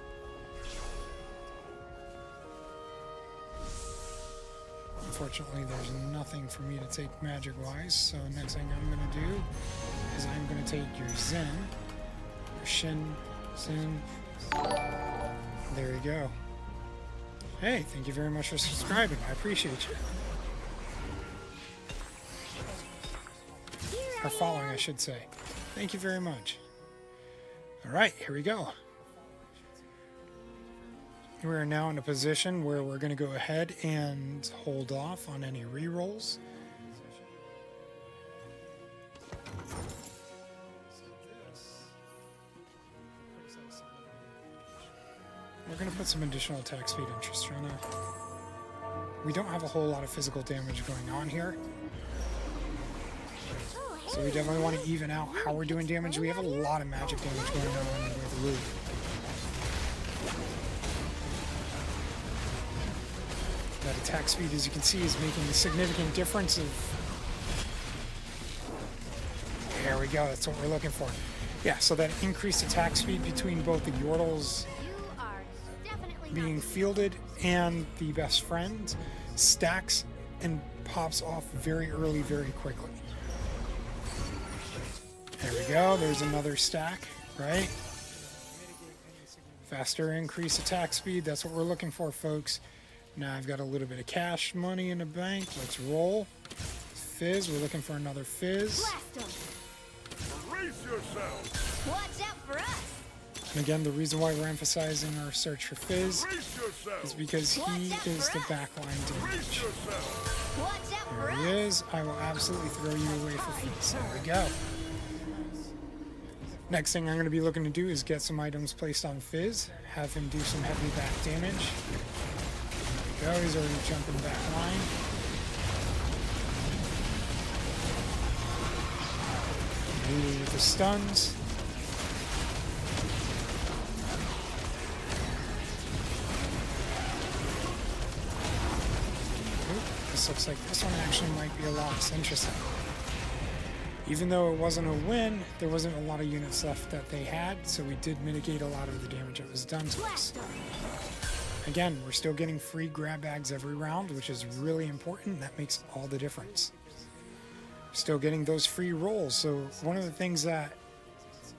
Unfortunately, there's nothing for me to take magic-wise, so next thing I'm going to do is I'm going to take your Zen, your Shin, Zen. There you go. Hey, thank you very much for subscribing. I appreciate you. Or following, I should say. Thank you very much. Alright, here we go. We are now in a position where we're going to go ahead and hold off on any rerolls. We're going to put some additional attack speed in Tristana. We don't have a whole lot of physical damage going on here. So we definitely want to even out how we're doing damage. We have a lot of magic damage going on with Lou. That attack speed, as you can see, is making a significant difference. There we go, that's what we're looking for. Yeah, so that increased attack speed between both the Yordles being fielded and the best friend stacks and pops off very early, very quickly. There we go, there's another stack, right? Faster increase attack speed, that's what we're looking for, folks. Now I've got a little bit of cash money in the bank. Let's roll. Fizz, we're looking for another Fizz. Brace yourself. Watch out for us. And again, the reason why we're emphasizing our search for Fizz is because he is the backline damage. There he is. I will absolutely throw you away for Fizz. There we go. Next thing I'm going to be looking to do is get some items placed on Fizz, have him do some heavy back damage. There we go, he's already jumping back line. Immediately with the stuns. Oop, this looks like this one actually might be a lot less interesting. Even though it wasn't a win, there wasn't a lot of units left that they had, so we did mitigate a lot of the damage that was done to us. Again, we're still getting free grab bags every round, which is really important. That makes all the difference. Still getting those free rolls, so one of the things that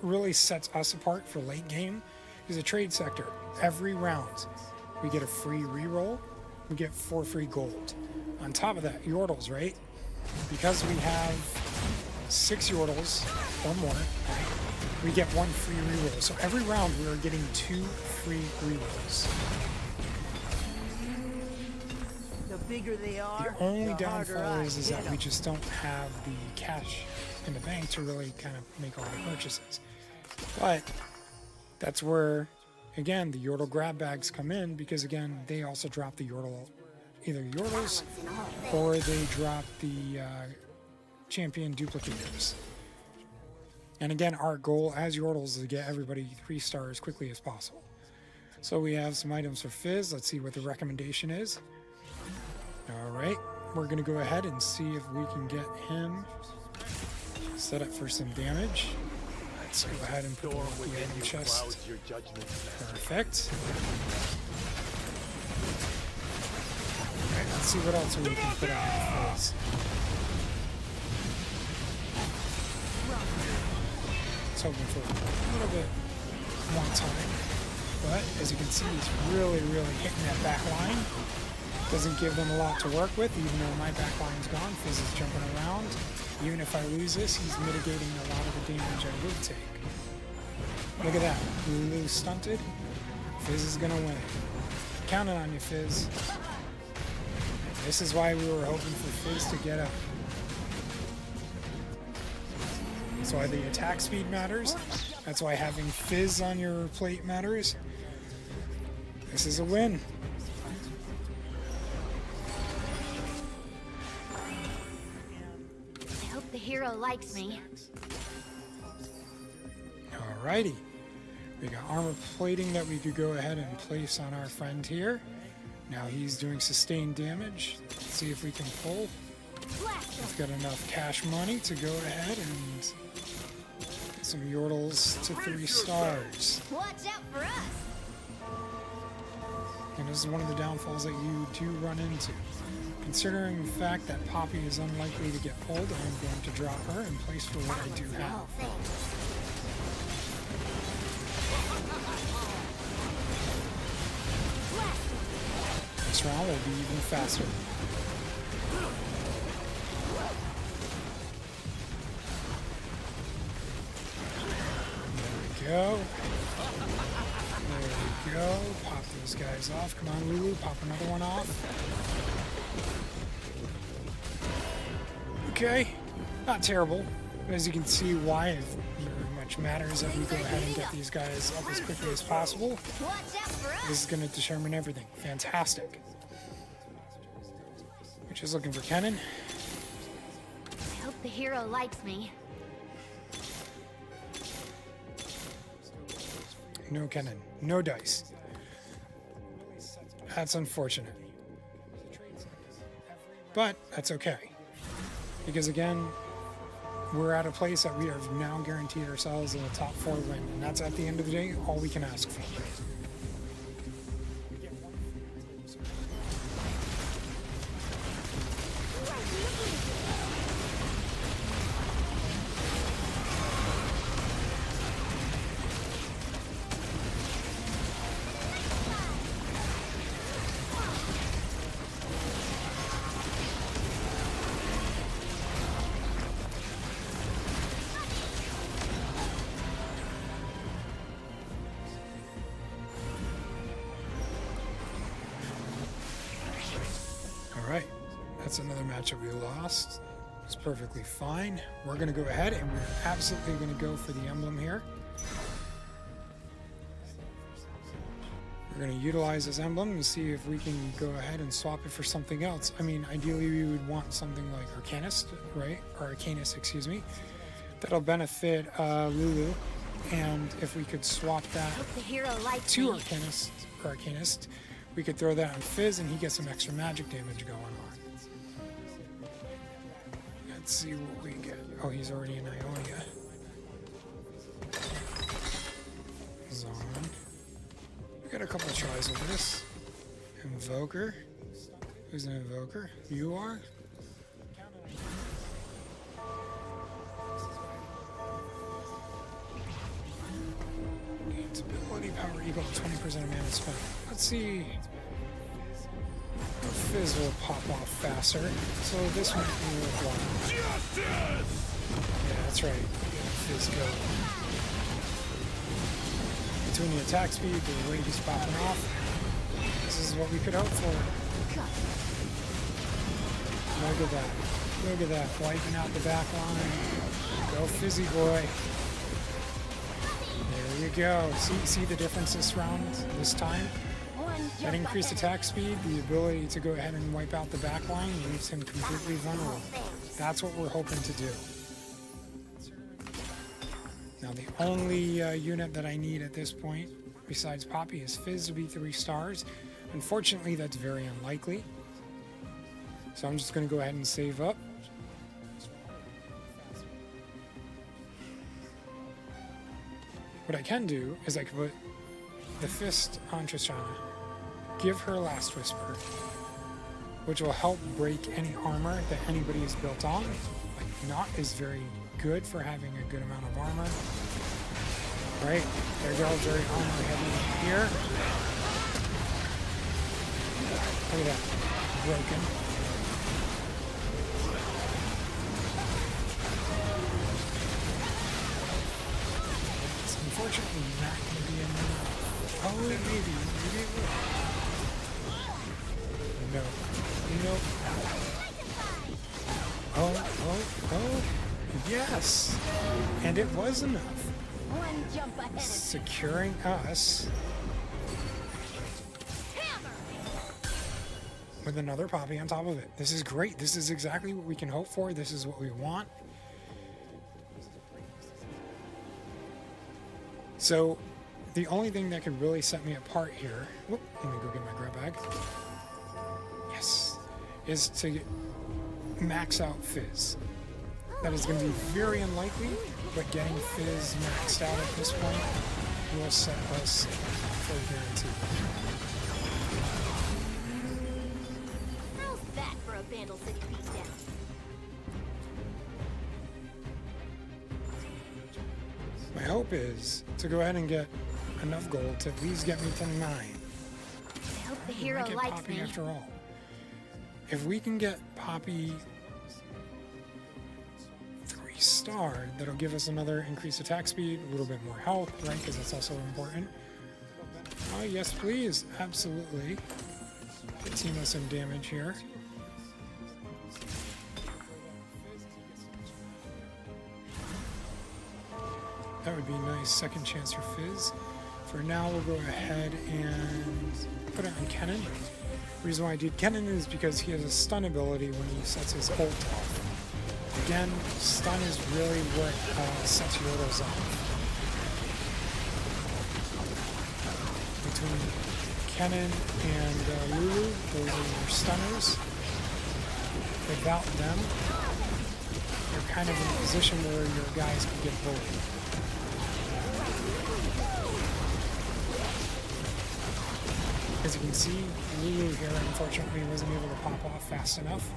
really sets us apart for late game is the trade sector. Every round, we get a free reroll, we get 4 free gold. On top of that, Yordles, right? Because we have 6 Yordles or more, we get 1 free reroll. So every round we are getting 2 free rerolls. The bigger they are, the only the harder downfall I is hit that we just don't have the cash in the bank to really kind of make all the purchases. But that's where, again, the Yordle grab bags come in, because again, they also drop the Yordle, either Yordles or they drop the champion duplicators. And again, our goal as Yordles is to get everybody 3 stars as quickly as possible. So we have some items for Fizz. Let's see what the recommendation is. Alright, we're going to go ahead and see if we can get him set up for some damage. Let's go ahead and put the item chest. Perfect. Alright, let's see what else we can put on the Fizz. It's hoping for a little bit more time. But as you can see, he's really hitting that back line. Doesn't give them a lot to work with, even though my back line's gone. Fizz is jumping around. Even if I lose this, he's mitigating a lot of the damage I would take. Look at that. Lulu stunted. Fizz is gonna win. Counting on you, Fizz. This is why we were hoping for Fizz to get up. That's why the attack speed matters. That's why having Fizz on your plate matters. This is a win. I hope the hero likes me. Alrighty. We got armor plating that we could go ahead and place on our friend here. Now he's doing sustained damage. Let's see if we can pull. We've got enough cash money to go ahead and get some Yordles to 3 stars. Watch out for us. And this is one of the downfalls that you do run into. Considering the fact that Poppy is unlikely to get pulled, I'm going to drop her in place for what I do have. This round will be even faster. There we go. There we go. Pop those guys off. Come on, Lulu. Pop another one off. Okay. Not terrible. As you can see, why it very much matters that we go ahead and get these guys up as quickly as possible. This is going to determine everything. Fantastic. We're just looking for Kennen. I hope the hero likes me. No Kennen. No dice. That's unfortunate. But that's okay. Because again, we're at a place that we have now guaranteed ourselves in the top 4 win. And that's at the end of the day all we can ask for. Alright, that's another matchup we lost. It's perfectly fine. We're going to go ahead and we're absolutely going to go for the emblem here. We're going to utilize this emblem and see if we can go ahead and swap it for something else. I mean, ideally we would want something like Arcanist, right? Or Arcanist, excuse me. That'll benefit Lulu. And if we could swap that to Arcanist, we could throw that on Fizz and he gets some extra magic damage going on. Let's see what we get. Oh, he's already in Ionia. Zon. We got a couple of tries with this. Invoker. Who's an Invoker? You are? Gains ability power equal to 20% of mana spent. Let's see. Fizz will pop off faster, so this might be worthwhile. Yeah, that's right. Get Fizz go. Between the attack speed, the way he's popping off, this is what we could hope for. Look at that. Look at that. Wiping out the back line. Go Fizzy boy. There you go. See the difference this round, this time? That increased attack speed, the ability to go ahead and wipe out the back line, leaves him completely vulnerable. That's what we're hoping to do. Now the only unit that I need at this point, besides Poppy, is Fizz to be 3 stars. Unfortunately, that's very unlikely. So I'm just going to go ahead and save up. What I can do is I can put the Fist on Tristana. Give her Last Whisper, which will help break any armor that anybody is built on. Like, Not is very good for having a good amount of armor. Right? They're very armor heavy here. Look at that. broken. It's unfortunately not going to be enough. Oh, maybe it will. No. Nope. Oh. Yes. And it was enough. One jump ahead of Securing us with another Poppy on top of it. This is great. This is exactly what we can hope for. This is what we want. So the only thing that could really set me apart here, whoop, let me go get my grab bag. Yes, is to max out Fizz. That is going to be very unlikely, but getting Fizz maxed out at this point will set us for a guarantee. How's that for a Vandal City beatdown? My hope is to go ahead and get enough gold to at least get me to 9. I hope the We hero might get likes Poppy me. after all. If we can get Poppy 3-star, that'll give us another increased attack speed, a little bit more health, right? Because that's also important. Oh, yes, please. Absolutely. Get Teemo some damage here. That would be a nice second chance for Fizz. For now, we'll go ahead and put it on Kennen. The reason why I did Kennen is because he has a stun ability when he sets his ult off. Again, stun is really what sets Yordles off. Between Kennen and Lulu, those are your stunners. Without them, you're kind of in a position where your guys can get bullied. As you can see, Lulu here unfortunately wasn't able to pop off fast enough.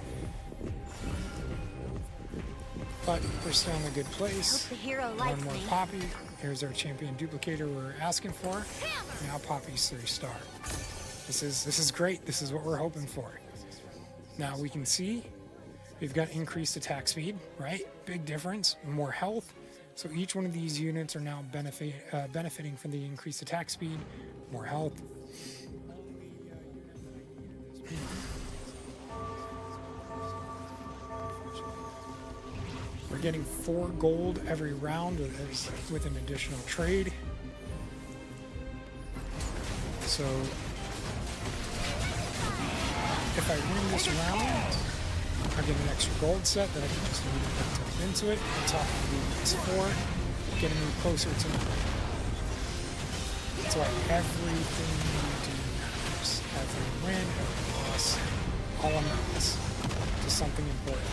But we're still in a good place. Hope the hero One likes more me. Poppy. Here's our champion duplicator we're asking for. Now Poppy's 3-star. This is great. This is what we're hoping for. Now we can see we've got increased attack speed, right? Big difference. More health. So each one of these units are now benefiting from the increased attack speed, more health. We're getting 4 gold every round with an additional trade. So if I win this round, I get an extra gold set that I can just immediately type into it. On top of the S4, getting me closer to 9. That's why everything you do matters. Every win, every loss, all amounts to something important.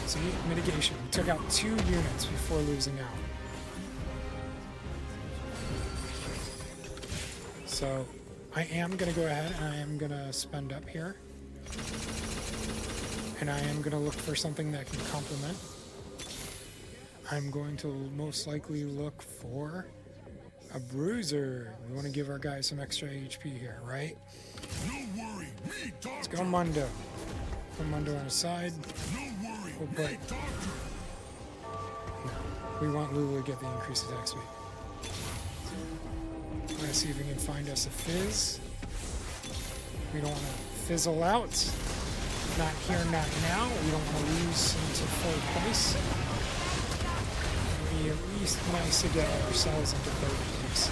So mitigation. We took out 2 units before losing out. So I am going to go ahead and I am going to spend up here. And I am going to look for something that can complement. I'm going to most likely look for a bruiser. We want to give our guys some extra HP here, right? Let's go Mundo. Put Mundo on his side. We'll put... No, we want Lulu to get the increased attack speed. Let's see if we can find us a Fizz. We don't want to fizzle out. Not here, not now. We don't want to lose into 4th place. It would be at least nice to get ourselves into 3rd place.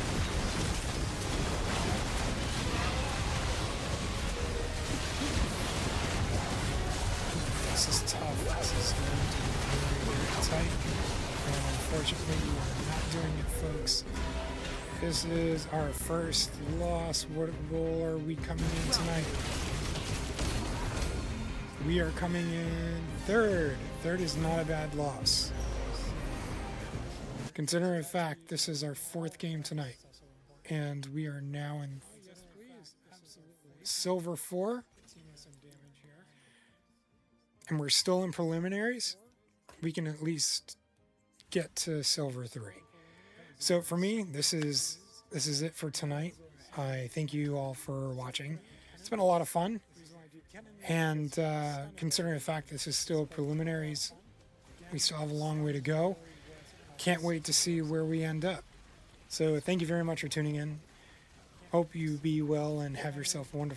This is tough. This is going to be very, very tight. And unfortunately, we are not doing it, folks. This is our first loss. What role are we coming in tonight? We are coming in 3rd. 3rd is not a bad loss. Considering the fact this is our 4th game tonight. And we are now in Silver 4. And we're still in preliminaries. We can at least get to Silver 3. So for me, this is it for tonight. I thank you all for watching. It's been a lot of fun. And considering the fact this is still preliminaries, we still have a long way to go. Can't wait to see where we end up. So thank you very much for tuning in. Hope you be well and have yourself a wonderful